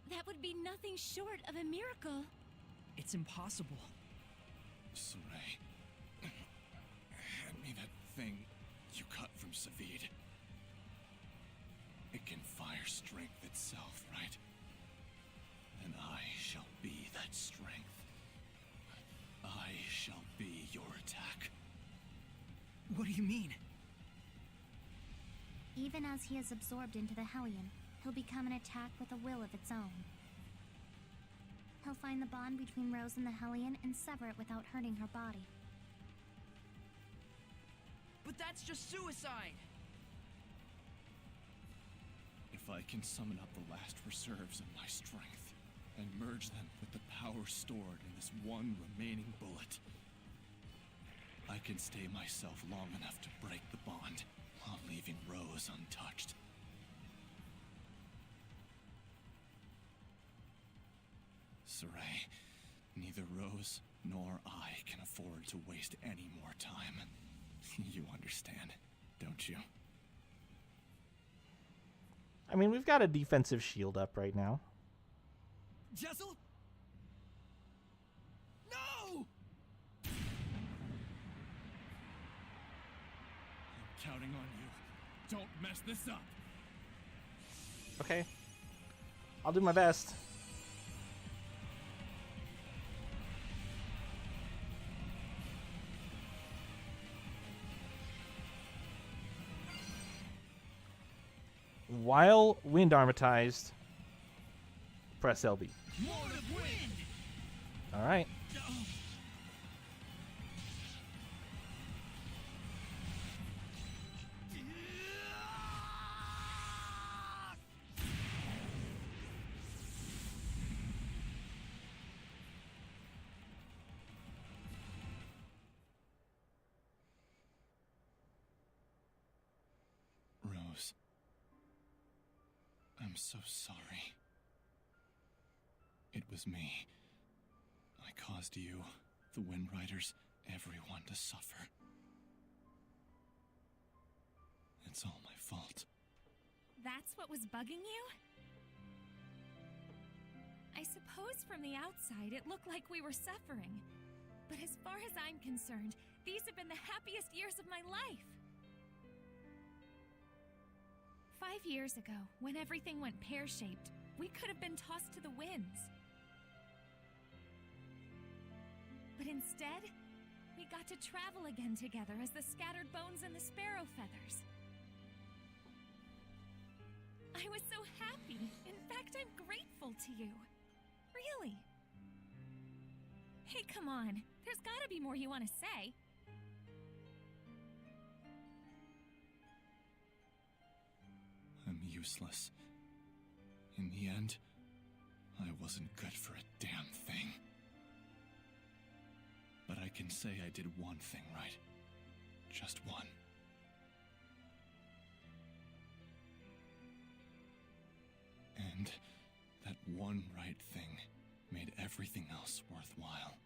K: that would be nothing short of a miracle.
E: It's impossible.
B: Saray. Hand me that thing you cut from Savid. It can fire strength itself, right? And I shall be that strength. I shall be your attack.
F: What do you mean?
D: Even as he is absorbed into the Hellion, he'll become an attack with a will of its own. He'll find the bond between Rose and the Hellion and sever it without hurting her body.
E: But that's just suicide!
B: If I can summon up the last reserves of my strength and merge them with the power stored in this one remaining bullet, I can stay myself long enough to break the bond while leaving Rose untouched. Saray, neither Rose nor I can afford to waste any more time. You understand, don't you?
A: I mean, we've got a defensive shield up right now.
F: Jessel? No!
B: I'm counting on you. Don't mess this up.
A: Okay. I'll do my best. While wind armatized, press LB. All right.
B: Rose. I'm so sorry. It was me. I caused you, the Wind Riders, everyone to suffer. It's all my fault.
G: That's what was bugging you? I suppose from the outside it looked like we were suffering. But as far as I'm concerned, these have been the happiest years of my life. 5 years ago, when everything went pear-shaped, we could have been tossed to the winds. But instead, we got to travel again together as the scattered bones and the sparrow feathers. I was so happy. In fact, I'm grateful to you. Really. Hey, come on. There's gotta be more you want to say.
B: I'm useless. In the end, I wasn't good for a damn thing. But I can say I did one thing right. Just one. And that one right thing made everything else worthwhile.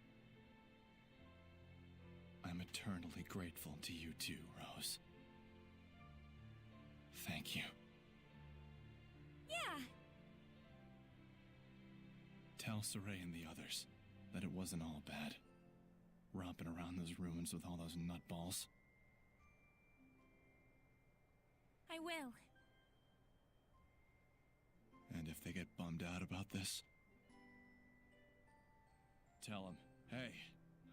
B: I'm eternally grateful to you too, Rose. Thank you.
G: Yeah.
B: Tell Saray and the others that it wasn't all bad. Romping around those ruins with all those nutballs.
G: I will.
B: And if they get bummed out about this, tell them, hey,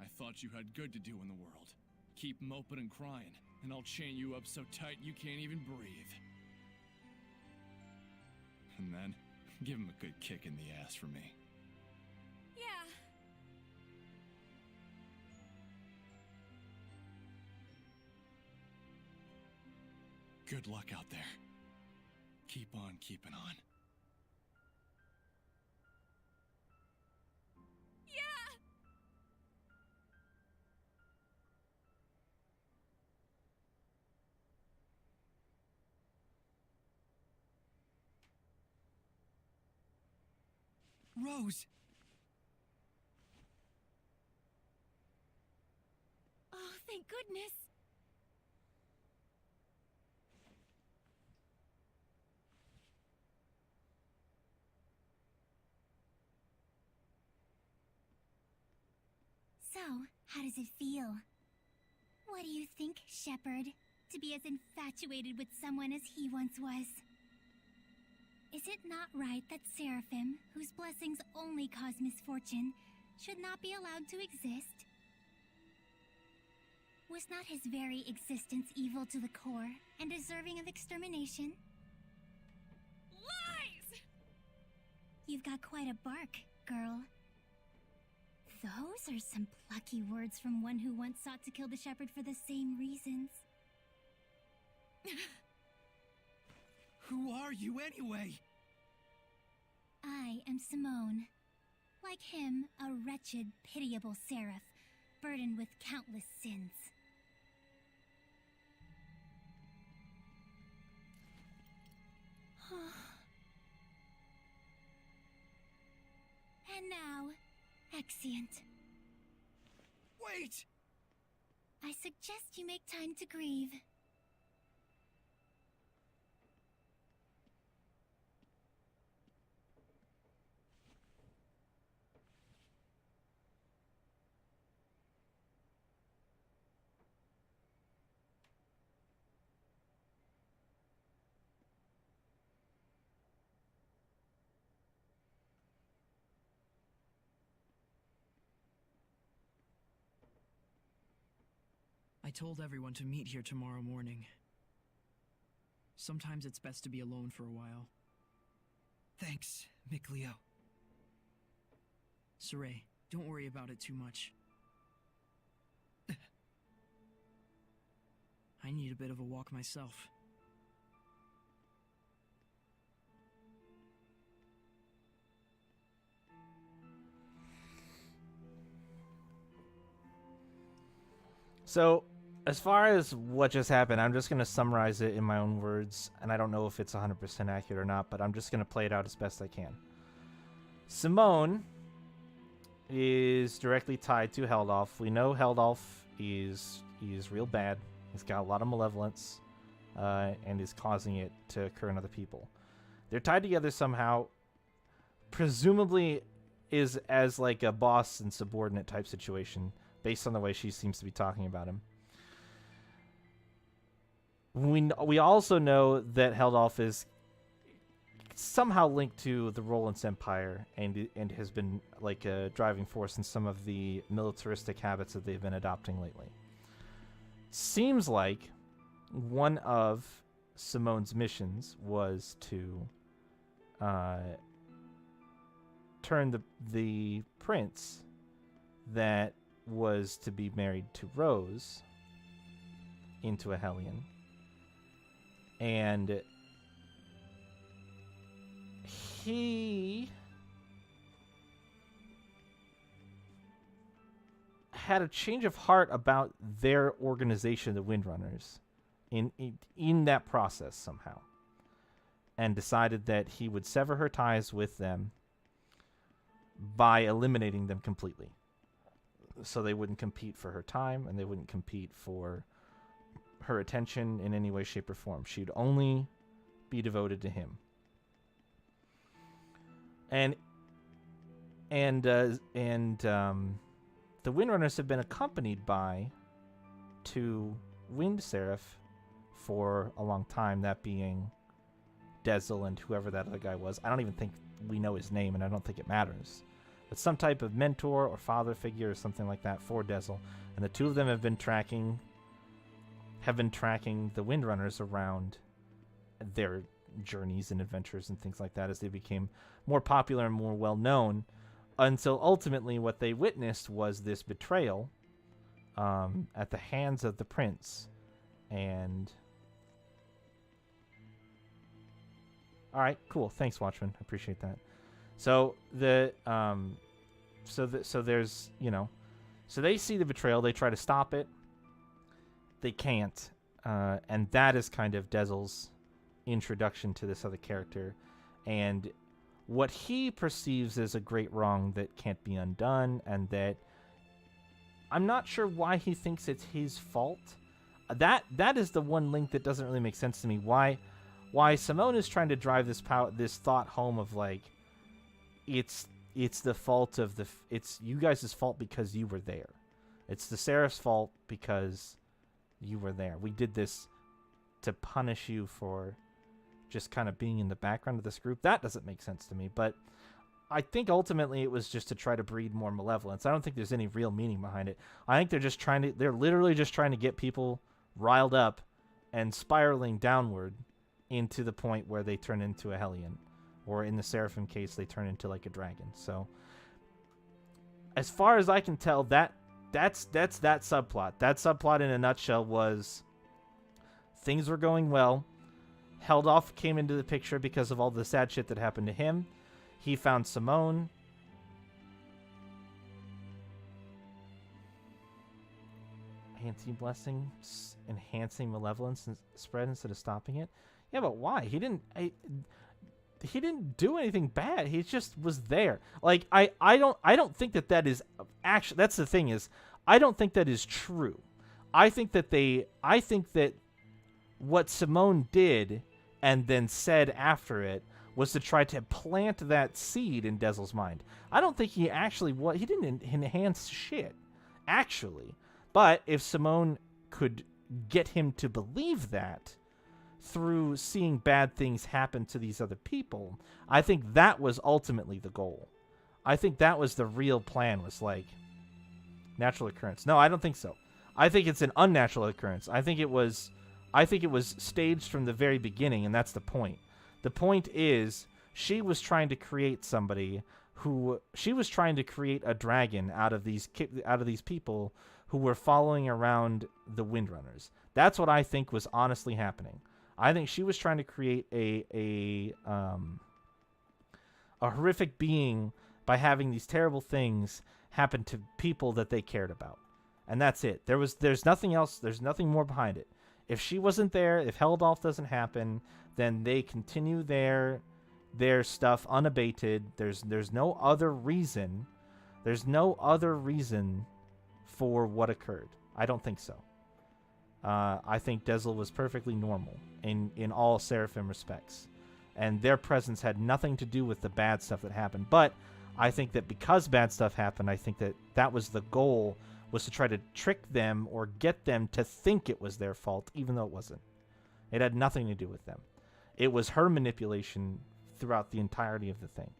B: I thought you had good to do in the world. Keep moping and crying, and I'll chain you up so tight you can't even breathe. And then, give him a good kick in the ass for me.
G: Yeah.
B: Good luck out there. Keep on keeping on.
G: Yeah.
F: Rose!
K: Oh, thank goodness.
D: So, how does it feel? What do you think, Shepherd? To be as infatuated with someone as he once was? Is it not right that Seraphim, whose blessings only cause misfortune, should not be allowed to exist? Was not his very existence evil to the core and deserving of extermination?
G: Lies!
D: You've got quite a bark, girl. Those are some plucky words from one who once sought to kill the shepherd for the same reasons.
F: Who are you anyway?
D: I am Simone. Like him, a wretched, pitiable seraph, burdened with countless sins. And now, Exeunt.
F: Wait!
D: I suggest you make time to grieve.
E: I told everyone to meet here tomorrow morning. Sometimes it's best to be alone for a while.
F: Thanks, Mikleo.
E: Saray, don't worry about it too much. I need a bit of a walk myself.
A: So, as far as what just happened, I'm just going to summarize it in my own words, and I don't know if it's 100% accurate or not, but I'm just going to play it out as best I can. Simone is directly tied to Heldolf. We know Heldolf is real bad. He's got a lot of malevolence, and is causing it to occur in other people. They're tied together somehow, presumably is as like a boss and subordinate type situation, based on the way she seems to be talking about him. We also know that Heldolf is somehow linked to the Roland's Empire and has been like a driving force in some of the militaristic habits that they've been adopting lately. Seems like one of Simone's missions was to turn the prince that was to be married to Rose into a Hellion. And he had a change of heart about their organization, the Windrunners, in that process somehow, and decided that he would sever her ties with them by eliminating them completely. So they wouldn't compete for her time, and they wouldn't compete for her attention in any way, shape, or form. She'd only be devoted to him. And the Windrunners have been accompanied by two Wind Seraph for a long time, that being Dezel and whoever that other guy was. I don't even think we know his name, and I don't think it matters. But some type of mentor or father figure or something like that for Dezel. And the two of them have been tracking the Windrunners around their journeys and adventures and things like that as they became more popular and more well known, until ultimately what they witnessed was this betrayal at the hands of the prince. And all right, cool, thanks, Watchman, I appreciate that. So there's, so they see the betrayal, they try to stop it, they can't, and that is kind of Dezel's introduction to this other character, and what he perceives as a great wrong that can't be undone, and that I'm not sure why he thinks it's his fault. That is the one link that doesn't really make sense to me. Why Simone is trying to drive this thought home of like, it's the fault of it's you guys' fault because you were there. It's the Seraph's fault because you were there. We did this to punish you for just kind of being in the background of this group. That doesn't make sense to me, but I think ultimately it was just to try to breed more malevolence. I don't think there's any real meaning behind it. I think they're literally just trying to get people riled up and spiraling downward into the point where they turn into a Hellion, or in the Seraphim case, they turn into like a dragon. So as far as I can tell, that's that subplot. That subplot in a nutshell was things were going well. Heldolf came into the picture because of all the sad shit that happened to him. He found Simone. Anti-blessing, enhancing malevolence and spread instead of stopping it. Yeah, but why? He do anything bad. He just was there. Like I don't think that is actually, that's the thing, is I don't think that is true. I think that what Simone did and then said after it was to try to plant that seed in Dezel's mind. I don't think he actually he didn't enhance shit, actually. But if Simone could get him to believe that through seeing bad things happen to these other people, I think that was ultimately the goal. I think that was the real plan, was like natural occurrence. No, I don't think so. I think it's an unnatural occurrence. I think it was staged from the very beginning, and that's the point. The point is, she was trying to create somebody she was trying to create a dragon out of these people who were following around the Windrunners. That's what I think was honestly happening. I think she was trying to create a horrific being by having these terrible things happen to people that they cared about. And that's it. There's nothing else. There's nothing more behind it. If she wasn't there, if Helldolf doesn't happen, then they continue their stuff unabated. There's no other reason. There's no other reason for what occurred. I don't think so. I think Dezel was perfectly normal in all Seraphim respects. And their presence had nothing to do with the bad stuff that happened. But I think that because bad stuff happened, I think that was the goal, was to try to trick them or get them to think it was their fault, even though it wasn't. It had nothing to do with them. It was her manipulation throughout the entirety of the thing.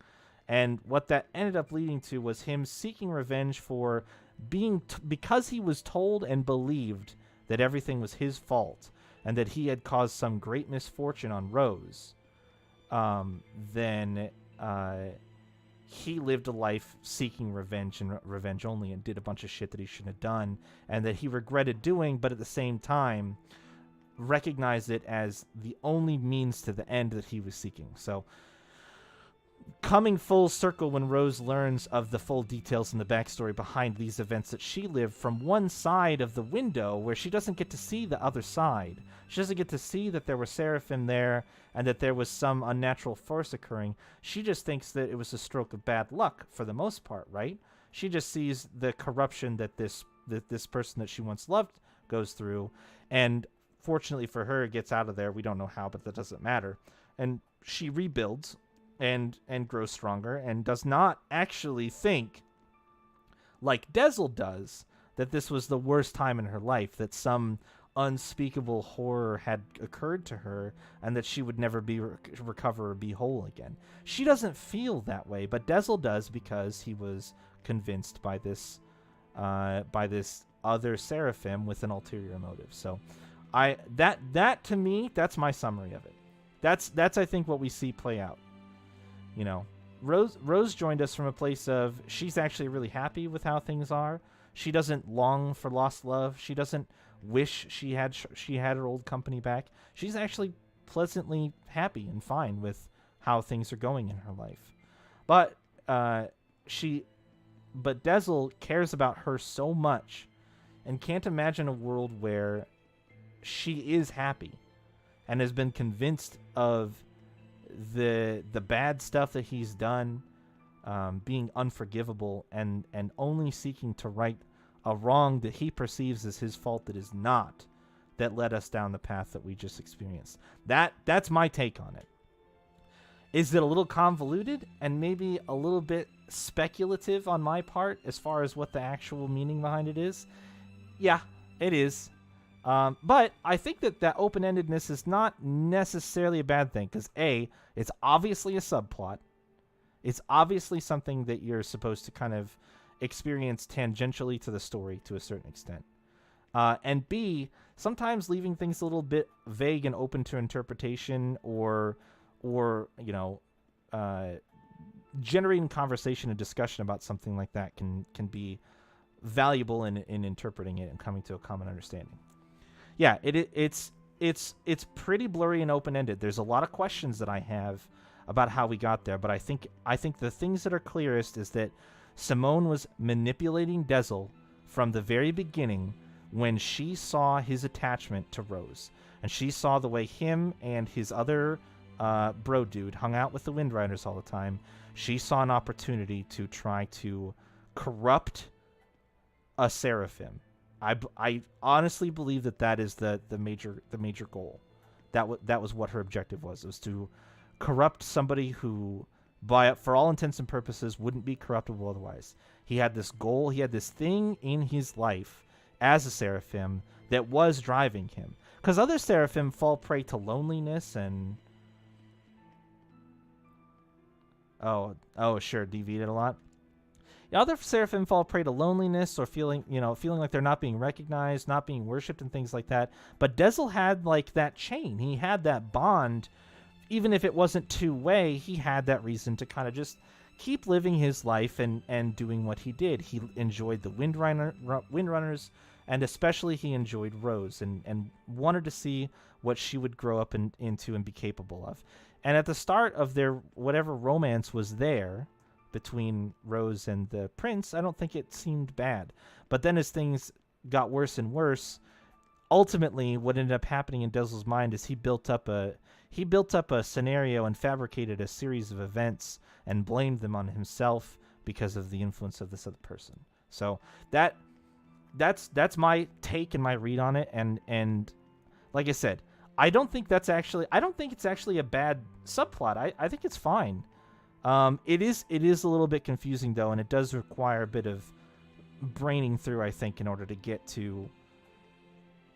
A: And what that ended up leading to was him seeking revenge for being, because he was told and believed that everything was his fault and that he had caused some great misfortune on Rose, then he lived a life seeking revenge and revenge only, and did a bunch of shit that he shouldn't have done and that he regretted doing, but at the same time recognized it as the only means to the end that he was seeking. So coming full circle, when Rose learns of the full details and the backstory behind these events that she lived from one side of the window, where she doesn't get to see the other side. She doesn't get to see that there were Seraphim there and that there was some unnatural force occurring. She just thinks that it was a stroke of bad luck for the most part, right? She just sees the corruption that this person that she once loved goes through, and fortunately for her, gets out of there. We don't know how, but that doesn't matter. And she rebuilds and grows stronger, and does not actually think, like Dezel does, that this was the worst time in her life, that some unspeakable horror had occurred to her and that she would never recover or be whole again. She doesn't feel that way, but Dezel does, because he was convinced by this other Seraphim with an ulterior motive. So that to me, that's my summary of it. That's I think what we see play out. You know, Rose joined us from a place of, she's actually really happy with how things are. She doesn't long for lost love. She doesn't wish she had her old company back. She's actually pleasantly happy and fine with how things are going in her life. But Dezel cares about her so much, and can't imagine a world where she is happy, and has been convinced of the bad stuff that he's done being unforgivable, and only seeking to right a wrong that he perceives as his fault that is not, that led us down the path that we just experienced. That's my take on it. Is it a little convoluted and maybe a little bit speculative on my part as far as what the actual meaning behind it is? Yeah, it is. But I think that open-endedness is not necessarily a bad thing, because A, it's obviously a subplot. It's obviously something that you're supposed to kind of experience tangentially to the story to a certain extent. And B, sometimes leaving things a little bit vague and open to interpretation, or you know, generating conversation and discussion about something like that can be valuable in interpreting it and coming to a common understanding. Yeah, it's pretty blurry and open-ended. There's a lot of questions that I have about how we got there, but I think the things that are clearest is that Simone was manipulating Dezel from the very beginning, when she saw his attachment to Rose, and she saw the way him and his other bro dude, hung out with the Wind Riders all the time. She saw an opportunity to try to corrupt a seraphim. I honestly believe that is the major goal. That was what her objective was. It was to corrupt somebody who, for all intents and purposes, wouldn't be corruptible otherwise. He had this goal. He had this thing in his life as a seraphim that was driving him. Because other seraphim fall prey to loneliness and... Oh, sure, deviated a lot. Other seraphim fall prey to loneliness or feeling like they're not being recognized, not being worshipped, and things like that. But Dezel had like that chain. He had that bond, even if it wasn't two-way. He had that reason to kind of just keep living his life and doing what he did. He enjoyed the Windrunners, and especially he enjoyed Rose and wanted to see what she would grow up into and be capable of. And at the start of their whatever romance was there between Rose and the prince, I don't think it seemed bad. But then as things got worse and worse, ultimately what ended up happening in Dezel's mind is he built up a scenario and fabricated a series of events and blamed them on himself because of the influence of this other person. So that's my take and my read on it, and like I said, I don't think it's actually a bad subplot. I think it's fine. It is a little bit confusing though, and it does require a bit of braining through, I think, in order to get to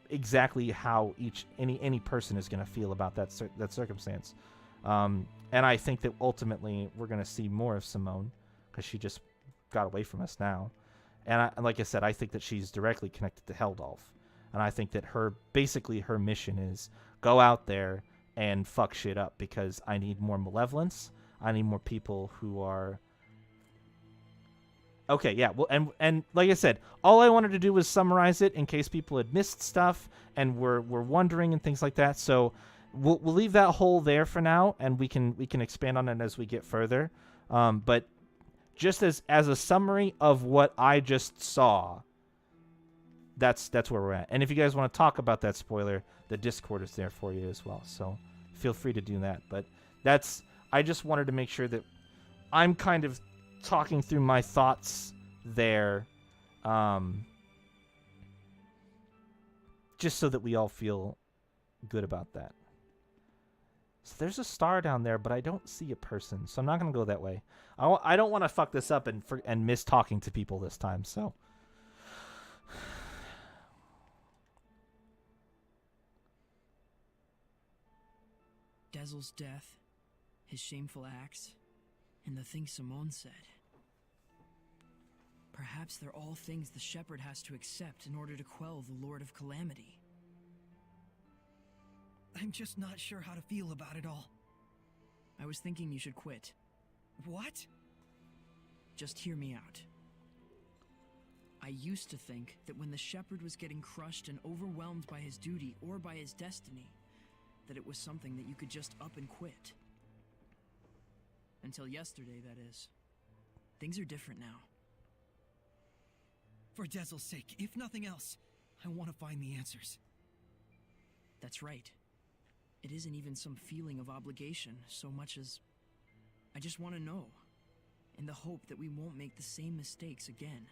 A: exactly how any person is going to feel about that circumstance. And I think that ultimately we're going to see more of Simone because she just got away from us now. And like I said, I think that she's directly connected to Heldolf. And I think that her mission is go out there and fuck shit up because I need more malevolence. I need more people who are... Okay, yeah, well, and like I said, all I wanted to do was summarize it in case people had missed stuff and were wondering and things like that. So we'll leave that hole there for now, and we can expand on it as we get further. But just as a summary of what I just saw, that's where we're at. And if you guys want to talk about that spoiler, the Discord is there for you as well. So feel free to do that. But I just wanted to make sure that I'm kind of talking through my thoughts there, just so that we all feel good about that. So there's a star down there, but I don't see a person, so I'm not going to go that way. I don't want to fuck this up and miss talking to people this time, so...
E: Dezel's death, his shameful acts, and the things Simone said. Perhaps they're all things the shepherd has to accept in order to quell the Lord of Calamity.
F: I'm just not sure how to feel about it all.
E: I was thinking you should quit.
F: What?
E: Just hear me out. I used to think that when the shepherd was getting crushed and overwhelmed by his duty or by his destiny, that it was something that you could just up and quit. Until yesterday, that is. Things are different now.
F: For Dezel's sake, if nothing else, I want to find the answers.
E: That's right. It isn't even some feeling of obligation so much as I just want to know, in the hope that we won't make the same mistakes again.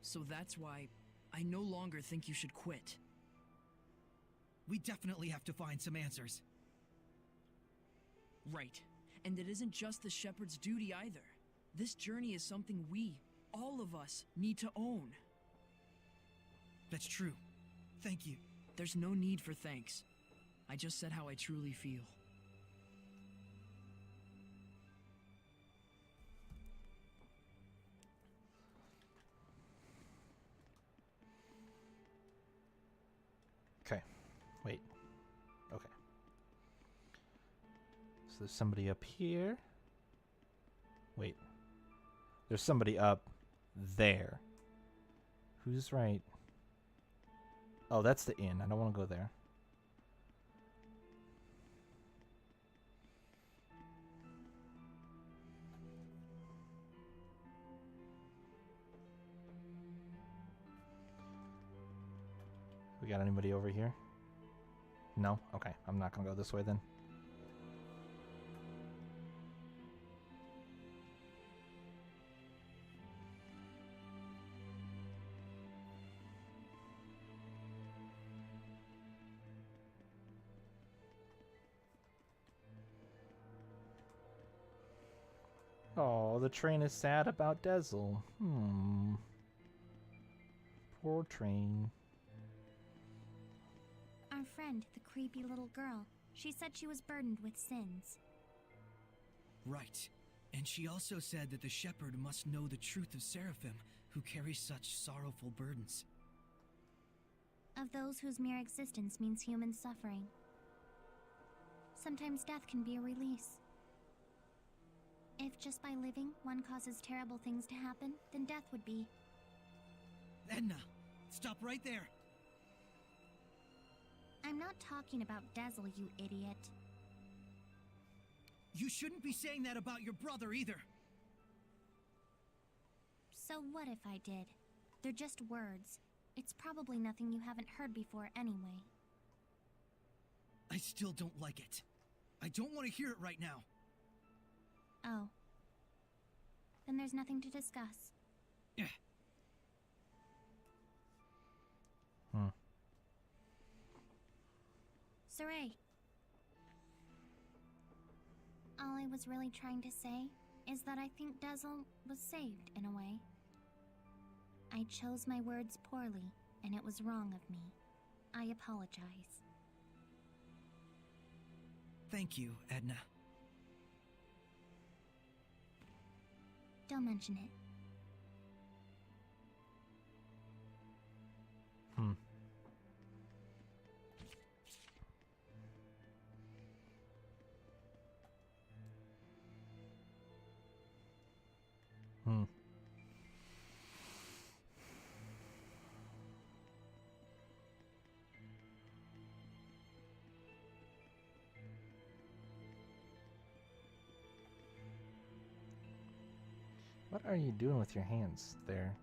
E: So that's why I no longer think you should quit.
F: We definitely have to find some answers.
E: Right. And it isn't just the shepherd's duty either. This journey is something we, all of us, need to own.
F: That's true. Thank you.
E: There's no need for thanks. I just said how I truly feel.
A: Okay. Wait. Okay. So there's somebody up here. Wait. There's somebody up there. Who's right? Oh, that's the inn. I don't want to go there. We got anybody over here? No? Okay, I'm not gonna go this way then. Oh, the train is sad about Dezel. Poor train.
D: Our friend, the creepy little girl, she said she was burdened with sins.
F: Right. And she also said that the shepherd must know the truth of Seraphim, who carry such sorrowful burdens.
D: Of those whose mere existence means human suffering. Sometimes death can be a release. If just by living one causes terrible things to happen, then death would be.
F: Edna, stop right there!
D: I'm not talking about Dezel, you idiot.
F: You shouldn't be saying that about your brother either!
D: So what if I did? They're just words. It's probably nothing you haven't heard before anyway.
F: I still don't like it. I don't want to hear it right now.
D: Oh. Then there's nothing to discuss.
F: Yeah.
D: Saray. All I was really trying to say is that I think Dezel was saved in a way. I chose my words poorly, and it was wrong of me. I apologize.
F: Thank you, Edna.
D: Don't mention it.
A: What are you doing with your hands there,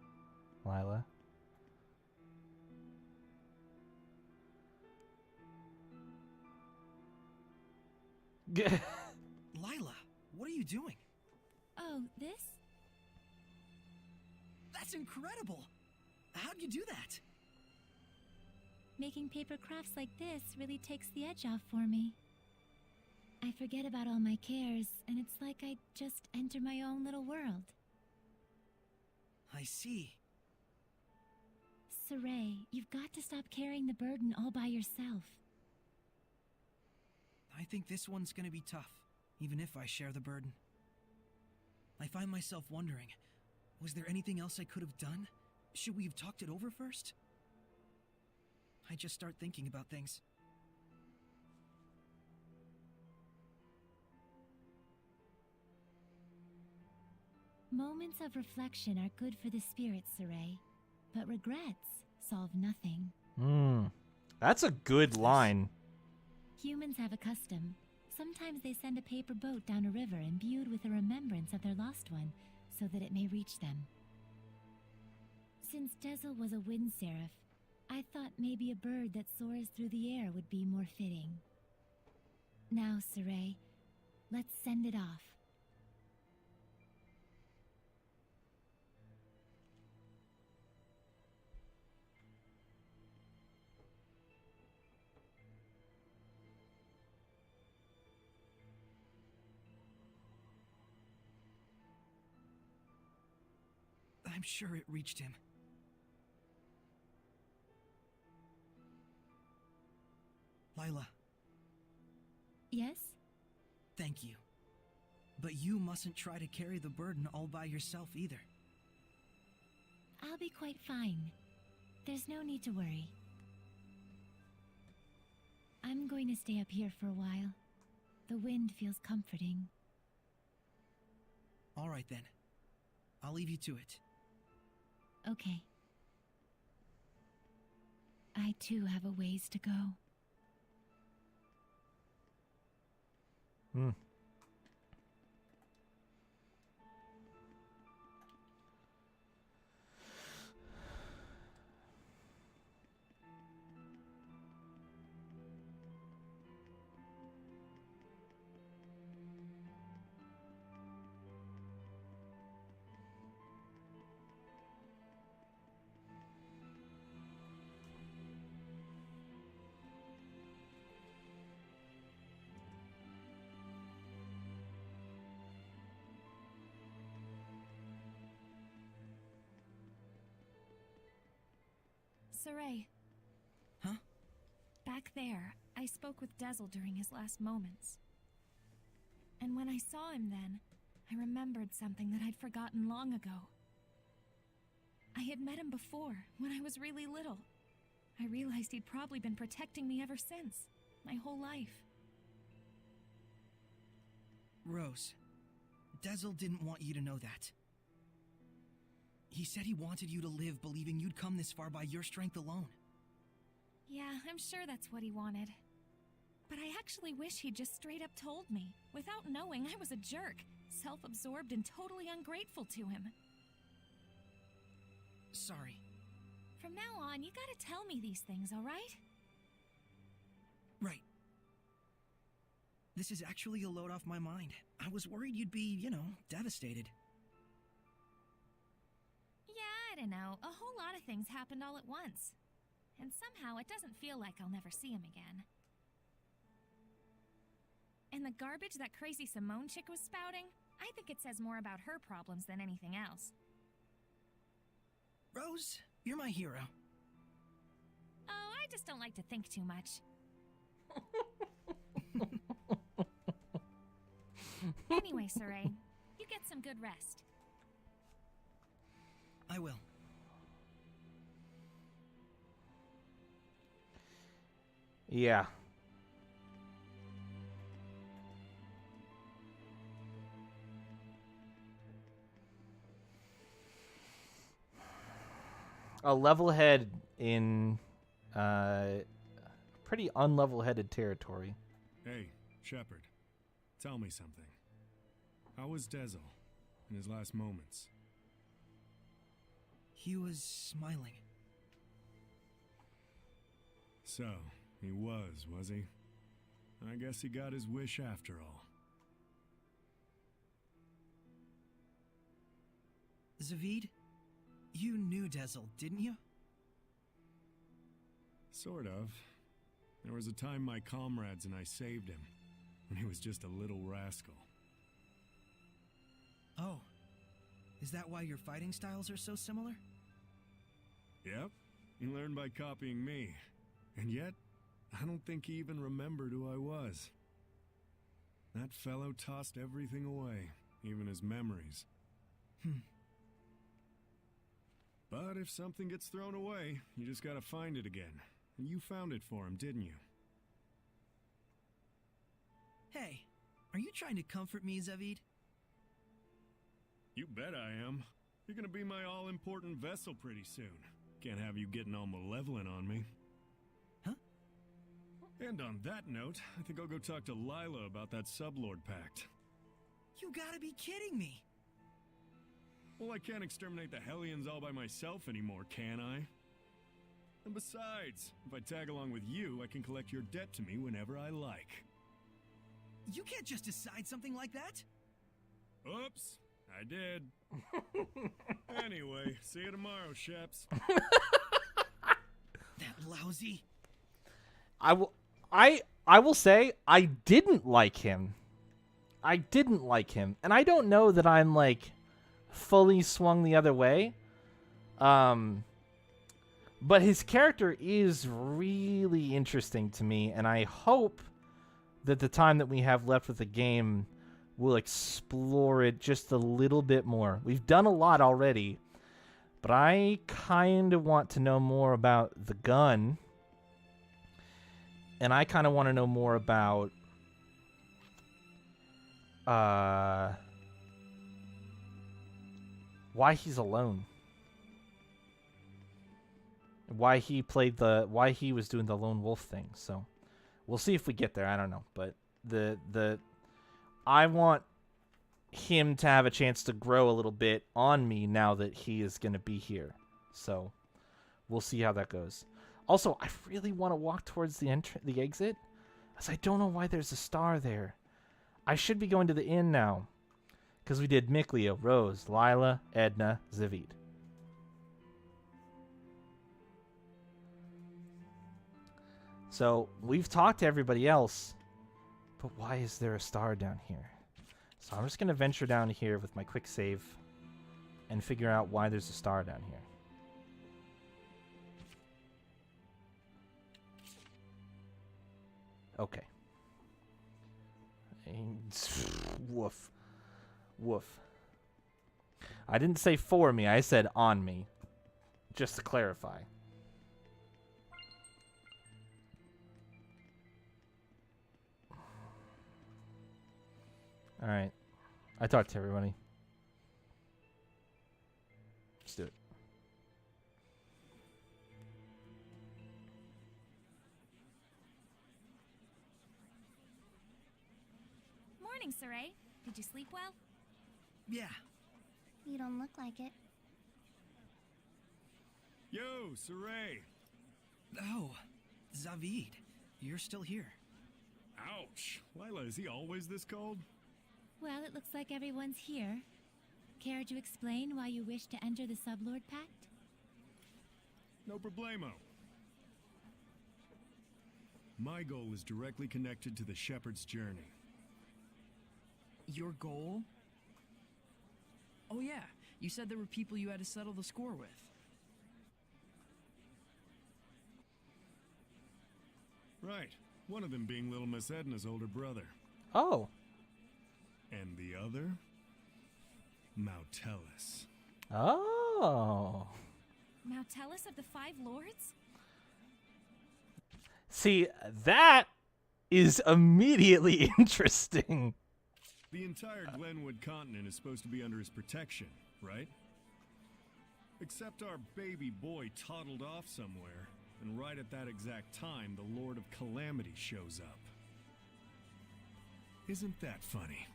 A: Lila?
F: Lila, what are you doing?
G: Oh, this?
F: That's incredible! How'd you do that?
G: Making paper crafts like this really takes the edge off for me. I forget about all my cares, and it's like I just enter my own little world.
F: I see.
G: Saray, you've got to stop carrying the burden all by yourself.
F: I think this one's gonna be tough, even if I share the burden. I find myself wondering, was there anything else I could have done? Should we have talked it over first? I just start thinking about things.
G: Moments of reflection are good for the spirit, Saray, but regrets solve nothing.
A: That's a good line.
G: Humans have a custom. Sometimes they send a paper boat down a river imbued with a remembrance of their lost one, so that it may reach them. Since Dezel was a wind seraph, I thought maybe a bird that soars through the air would be more fitting. Now, Saray, let's send it off.
F: I'm sure it reached him. Lila.
G: Yes?
F: Thank you. But you mustn't try to carry the burden all by yourself either.
G: I'll be quite fine. There's no need to worry. I'm going to stay up here for a while. The wind feels comforting.
F: All right then. I'll leave you to it.
G: Okay. I too have a ways to go. Saray.
E: Huh?
G: Back there, I spoke with Dezel during his last moments. And when I saw him then, I remembered something that I'd forgotten long ago. I had met him before, when I was really little. I realized he'd probably been protecting me ever since, my whole life.
F: Rose, Dezel didn't want you to know that. He said he wanted you to live believing you'd come this far by your strength alone.
G: Yeah, I'm sure that's what he wanted. But I actually wish he'd just straight up told me, without knowing I was a jerk, self-absorbed and totally ungrateful to him.
F: Sorry.
G: From now on, you gotta tell me these things, alright?
F: Right. This is actually a load off my mind. I was worried you'd be, devastated.
G: Yeah, I don't know. A whole lot of things happened all at once. And somehow it doesn't feel like I'll never see him again. And the garbage that crazy Simone chick was spouting, I think it says more about her problems than anything else.
F: Rose, you're my hero.
G: Oh, I just don't like to think too much. Anyway, Saray, you get some good rest.
F: I will.
A: Yeah. A level head in pretty unlevel-headed territory.
H: Hey, Shepard. Tell me something. How was Dezel in his last moments?
F: He was smiling.
H: So, he was he? I guess he got his wish after all.
F: Zavid, you knew Dezel, didn't you?
H: Sort of. There was a time my comrades and I saved him, when he was just a little rascal.
F: Oh. Is that why your fighting styles are so similar?
H: Yep. He learned by copying me. And yet, I don't think he even remembered who I was. That fellow tossed everything away, even his memories. But if something gets thrown away, you just gotta find it again. And you found it for him, didn't you?
F: Hey, are you trying to comfort me, Zavid?
H: You bet I am. You're gonna be my all-important vessel pretty soon. Can't have you getting all malevolent on me.
F: Huh?
H: And on that note, I think I'll go talk to Lila about that Sublord Pact.
F: You gotta be kidding me!
H: Well, I can't exterminate the Hellions all by myself anymore, can I? And besides, if I tag along with you, I can collect your debt to me whenever I like.
F: You can't just decide something like that!
H: Oops, I did. Anyway, see you tomorrow, Sheps.
F: That lousy...
A: I will say I didn't like him. I didn't like him. And I don't know that I'm like fully swung the other way. But his character is really interesting to me, and I hope that the time that we have left with the game will explore it just a little bit more. We've done a lot already, but I kind of want to know more about the gun. And I kind of want to know more about why he's alone. Why he was doing the lone wolf thing. So we'll see if we get there. I don't know, but I want him to have a chance to grow a little bit on me now that he is going to be here. So we'll see how that goes. Also, I really want to walk towards the exit, as I don't know why there's a star there. I should be going to the inn now, because we did Miklia, Rose, Lila, Edna, Zavid. So we've talked to everybody else, but why is there a star down here? So I'm just going to venture down here with my quick save and figure out why there's a star down here. Okay. And woof. Woof. I didn't say for me, I said on me. Just to clarify. Alright. I talked to everybody. Let's do it.
K: Morning, Saray. Did you sleep well?
F: Yeah.
D: You don't look like it.
H: Yo, Saray!
F: Oh, Zavid. You're still here.
H: Ouch! Lila, is he always this cold?
K: Well, it looks like everyone's here. Care to explain why you wish to enter the Sublord Pact?
H: No problemo. My goal is directly connected to the Shepherd's journey.
E: Your goal? Oh yeah, you said there were people you had to settle the score with.
H: Right. One of them being little Miss Edna's older brother.
A: Oh.
H: And the other? Mautellus.
A: Oh.
K: Mautellus of the Five Lords?
A: See, that is immediately interesting.
H: The entire Glenwood continent is supposed to be under his protection, right? Except our baby boy toddled off somewhere, and right at that exact time, the Lord of Calamity shows up. Isn't that funny?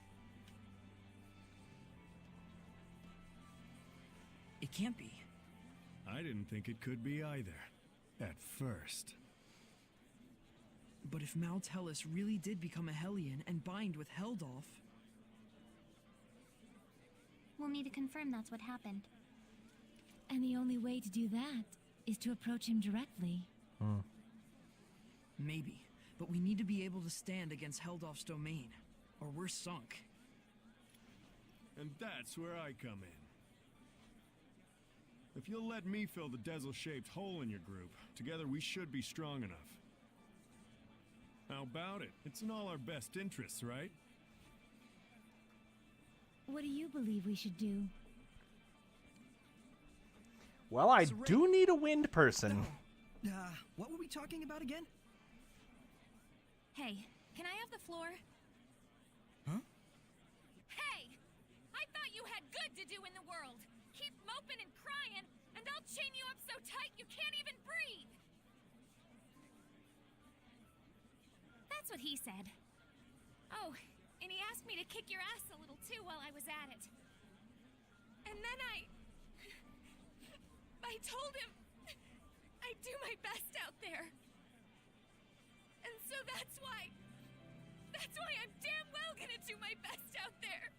E: It can't be.
H: I didn't think it could be either. At first.
E: But if Mautellus really did become a Hellion and bind with Heldolf...
D: We'll need to confirm that's what happened.
K: And the only way to do that is to approach him directly.
E: Maybe, but we need to be able to stand against Heldolf's domain, or we're sunk.
H: And that's where I come in. If you'll let me fill the Dezel-shaped hole in your group, together we should be strong enough. How about it? It's in all our best interests, right?
K: What do you believe we should do?
A: Well, I
F: Saray.
A: do need a wind person.
F: What were we talking about again?
K: Hey, can I have the floor?
F: Huh?
K: Hey! I thought you had good to do in the world. Keep moping and crying, and I'll chain you up so tight you can't even breathe. That's what he said. Oh, and he asked me to kick your ass a little too while I was at it. And then I told him I'd do my best out there. And so that's why I'm damn well gonna do my best out there.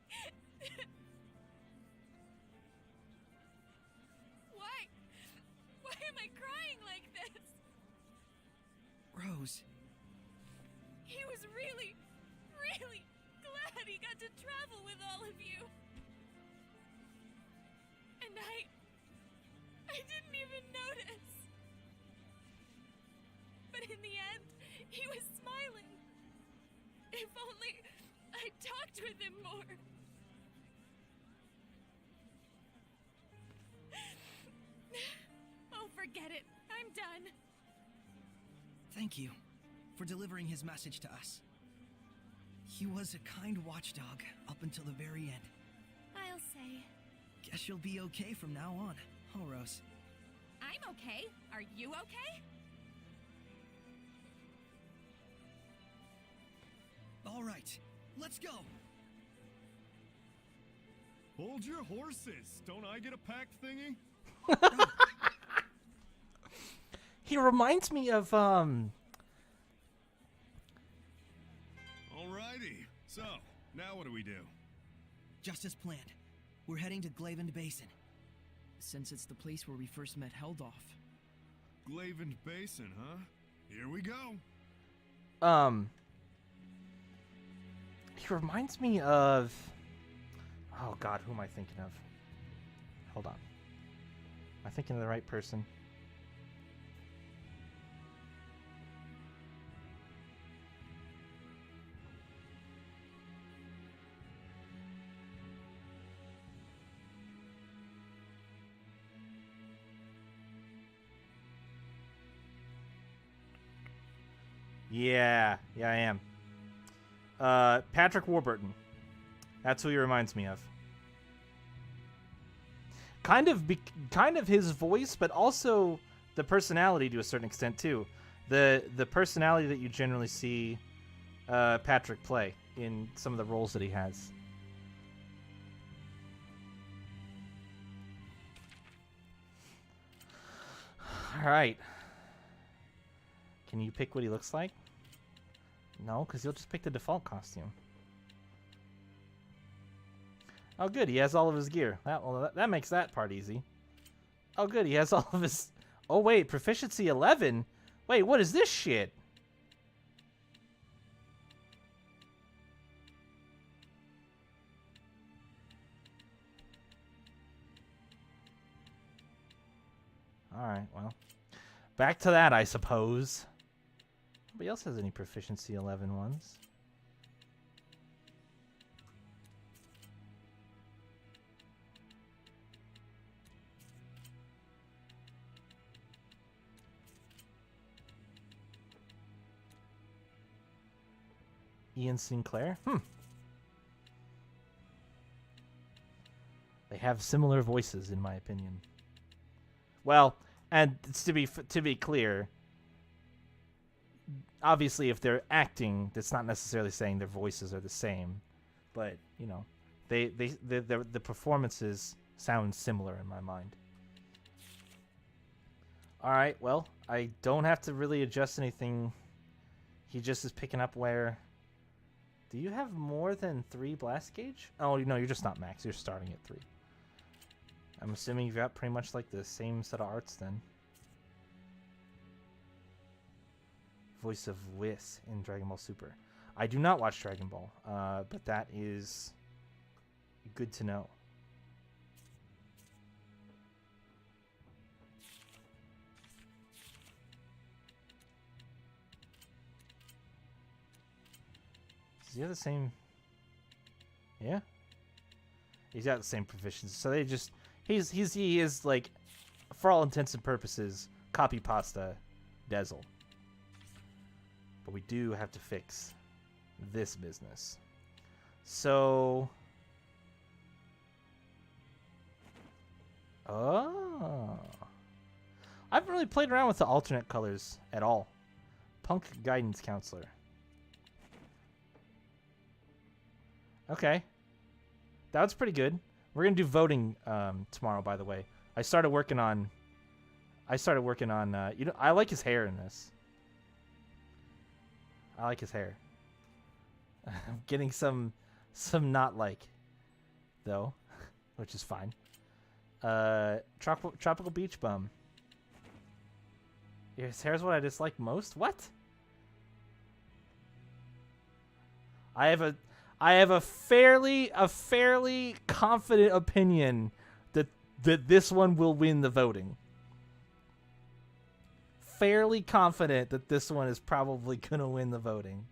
K: Why am I crying like this?
F: Rose.
K: He was really, really glad he got to travel with all of you. And I didn't even notice. But in the end, he was smiling. If only I'd talked with him more. Oh, forget it. I'm done.
F: Thank you for delivering his message to us. He was a kind watchdog up until the very end.
K: I'll say.
F: Guess you'll be okay from now on, huh, Rose?
K: I'm okay. Are you okay?
F: All right, let's go.
H: Hold your horses! Don't I get a pact thingy?
A: He reminds me of,
H: Alrighty. So, now what do we do?
F: Just as planned. We're heading to Glavend Basin.
E: Since it's the place where we first met Heldolf.
H: Glavend Basin, huh? Here we go.
A: he reminds me of, oh God, who am I thinking of? Hold on. Am I thinking of the right person? Yeah, I am. Patrick Warburton. That's who he reminds me of. Kind of his voice, but also the personality to a certain extent too. The personality that you generally see Patrick play in some of the roles that he has. All right. Can you pick what he looks like? No, because you'll just pick the default costume. Oh, good. He has all of his gear. That makes that part easy. Oh, good. He has all of his... Oh, wait. Proficiency 11? Wait, what is this shit? Alright, well. Back to that, I suppose. Nobody else has any proficiency 11 ones. Ian Sinclair? They have similar voices, in my opinion. Well, and to be clear, obviously, if they're acting, that's not necessarily saying their voices are the same, but you know, the performances sound similar in my mind. All right, well, I don't have to really adjust anything. He just is picking up where. Do you have more than 3 blast gauge? Oh no, you're just not max. You're starting at 3. I'm assuming you've got pretty much like the same set of arts then. Voice of Whis in Dragon Ball Super. I do not watch Dragon Ball, but that is good to know. Does he have the same? Yeah. He's got the same proficiency. So they just he is like, for all intents and purposes, copy pasta Dazzle. But we do have to fix this business. So I haven't really played around with the alternate colors at all. Punk Guidance Counselor. Okay. That was pretty good. We're going to do voting tomorrow, by the way. I started working on you know, I like his hair in this. I like his hair. I'm getting some not like though, which is fine. Tropical Beach Bum. His hair's what I dislike most? What? I have a fairly confident opinion that this one will win the voting. Fairly confident that this one is probably gonna win the voting.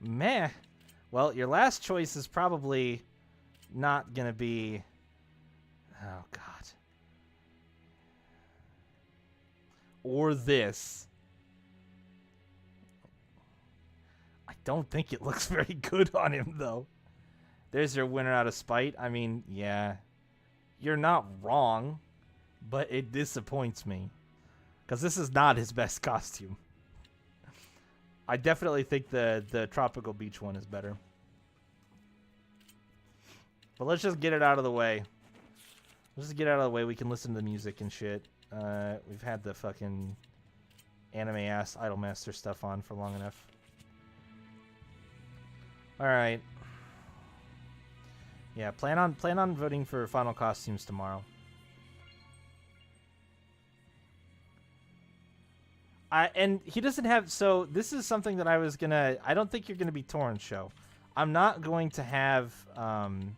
A: Meh. Well, your last choice is probably not gonna be... Oh, God. Or this. I don't think it looks very good on him, though. There's your winner out of spite. I mean, yeah. You're not wrong, but it disappoints me. Because this is not his best costume. I definitely think the Tropical Beach one is better. But let's just get it out of the way. Let's just get it out of the way. We can listen to the music and shit. We've had the fucking anime-ass Idolmaster stuff on for long enough. Alright. Yeah, plan on voting for final costumes tomorrow. And he doesn't have... So, this is something that I was gonna... I don't think you're gonna be Torrent's show. I'm not going to have... I'm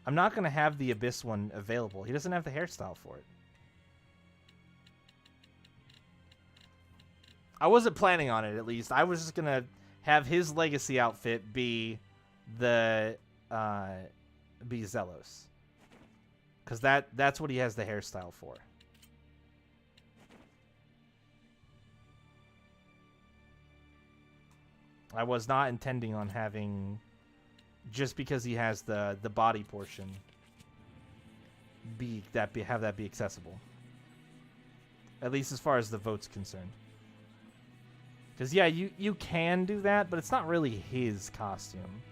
A: not gonna have the Abyss one available. He doesn't have the hairstyle for it. I wasn't planning on it, at least. I was just gonna have his legacy outfit be the... be Zelos. Because that's what he has the hairstyle for. I was not intending on having, just because he has the body portion, have that be accessible. At least as far as the vote's concerned. Because yeah, you can do that, but it's not really his costume,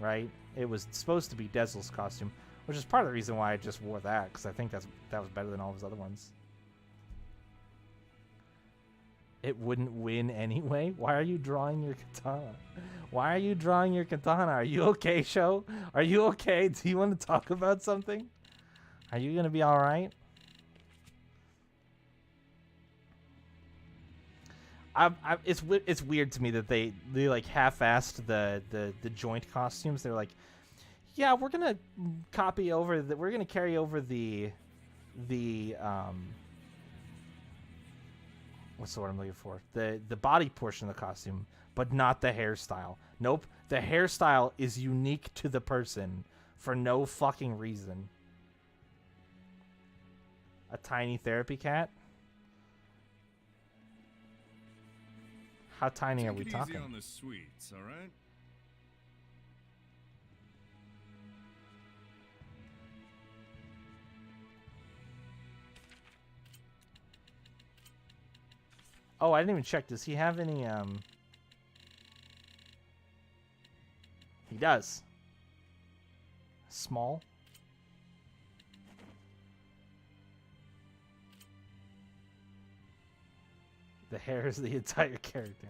A: right? It was supposed to be Dezel's costume, which is part of the reason why I just wore that, because I think that was better than all of his other ones. It wouldn't win anyway? Why are you drawing your katana? Why are you drawing your katana? Are you okay, Sho? Are you okay? Do you want to talk about something? Are you gonna be alright? It's weird to me that they like half-assed the joint costumes. They're like, yeah, we're gonna copy over we're gonna carry over the what's the word I'm looking for? The body portion of the costume, but not the hairstyle. Nope, the hairstyle is unique to the person for no fucking reason. A tiny therapy cat? How tiny are we talking?
H: Take it easy on the sweets, all right?
A: Oh, I didn't even check. Does he have any, He does. Small? The hair is the entire character.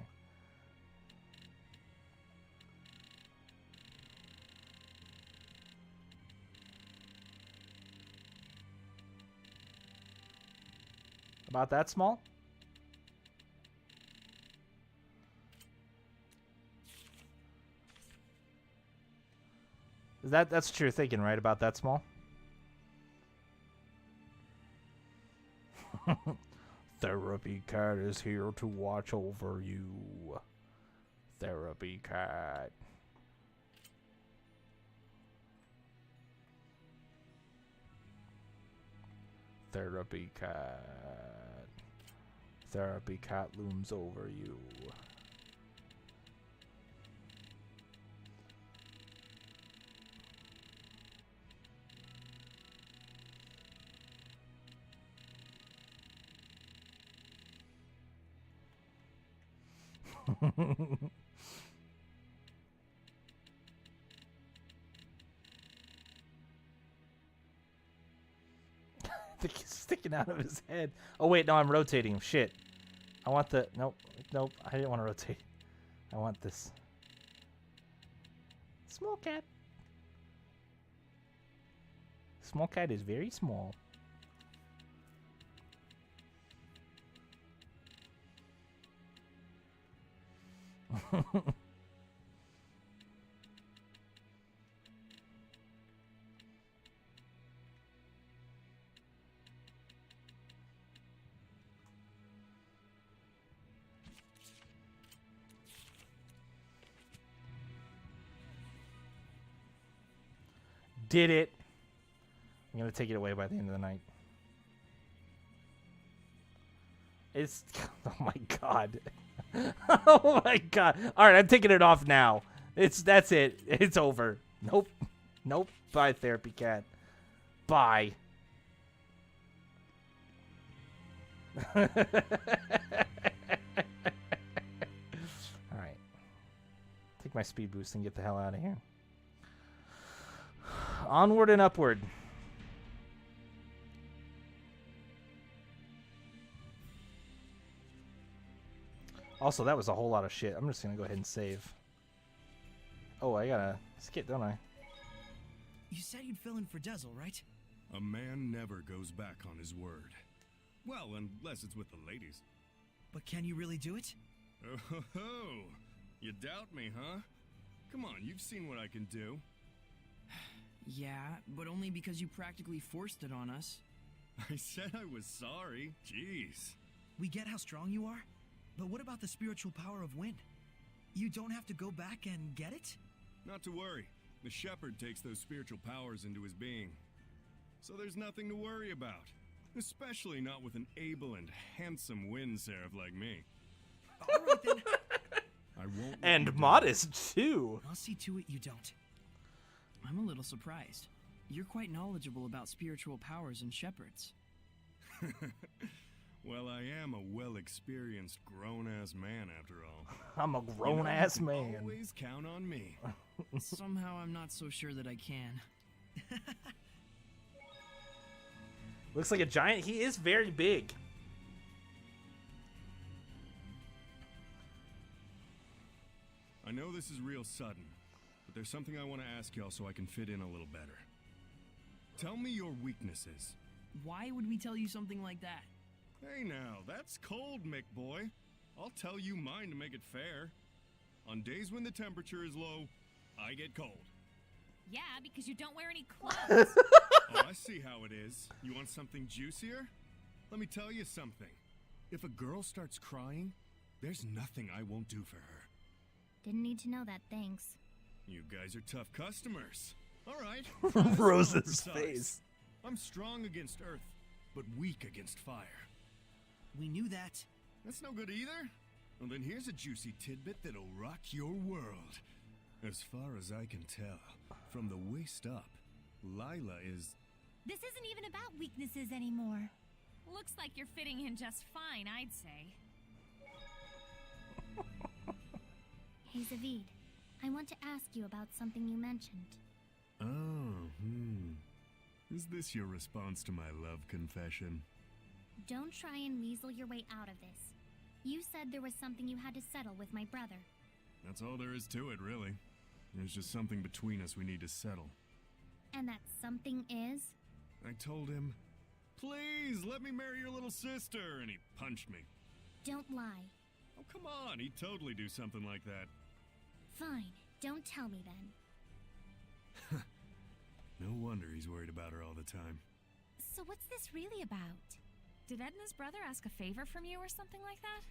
A: About that small? That's what you're thinking, right? About that small? Therapy cat is here to watch over you. Therapy cat. Therapy cat. Therapy cat looms over you. I think he's sticking out of his head. Oh wait, no, I'm rotating him. Shit. I want the nope. I didn't want to rotate. I want this. Small cat. Small cat is very small. Did it. I'm going to take it away by the end of the night. It's... Oh my god. Oh my god. Alright, I'm taking it off now. That's it. It's over. Nope. Nope. Bye, therapy cat. Bye. Alright. Take my speed boost and get the hell out of here. Onward and upward. Also, that was a whole lot of shit. I'm just gonna go ahead and save. Oh, I gotta skip, don't I?
F: You said you'd fill in for Dezel, right?
H: A man never goes back on his word. Well, unless it's with the ladies.
F: But can you really do it?
H: Oh, ho, ho. You doubt me, huh? Come on, you've seen what I can do.
E: Yeah, but only because you practically forced it on us.
H: I said I was sorry. Jeez.
F: We get how strong you are, but what about the spiritual power of wind? You don't have to go back and get it?
H: Not to worry. The shepherd takes those spiritual powers into his being. So there's nothing to worry about. Especially not with an able and handsome wind seraph like me.
F: Alright then.
H: I won't. let you
A: And
H: down.
A: modest too.
E: I'll see to it you don't. I'm a little surprised. You're quite knowledgeable about spiritual powers and shepherds.
H: Well, I am a well-experienced grown-ass man after all.
A: I'm a
H: You know,
A: grown ass
H: you can
A: man.
H: Always count on me.
E: Somehow I'm not so sure that I can.
A: Looks like a giant. He is very big.
H: I know this is real sudden, but there's something I want to ask y'all so I can fit in a little better. Tell me your weaknesses.
E: Why would we tell you something like that?
H: Hey now, that's cold, Mick boy. I'll tell you mine to make it fair. On days when the temperature is low, I get cold.
K: Yeah, because you don't wear any clothes.
H: Oh, I see how it is. You want something juicier? Let me tell you something. If a girl starts crying, there's nothing I won't do for her.
D: Didn't need to know that, thanks.
H: You guys are tough customers. All right.
A: Rose's face.
H: I'm strong against earth, but weak against fire.
F: We knew that.
H: That's no good either. Well, then here's a juicy tidbit that'll rock your world. As far as I can tell, from the waist up, Lila is...
D: This isn't even about weaknesses anymore.
K: Looks like you're fitting in just fine, I'd say.
D: Hey, Zavid, I want to ask you about something you mentioned.
H: Oh, Is this your response to my love confession?
D: Don't try and weasel your way out of this. You said there was something you had to settle with my brother.
H: That's all there is to it, really. There's just something between us we need to settle.
D: And that something is?
H: I told him, please let me marry your little sister, and he punched me.
D: Don't lie.
H: Oh, come on, he'd totally do something like that.
D: Fine, don't tell me then.
H: No wonder he's worried about her all the time.
D: So what's this really about?
K: Did Edna's brother ask a favor from you or something like that?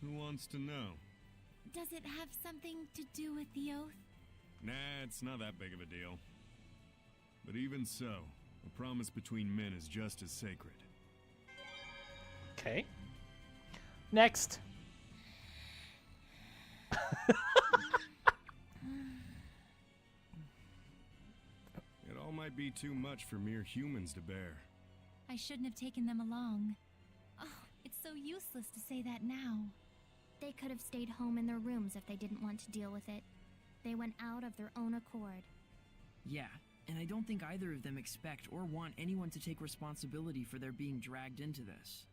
H: Who wants to know?
D: Does it have something to do with the oath?
H: Nah, it's not that big of a deal. But even so, a promise between men is just as sacred.
A: Okay. Next.
H: It all might be too much for mere humans to bear.
D: I shouldn't have taken them along. Oh, it's so useless to say that now. They could have stayed home in their rooms if they didn't want to deal with it. They went out of their own accord.
E: Yeah, and I don't think either of them expect or want anyone to take responsibility for their being dragged into this.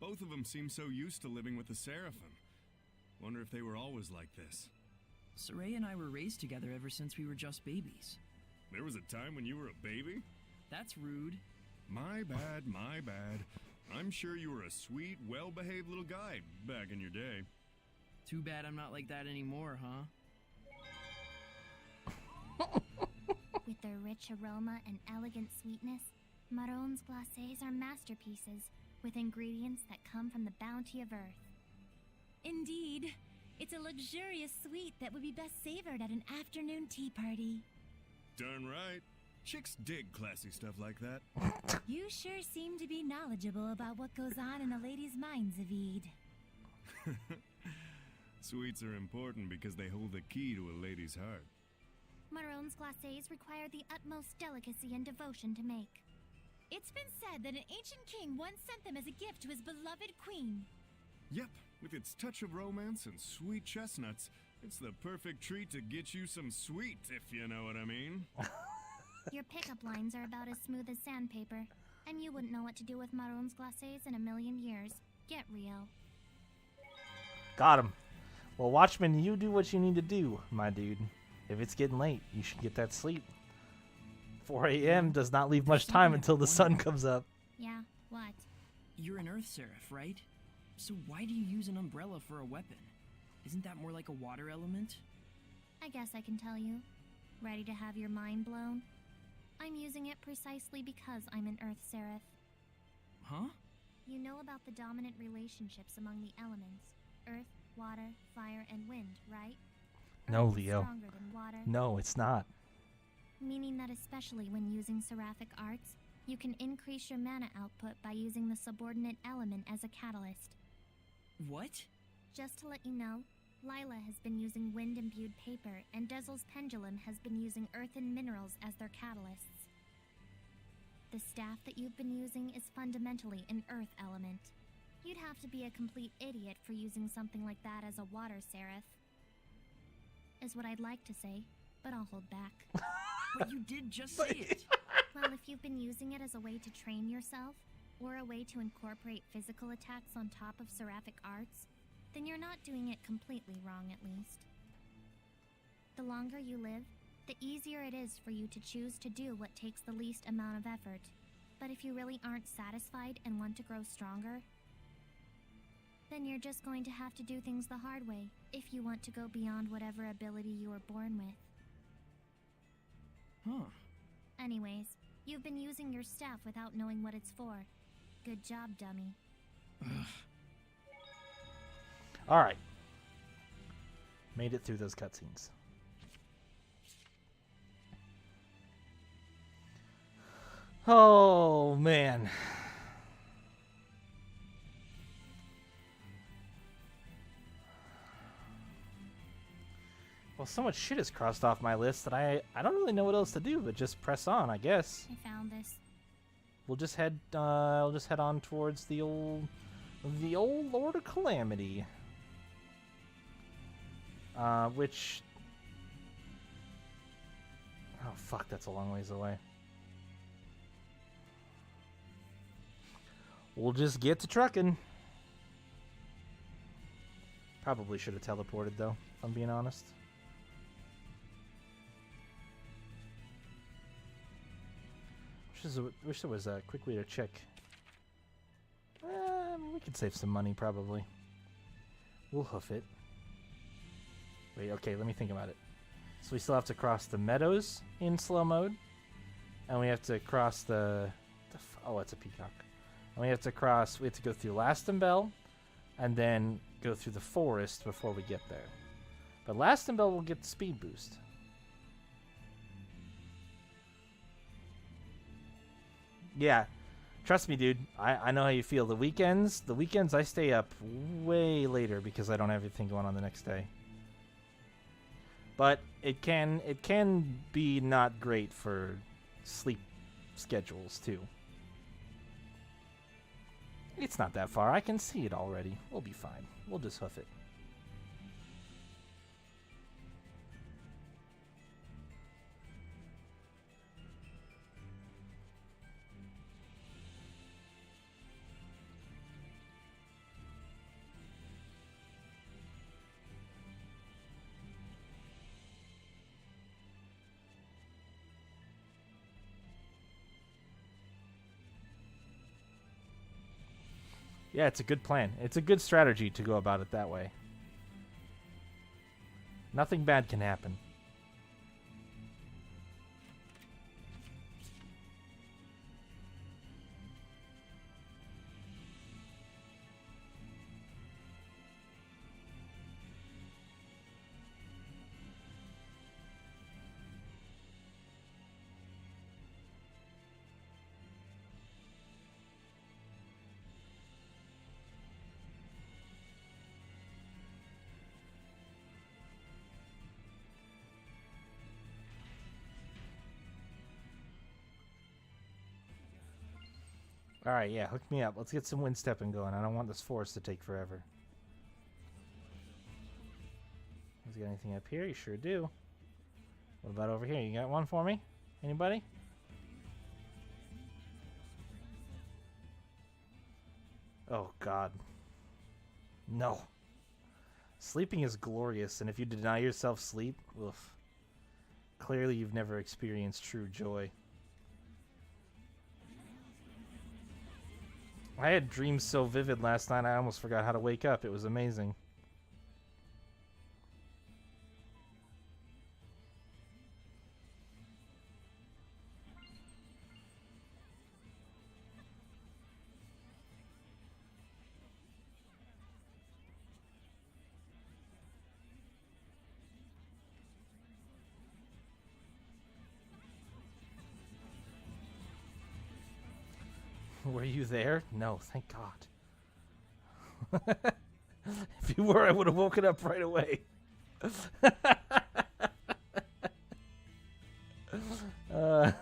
H: Both of them seem so used to living with the Seraphim. Wonder if they were always like this.
E: Soraya and I were raised together ever since we were just babies.
H: There was a time when you were a baby?
E: That's rude.
H: My bad, my bad. I'm sure you were a sweet, well-behaved little guy back in your day.
E: Too bad I'm not like that anymore, huh?
D: With their rich aroma and elegant sweetness, Marron's glacés are masterpieces with ingredients that come from the bounty of earth. Indeed, it's a luxurious sweet that would be best savored at an afternoon tea party.
H: Darn right. Chicks dig classy stuff like that.
D: You sure seem to be knowledgeable about what goes on in a lady's mind, Zavid.
H: Sweets are important because they hold the key to a lady's heart.
D: Marron's glacés require the utmost delicacy and devotion to make. It's been said that an ancient king once sent them as a gift to his beloved queen.
H: Yep, with its touch of romance and sweet chestnuts, it's the perfect treat to get you some sweet, if you know what I mean.
D: Your pickup lines are about as smooth as sandpaper, and you wouldn't know what to do with Marron's glacés in a million years. Get real.
A: Got him. Well, Watchman, you do what you need to do, my dude. If it's getting late, you should get that sleep. 4 a.m. does not leave much time until the sun comes up.
D: Yeah, what?
E: You're an Earth Seraph, right? So why do you use an umbrella for a weapon? Isn't that more like a water element?
D: I guess I can tell you. Ready to have your mind blown? I'm using it precisely because I'm an Earth Seraph.
E: Huh?
D: You know about the dominant relationships among the elements. Earth, water, fire, and wind, right?
A: No,
D: Earth is
A: Leo.
D: stronger than water.
A: No, it's not.
D: Meaning that especially when using seraphic arts, you can increase your mana output by using the subordinate element as a catalyst.
E: What?
D: Just to let you know, Lila has been using wind-imbued paper, and Dezel's pendulum has been using earth and minerals as their catalysts. The staff that you've been using is fundamentally an earth element. You'd have to be a complete idiot for using something like that as a water seraph. Is what I'd like to say, but I'll hold back.
E: But you did just say it.
D: Well, if you've been using it as a way to train yourself, or a way to incorporate physical attacks on top of seraphic arts, then you're not doing it completely wrong, at least. The longer you live, the easier it is for you to choose to do what takes the least amount of effort. But if you really aren't satisfied and want to grow stronger, then you're just going to have to do things the hard way if you want to go beyond whatever ability you were born with.
E: Huh.
D: Anyways, you've been using your staff without knowing what it's for. Good job, dummy.
A: Alright. Made it through those cutscenes. Oh, man. Well, so much shit has crossed off my list that I don't really know what else to do but just press on, I guess.
D: I found this.
A: We'll just head on towards the old Lord of Calamity. Which, oh fuck, that's a long ways away. We'll just get to trucking. Probably should have teleported though, if I'm being honest. Wish there was a quick way to check. We could save some money probably. We'll hoof it. Wait, okay, let me think about it. So we still have to cross the meadows in slow mode. And we have to cross oh, it's a peacock. And we have to go through Lastenbell and then go through the forest before we get there. But Lastenbell will get the speed boost. Yeah, trust me, dude. I know how you feel. The weekends I stay up way later because I don't have anything going on the next day. But it can be not great for sleep schedules too. It's not that far. I can see it already. We'll be fine. We'll just hoof it. Yeah, it's a good plan. It's a good strategy to go about it that way. Nothing bad can happen. Alright, yeah, hook me up. Let's get some wind stepping going. I don't want this forest to take forever. You got anything up here? You sure do. What about over here? You got one for me? Anybody? Oh, God. No. Sleeping is glorious, and if you deny yourself sleep, oof. Clearly you've never experienced true joy. I had dreams so vivid last night I almost forgot how to wake up. It was amazing. Were you there? No, thank God. If you were, I would have woken up right away. I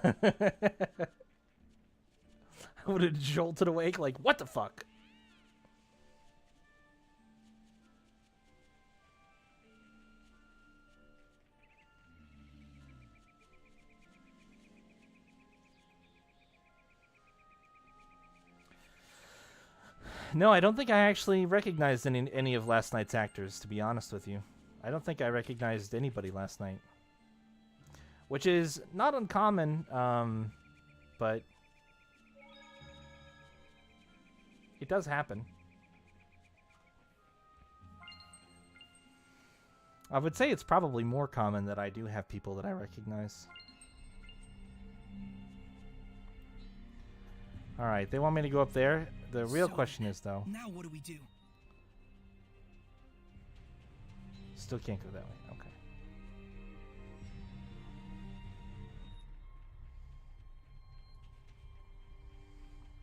A: would have jolted awake like, what the fuck? No, I don't think I actually recognized any of last night's actors, to be honest with you. I don't think I recognized anybody last night. Which is not uncommon, but it does happen. I would say it's probably more common that I do have people that I recognize. Alright, they want me to go up there. The real question is, though...
F: Now what do we do?
A: Still can't go that way. Okay.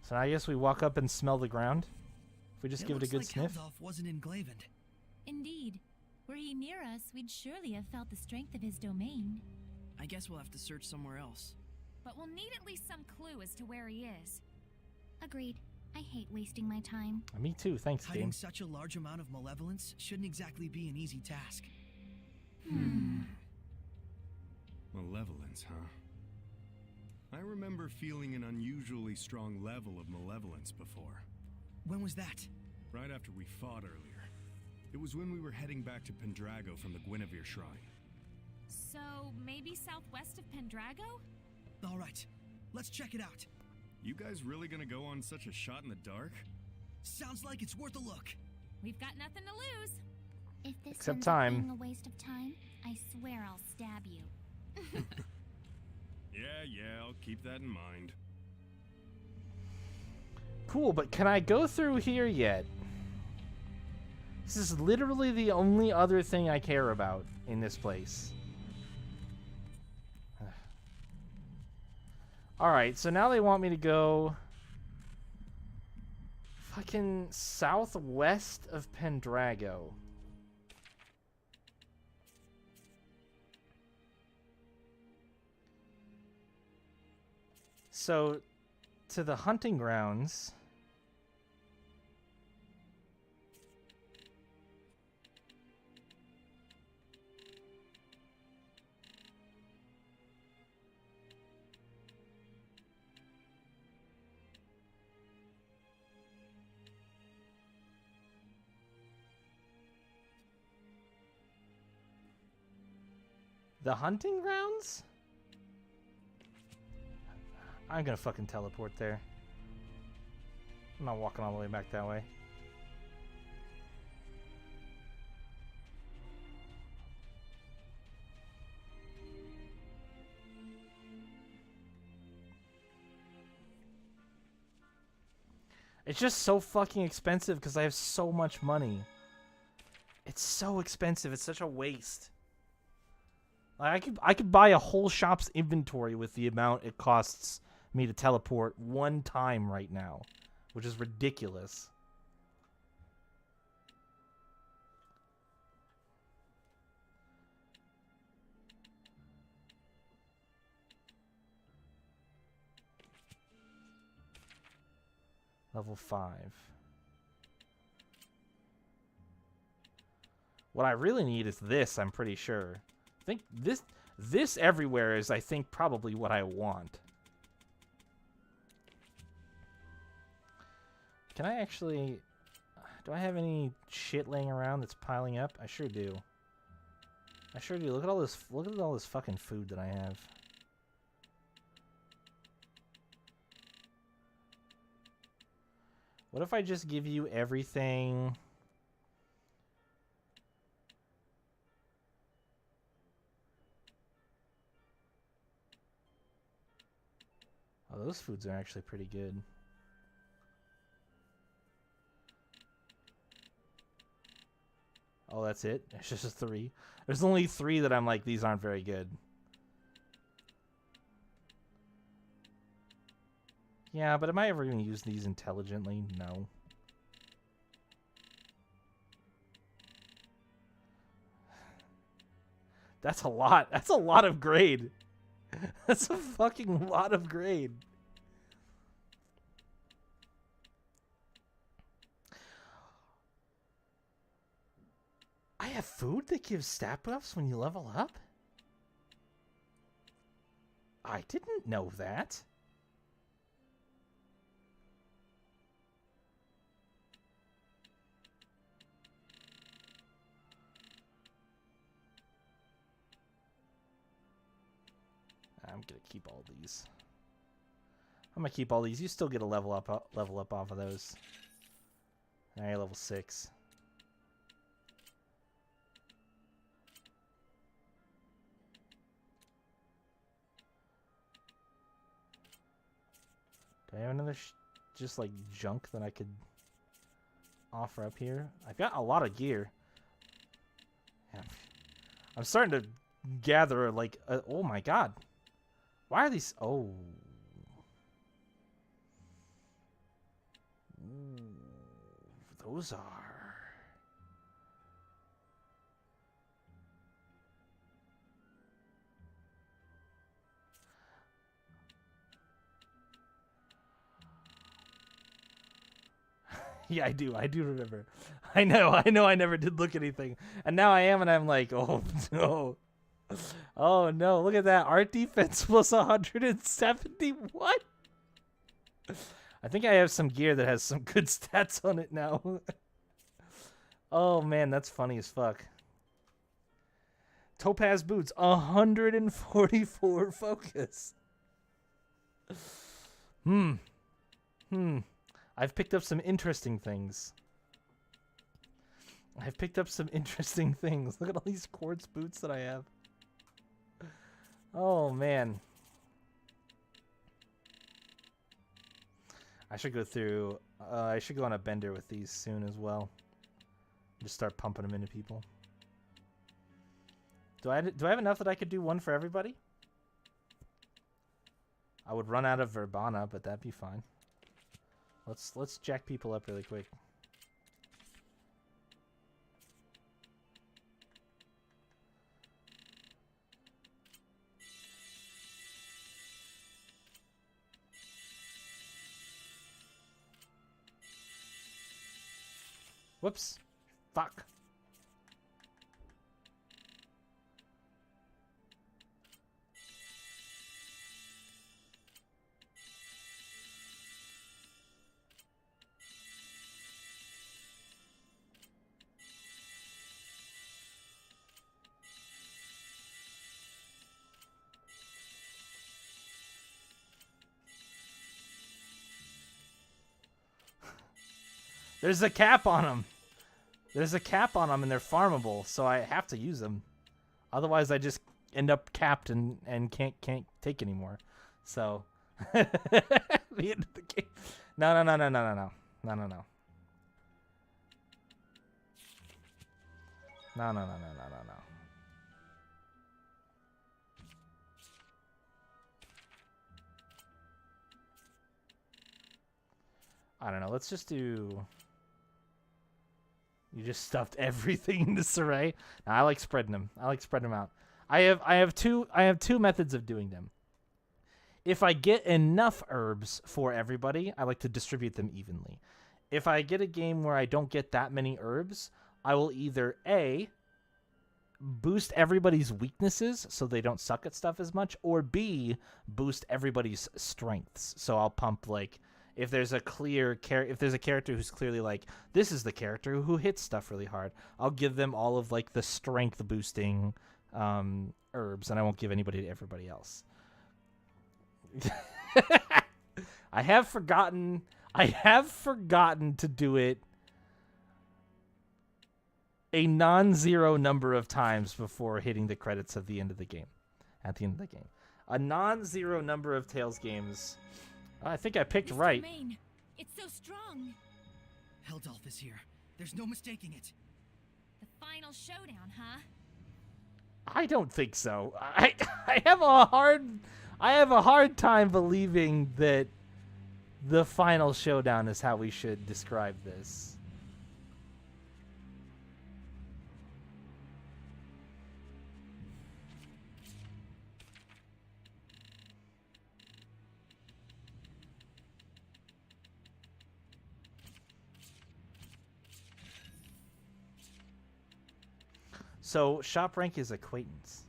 A: So I guess we walk up and smell the ground. If we just give it a good sniff.
F: Heldolf wasn't in Glavin.
D: Indeed. Were he near us, we'd surely have felt the strength of his domain.
E: I guess we'll have to search somewhere else.
K: But we'll need at least some clue as to where he is.
D: Agreed. I hate wasting my time.
A: Me too, thanks,
F: Hiding
A: game.
F: such a large amount of malevolence shouldn't exactly be an easy task.
H: Malevolence, huh? I remember feeling an unusually strong level of malevolence before.
F: When was that?
H: Right after we fought earlier. It was when we were heading back to Pendrago from the Guinevere Shrine.
K: So, maybe southwest of Pendrago?
F: Alright, let's check it out.
H: You guys really gonna go on such a shot in the dark?
F: Sounds like it's worth a look.
K: We've got nothing to lose.
D: If this
A: Except
D: ends up
A: time.
D: being a waste of time, I swear I'll stab you.
H: Yeah, I'll keep that in mind.
A: Cool, but can I go through here yet? This is literally the only other thing I care about in this place. Alright, so now they want me to go fucking southwest of Pendrago. So, to the hunting grounds. The hunting grounds? I'm gonna fucking teleport there. I'm not walking all the way back that way. It's just so fucking expensive because I have so much money. It's so expensive. It's such a waste. Like, I could buy a whole shop's inventory with the amount it costs me to teleport one time right now, which is ridiculous. Level 5. What I really need is this, I'm pretty sure. I think this everywhere is, I think, probably what I want. Can I actually... Do I have any shit laying around that's piling up? I sure do. I sure do. Look at all this fucking food that I have. What if I just give you everything? Oh, those foods are actually pretty good. Oh, that's it? It's just a 3. There's only 3 that I'm like, these aren't very good. Yeah, but am I ever going to use these intelligently? No. That's a lot. That's a lot of grade. That's a fucking lot of grade. I have food that gives stat buffs when you level up? I didn't know that. I'm gonna keep all these. I'm gonna keep all these. You still get a level up off of those. Now you're level 6. Do I have another just like junk that I could offer up here? I've got a lot of gear. Yeah. I'm starting to gather like oh my god. Why are these Ooh, those are Yeah, I do remember. I know I never did look at anything. And now I am, and I'm like, oh no. Oh no, look at that. Art defense plus 170. What? I think I have some gear that has some good stats on it now. Oh man, that's funny as fuck. Topaz boots, 144 focus. I've picked up some interesting things. Look at all these quartz boots that I have. Oh, man. I should go through... I should go on a bender with these soon as well. Just start pumping them into people. Do I have enough that I could do one for everybody? I would run out of Verbana, but that'd be fine. Let's jack people up really quick. Whoops. Fuck. There's a cap on them. There's a cap on them, and they're farmable, so I have to use them. Otherwise, I just end up capped and can't take anymore. So, the end of the game. No. I don't know. Let's just do. You just stuffed everything into Saray. No, I like spreading them. Out. I have two methods of doing them. If I get enough herbs for everybody, I like to distribute them evenly. If I get a game where I don't get that many herbs, I will either A, boost everybody's weaknesses so they don't suck at stuff as much, or B, boost everybody's strengths. So I'll pump like if there's a character who's clearly like, this is the character who hits stuff really hard, I'll give them all of like the strength boosting herbs, and I won't give anybody to everybody else. I have forgotten to do it a non-zero number of times before hitting the credits at the end of the game. A non-zero number of Tales games. I think I picked right.
K: Domain. It's so strong.
F: Heldolf is here. There's no mistaking it.
K: The final showdown, huh?
A: I don't think so. I have a hard time believing that the final showdown is how we should describe this. So shop rank is acquaintance.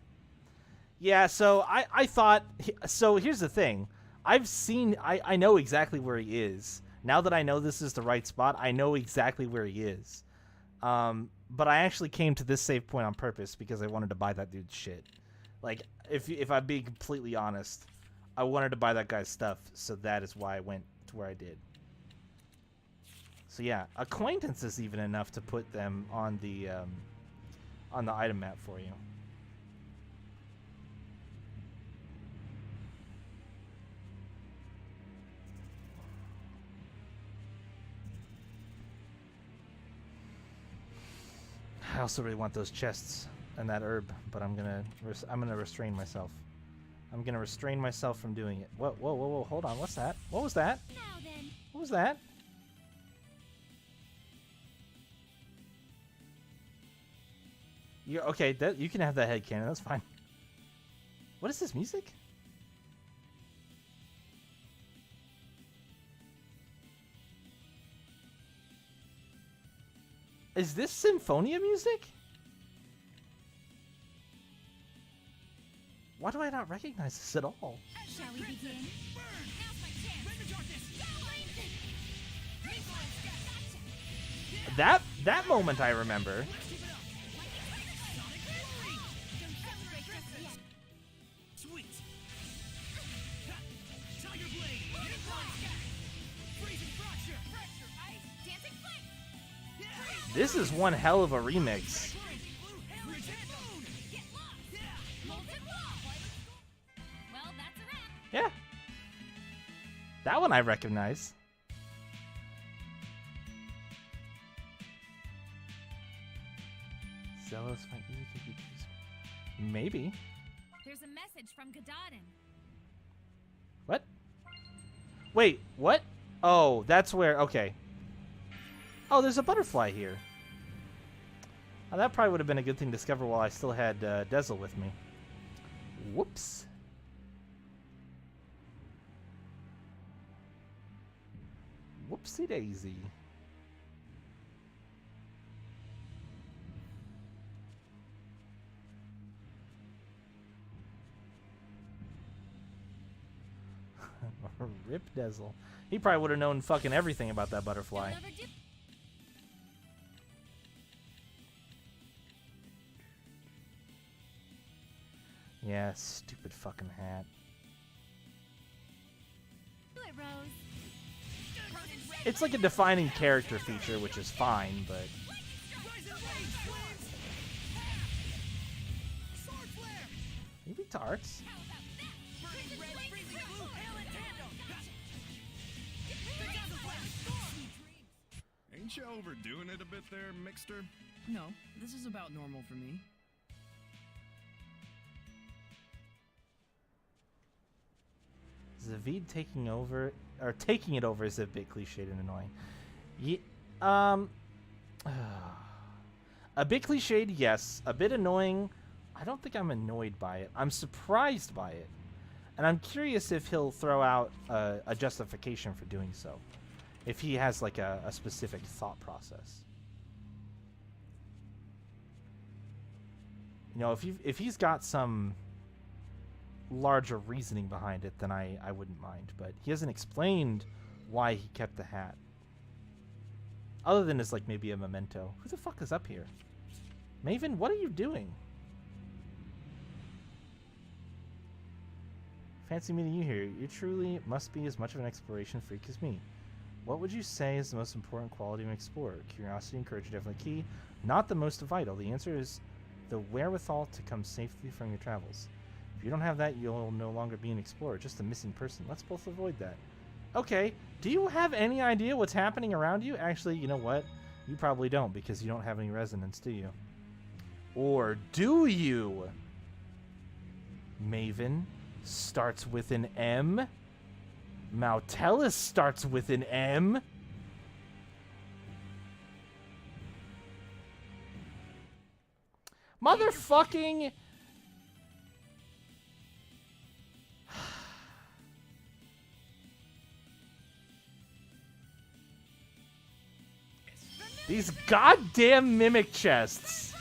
A: Yeah, so I thought, so here's the thing. I know exactly where he is. Now that I know this is the right spot, I know exactly where he is. But I actually came to this save point on purpose because I wanted to buy that dude's shit. Like, if I'm being completely honest, I wanted to buy that guy's stuff, so that is why I went to where I did. So yeah, acquaintance is even enough to put them on the item map for you. I also really want those chests and that herb, but I'm gonna restrain myself. I'm gonna restrain myself from doing it. Whoa, whoa, whoa, whoa! Hold on, what's that? What was that?
D: Now then.
A: What was that? You're okay. That you can have that head cannon. That's fine. What is this music? Is this Symphonia music? Why do I not recognize this at all?
D: Shall we begin?
C: Now's my chance. Rend the darkness.
A: That moment I remember.
C: Sweet. Tiger blade. Freezing fracture. Ice. Dancing flame.
A: This is one hell of a remix.
K: Well, that's a wrap.
A: Yeah. That one I recognize. Zealous fight music. Maybe.
K: There's a message from Katahdin.
A: What? Wait, what? Oh, that's where. Okay. Oh, there's a butterfly here. Oh, that probably would have been a good thing to discover while I still had Dezel with me. Whoops. Whoopsie daisy. Rip Dezel. He probably would have known fucking everything about that butterfly. Yeah, stupid fucking hat.
D: Do it, Rose.
A: It's like a defining character feature, which is fine, but... Maybe tarts.
H: Ain't you overdoing it a bit there, Mixter?
E: No, this is about normal for me.
A: Zavid taking it over is a bit cliched and annoying. A bit cliched, yes. A bit annoying. I don't think I'm annoyed by it. I'm surprised by it. And I'm curious if he'll throw out a justification for doing so. If he has like a specific thought process. You know, if he's got some larger reasoning behind it, then I wouldn't mind. But he hasn't explained why he kept the hat. Other than as like maybe a memento. Who the fuck is up here? Maven, what are you doing? Fancy meeting you here. You truly must be as much of an exploration freak as me. What would you say is the most important quality of an explorer? Curiosity and courage are definitely key. Not the most vital. The answer is the wherewithal to come safely from your travels. If you don't have that, you'll no longer be an explorer, just a missing person. Let's both avoid that. Okay, do you have any idea what's happening around you? Actually, you know what? You probably don't, because you don't have any resonance, do you? Or do you? Maven starts with an M. Mautellus starts with an M. Motherfucking... These goddamn mimic chests.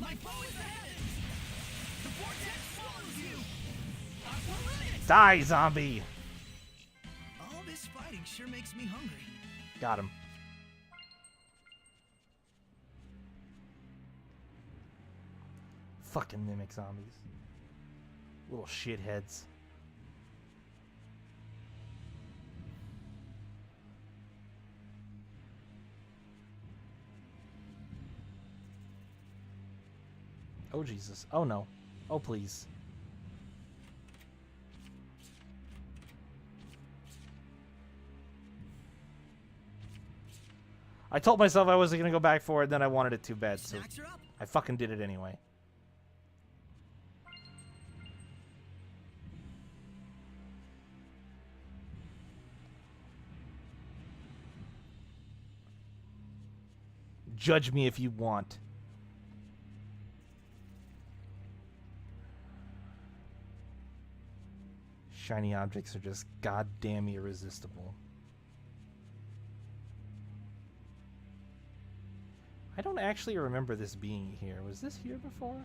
C: My bow is the heavens! The vortex swallows you! Aqua limit!
A: Die, zombie!
F: All this fighting sure makes me hungry.
A: Got him. Fucking mimic zombies. Little shitheads. Oh, Jesus. Oh, no. Oh, please. I told myself I wasn't going to go back for it, then I wanted it too bad, so
F: Snacks are up.
A: I fucking did it anyway. Judge me if you want. Shiny objects are just goddamn irresistible. I don't actually remember this being here. Was this here before?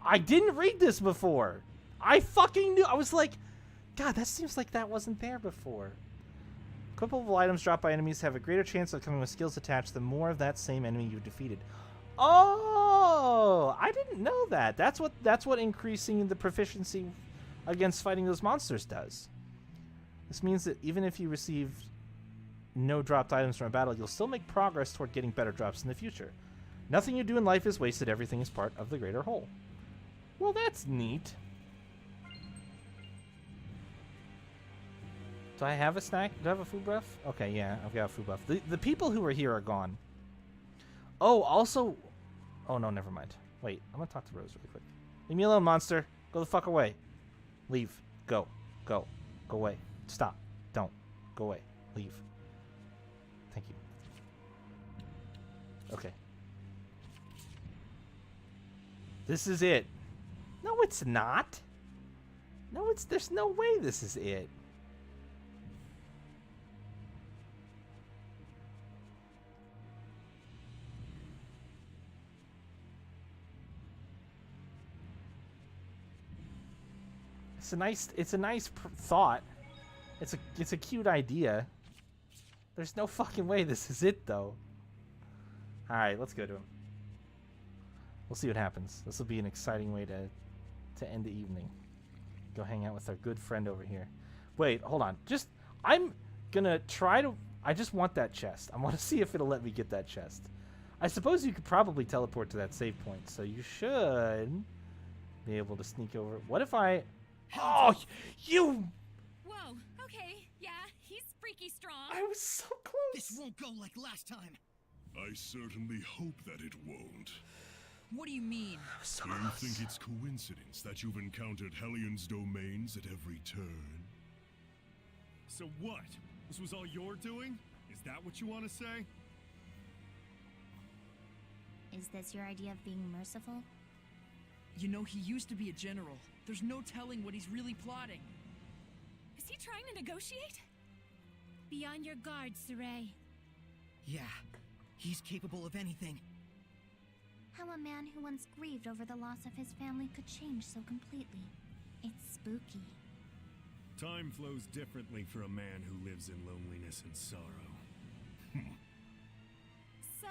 A: I didn't read this before. I fucking knew. I was like, God, that seems like that wasn't there before. Equipable items dropped by enemies have a greater chance of coming with skills attached the more of that same enemy you've defeated. Oh, I didn't know that. That's what increasing the proficiency against fighting those monsters does. This means that even if you receive no dropped items from a battle, you'll still make progress toward getting better drops in the future. Nothing you do in life is wasted. Everything is part of the greater whole. Well, that's neat. Do I have a snack? Do I have a food buff? Okay, yeah, I've got a food buff. The people who are here are gone. Oh, also... Oh, no, never mind. Wait, I'm gonna talk to Rose really quick. Leave me alone, monster. Go the fuck away. Leave. Go. Go. Go away. Stop. Don't. Go away. Leave. Thank you. Okay. This is it. No, it's not. No, there's no way this is it. It's a nice thought. It's a cute idea. There's no fucking way this is it though. All right, let's go to him. We'll see what happens. This will be an exciting way to end the evening. Go hang out with our good friend over here. Wait, hold on. I'm gonna try to. I just want that chest. I want to see if it'll let me get that chest. I suppose you could probably teleport to that save point, so you should be able to sneak over. What if I? Oh, you!
K: Whoa, okay, yeah, he's freaky strong.
A: I was so close.
F: This won't go like last time.
H: I certainly hope that it won't.
E: What do you mean?
H: Do you think it's coincidence that you've encountered Hellion's domains at every turn?
J: So what? This was all your doing? Is that what you want to say?
D: Is this your idea of being merciful?
E: You know, he used to be a general. There's no telling what he's really plotting.
K: Is he trying to negotiate?
D: Be on your guard, Saray.
F: Yeah, he's capable of anything.
D: How a man who once grieved over the loss of his family could change so completely. It's spooky.
H: Time flows differently for a man who lives in loneliness and sorrow.
K: So,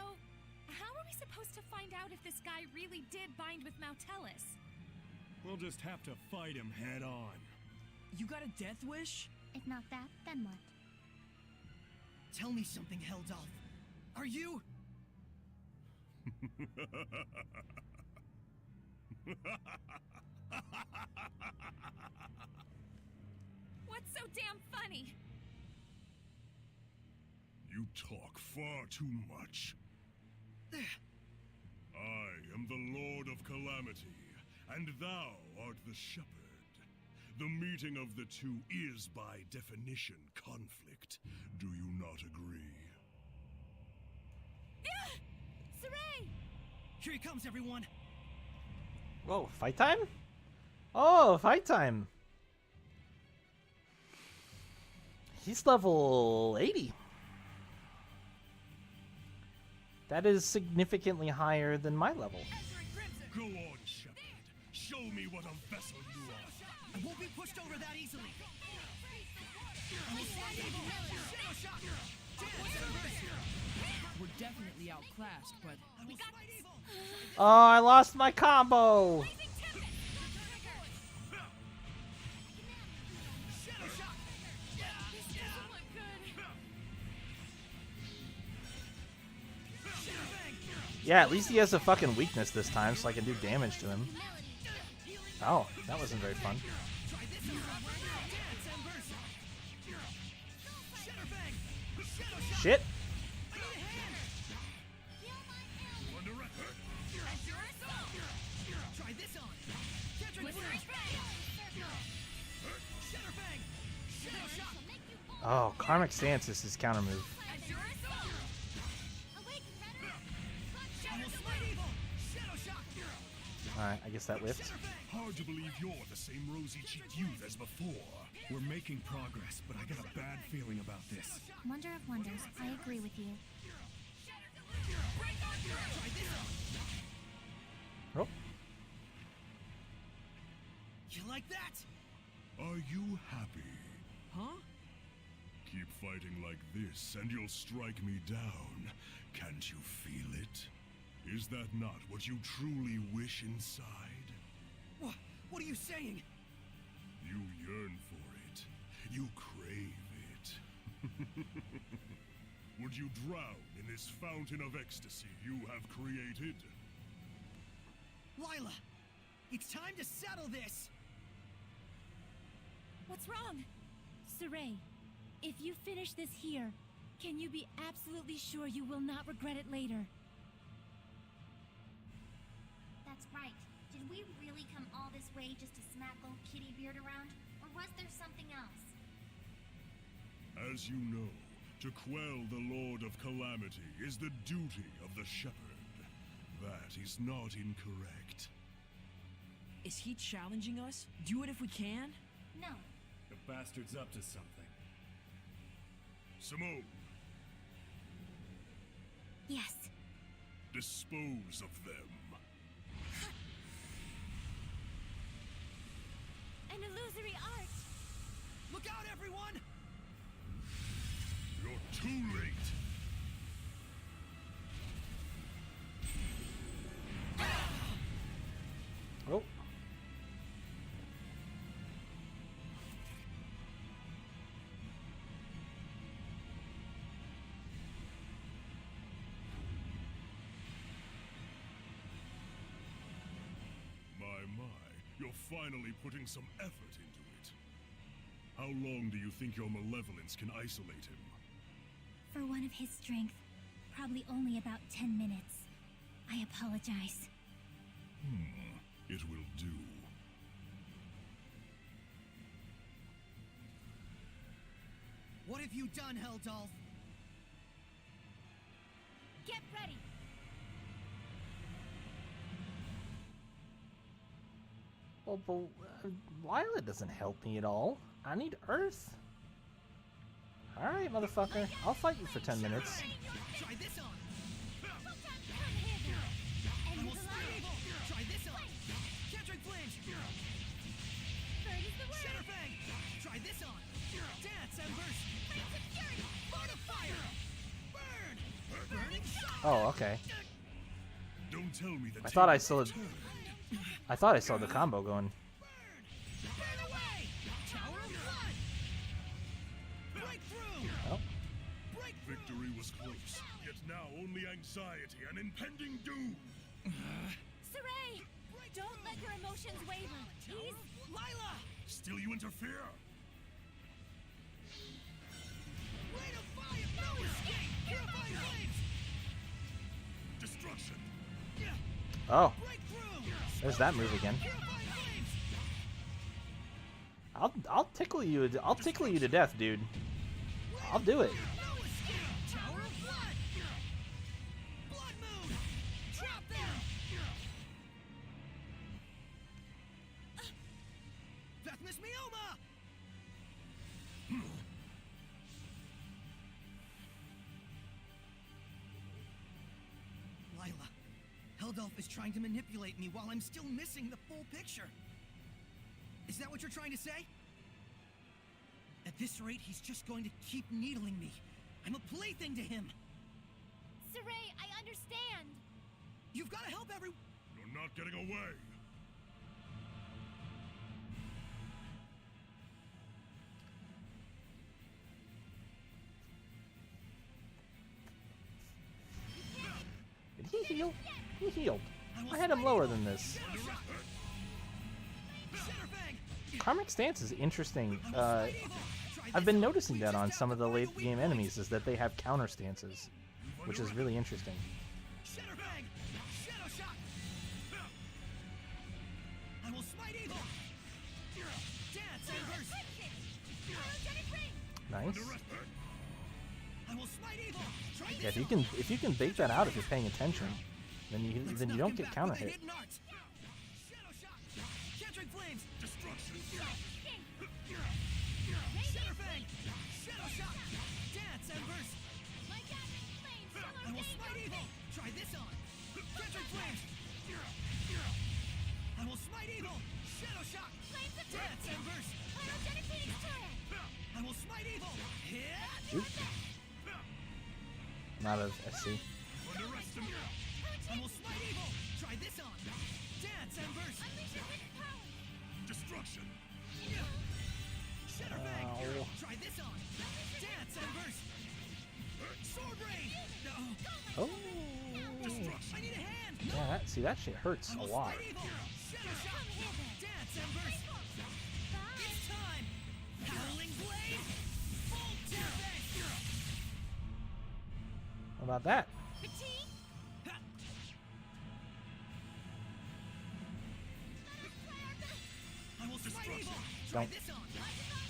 K: how are we supposed to find out if this guy really did bind with Mautelis?
H: We'll just have to fight him head on.
E: You got a death wish?
D: If not that, then what?
F: Tell me something, Heldolf. Are you...
K: What's so damn funny?
H: You talk far too much. I am the Lord of Calamity, and thou art the Shepherd. The meeting of the two is, by definition, conflict. Do you not agree?
K: Saray!
F: Here he comes, everyone!
A: Whoa, fight time? Oh, fight time. He's level 80. That is significantly higher than my level.
H: Go on, Shepard. Show me what a vessel you are.
F: I won't be pushed over that easily.
E: We're definitely outclassed, but
A: Oh, I lost my combo. Yeah, at least he has a fucking weakness this time, so I can do damage to him. Oh, that wasn't very fun. Shit. Oh, Karmic Stance is his counter move. Alright, I guess that whiffed.
H: Hard to believe you're the same rosy-cheeked youth as before. We're making progress, but I got a bad feeling about this.
D: Wonder of wonders, I agree with you.
A: Oh.
F: You like that?
H: Are you happy?
E: huh?
H: Keep fighting like this, and you'll strike me down. Can't you feel it? Is that not what you truly wish inside?
F: What are you saying?
H: You yearn for it. You crave it. Would you drown in this fountain of ecstasy you have created?
F: Lila, it's time to settle this.
G: What's wrong?
D: Saray, if you finish this here, can you be absolutely sure you will not regret it later? That's right. Did we really come all this way just to smack old Kitty Beard around? Or was there something else?
H: As you know, to quell the Lord of Calamity is the duty of the Shepherd. That is not incorrect.
E: Is he challenging us? Do it if we can?
D: No.
H: The bastard's up to something. Simone,
D: Yes.
H: dispose of them.
D: An illusory art!
F: Look out, everyone!
H: You're too late.
A: Oh.
H: My, you're finally putting some effort into it. How long do you think your malevolence can isolate him?
D: For one of his strength, probably only about 10 minutes. I apologize.
H: It will do.
F: What have you done, Heldolf?
D: Get ready!
A: Well, but Lila doesn't help me at all. I need Earth. Alright, motherfucker. I'll fight you for 10 minutes.
F: Try this on! Almost able! Try this on! Capturing flames! Shatterfang! Try this on! Dance embers! Lord of fire! Burn! Burning shot!
A: Oh, okay.
H: Don't tell me that.
A: I thought I saw the combo going.
F: Burn away! Tower of blood! Break through!
A: Oh.
F: Break through!
H: Victory was close, yet now only anxiety and impending doom.
D: Saray! Don't let your emotions waver, please!
F: Lila!
H: Still you interfere?
F: Rain of fire! No escape! Purifying flames!
H: Destruction.
A: Oh,
F: Break through!
A: there's that move again.
F: Purifying flames!
A: I'll tickle you. I'll tickle you to death, dude. I'll do it.
F: No escape! Tower of blood! Blood moon! Trap them! Vethmis Mioma! Waldolf is trying to manipulate me while I'm still missing the full picture. Is that what you're trying to say? At this rate, he's just going to keep needling me. I'm a plaything to him.
K: Saray, I understand.
F: You've got to help every...
H: You're not getting away.
A: Did he heal? He healed. I had him lower than this. Karmic Stance is interesting. I've been noticing that on some of the late game enemies, is that they have counter stances, which is really interesting. Nice. Yeah, if you can bait that out if you're paying attention, then you don't get counter hit. Shoot. Not of SC.
F: I will smite evil. Try this on. Dance Embers. Destruction. Shadowbang. Try this on. Dance Embers. Sword Rain.
A: Oh.
F: Destruction. I need a hand.
A: Yeah, that shit hurts a lot.
F: Dance Embers. It's time. Howling Blade. Full damage.
A: How about that?
F: I will smite evil.
A: Don't.
F: Try this on.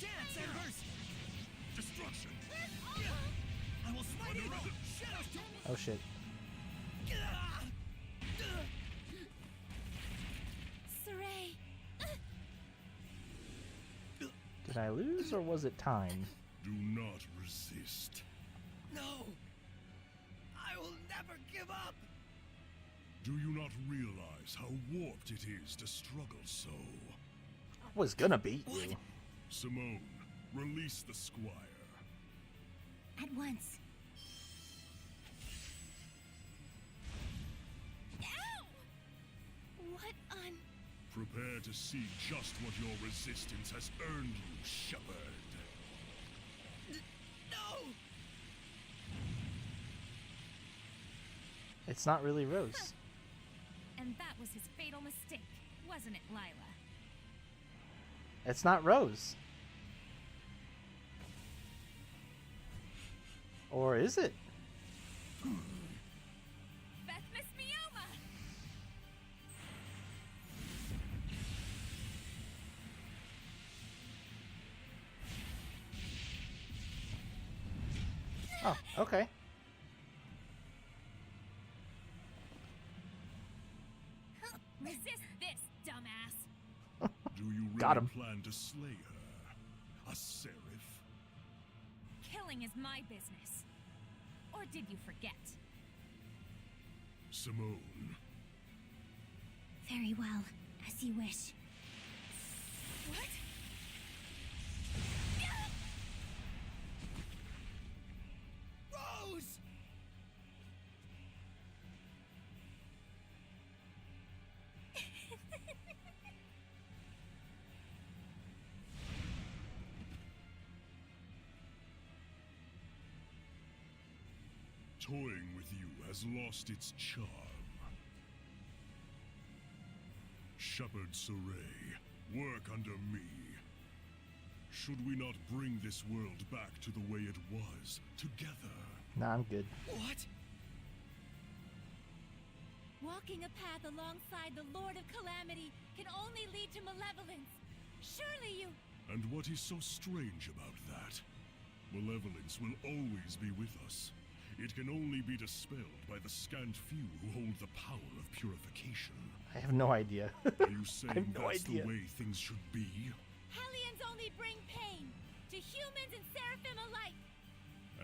F: Dance Embers. Destruction. I will smite evil. Shadow.
A: Oh shit.
K: Saray.
A: Did I lose or was it time?
H: Do not resist.
F: No. I will never give up.
H: Do you not realize how warped it is to struggle so?
A: I was gonna beat you.
H: Simone, release the squire.
D: At once.
K: Ow! What on...
H: Prepare to see just what your resistance has earned you, Shepherd.
F: No!
A: It's not really Rose.
G: And that was his fatal mistake, wasn't it, Lila?
A: It's not Rose. Or is it?
G: Beth Miss Mioma!
A: Oh, okay.
G: Resist this, dumbass!
H: Do you really
A: Got him.
H: plan to slay her? A seraph?
G: Killing is my business. Or did you forget?
H: Simone.
D: Very well, as you wish.
K: What?
F: Rose!
H: Toying with you has lost its charm. Shepherd Saray, work under me. Should we not bring this world back to the way it was, together?
A: Nah, I'm good.
F: What?
K: Walking a path alongside the Lord of Calamity can only lead to malevolence. Surely you...
H: And what is so strange about that? Malevolence will always be with us. It can only be dispelled by the scant few who hold the power of purification.
A: I have no idea.
H: Are you saying
A: no
H: that's
A: idea.
H: the way things should be?
K: Hellions only bring pain to humans and seraphim alike.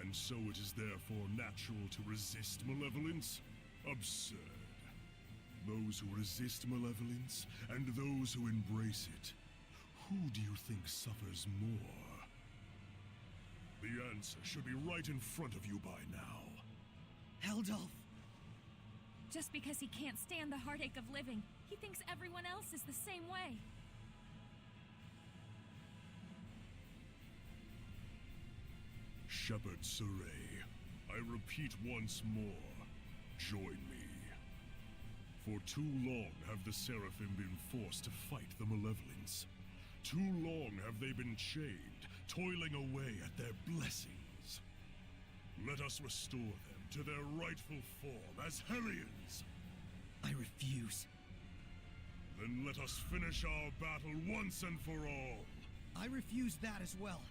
H: And so it is therefore natural to resist malevolence? Absurd. Those who resist malevolence and those who embrace it. Who do you think suffers more? The answer should be right in front of you by now.
F: Heldolf!
G: Just because he can't stand the heartache of living, he thinks everyone else is the same way.
H: Shepherd Saray, I repeat once more, join me. For too long have the Seraphim been forced to fight the Malevolence. Too long have they been chained, toiling away at their blessings. Let us restore them to their rightful form as Hellions.
F: I refuse.
H: Then let us finish our battle once and for all.
F: I refuse that as well.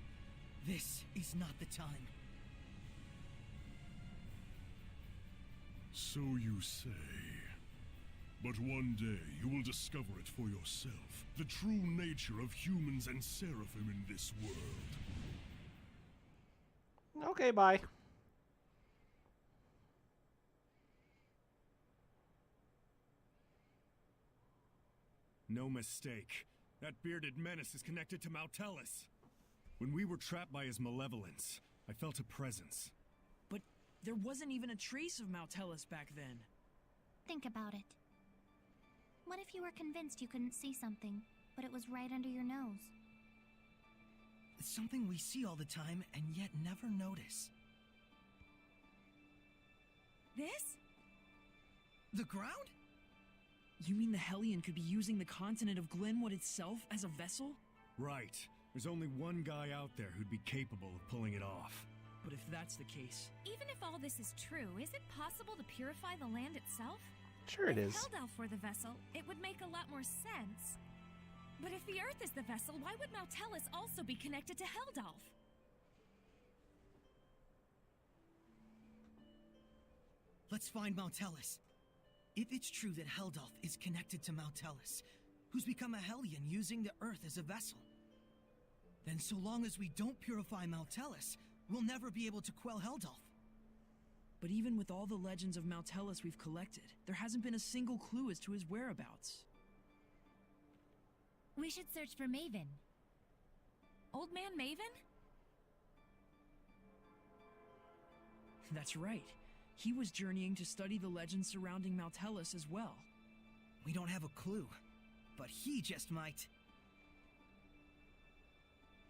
F: This is not the time.
H: So you say. But one day you will discover it for yourself. The true nature of humans and Seraphim in this world.
A: Okay, bye.
H: No mistake. That bearded menace is connected to Maltellus. When we were trapped by his malevolence, I felt a presence.
E: But there wasn't even a trace of Maltellus back then.
D: Think about it. What if you were convinced you couldn't see something, but it was right under your nose?
F: It's something we see all the time and yet never notice.
G: This?
F: The ground?
E: You mean the Hellion could be using the continent of Glenwood itself as a vessel?
H: Right. There's only one guy out there who'd be capable of pulling it off.
E: But if that's the case...
G: Even if all this is true, is it possible to purify the land itself?
A: Sure it is.
G: If Heldalf were the vessel, it would make a lot more sense. But if the Earth is the vessel, why would Maltellus also be connected to Heldalf?
F: Let's find Maltellus. If it's true that Heldalf is connected to Maltellus, who's become a Hellion using the Earth as a vessel, then so long as we don't purify Maltellus, we'll never be able to quell Heldalf.
E: But even with all the legends of Maltellus we've collected, there hasn't been a single clue as to his whereabouts.
D: We should search for Maven.
G: Old Man Maven?
E: That's right. He was journeying to study the legends surrounding Maltellus as well.
F: We don't have a clue, but he just might.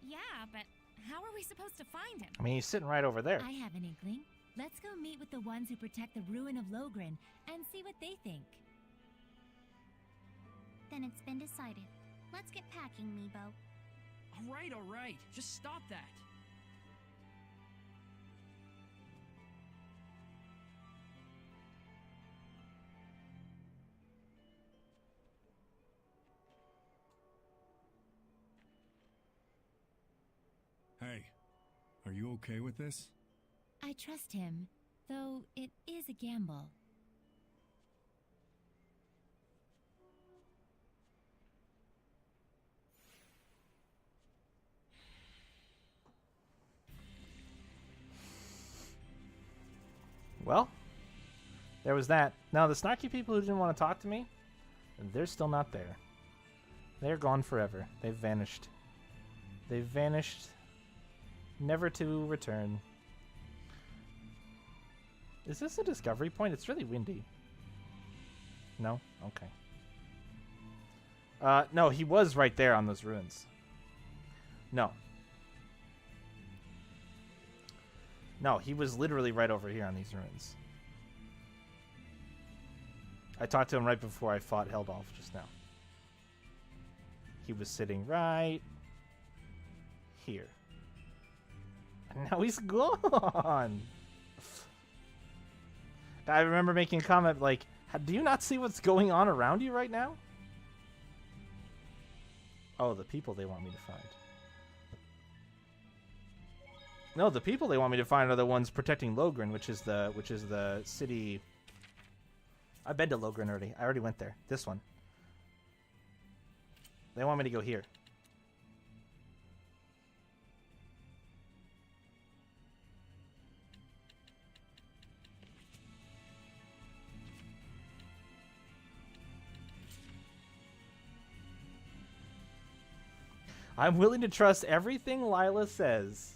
G: Yeah, but how are we supposed to find him?
A: I mean, he's sitting right over there.
D: I have an inkling. Let's go meet with the ones who protect the ruin of Logren and see what they think. Then it's been decided. Let's get packing, Meebo.
E: All right. Just stop that.
H: Hey, are you okay with this?
D: I trust him, though it is a gamble.
A: Well, there was that. Now, the snarky people who didn't want to talk to me, they're still not there. They're gone forever. They've vanished. They've vanished, never to return. Is this a discovery point? It's really windy. No? Okay. No, he was right there on those ruins. No. No, he was literally right over here on these ruins. I talked to him right before I fought Heldalf just now. He was sitting right here. And now he's gone. I remember making a comment like, do you not see what's going on around you right now? Oh, the people they want me to find. No, the people they want me to find are the ones protecting Logren, which is the city. I've been to Logren already. I already went there. This one. They want me to go here. I'm willing to trust everything Lila says,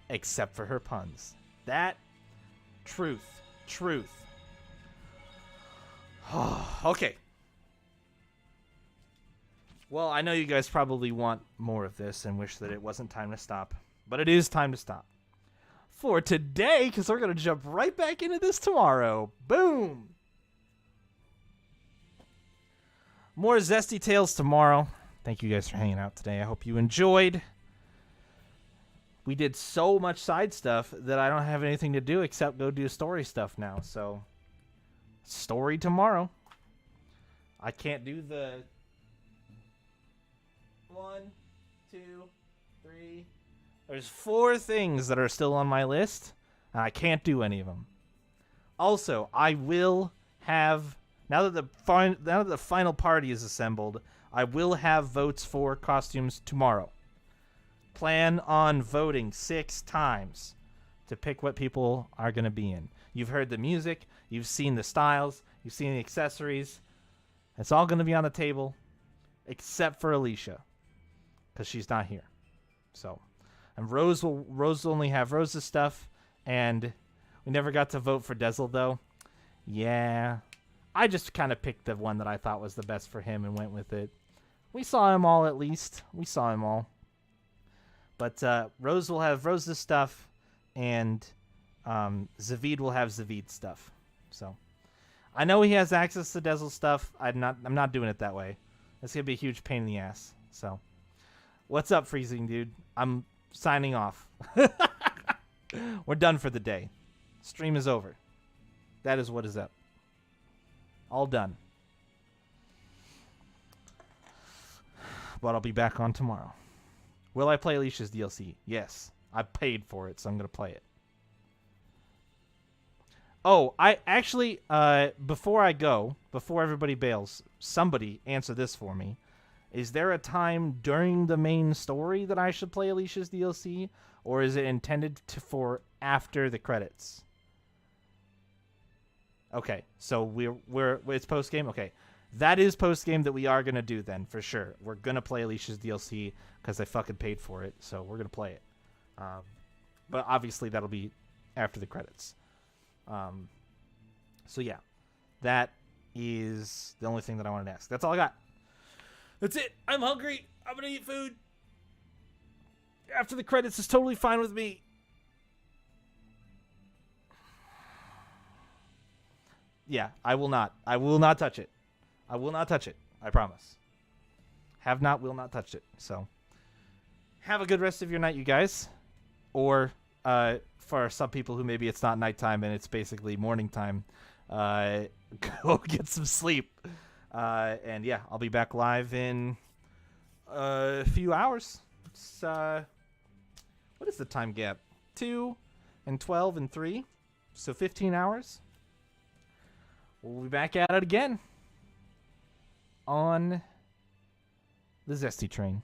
A: except for her puns. That, truth. Okay. Well, I know you guys probably want more of this and wish that it wasn't time to stop, but it is time to stop. For today, because we're going to jump right back into this tomorrow. Boom! More Zesty Tales tomorrow. Thank you guys for hanging out today. I hope you enjoyed. We did so much side stuff that I don't have anything to do except go do story stuff now. So, story tomorrow. I can't do the 1, 2, 3. There's 4 things that are still on my list, and I can't do any of them. Also, I will have, now that the final party is assembled, I will have votes for costumes tomorrow. Plan on voting 6 times to pick what people are going to be in. You've heard the music, you've seen the styles, you've seen the accessories. It's all going to be on the table, except for Alicia, because she's not here. So, and Rose will only have Rose's stuff, and we never got to vote for Dezel, though. Yeah, I just kind of picked the one that I thought was the best for him and went with it. We saw him all, at least. We saw him all. But Rose will have Rose's stuff, and Zavid will have Zavid's stuff. So, I know he has access to Dezel's stuff. I'm not doing it that way. It's gonna be a huge pain in the ass. So, what's up, Freezing Dude? I'm signing off. We're done for the day. Stream is over. That is what is up. All done. But I'll be back on tomorrow. Will I play Alicia's DLC? Yes. I paid for it, so I'm going to play it. Oh, I actually, before I go, before everybody bails, somebody answer this for me. Is there a time during the main story that I should play Alicia's DLC? Or is it intended for after the credits? Okay, so it's post-game? Okay. That is post-game that we are going to do then, for sure. We're going to play Alicia's DLC because I fucking paid for it, so we're going to play it. But obviously that'll be after the credits. So yeah, that is the only thing that I wanted to ask. That's all I got. That's it. I'm hungry. I'm going to eat food. After the credits is totally fine with me. Yeah, I will not. I will not touch it. I will not touch it. I promise. Have not, will not touch it. So, have a good rest of your night, you guys. Or, for some people who maybe it's not nighttime and it's basically morning time, go get some sleep. And yeah, I'll be back live in a few hours. It's, what is the time gap? 2 and 12 and 3. So 15 hours. We'll be back at it again on the Zesty Train.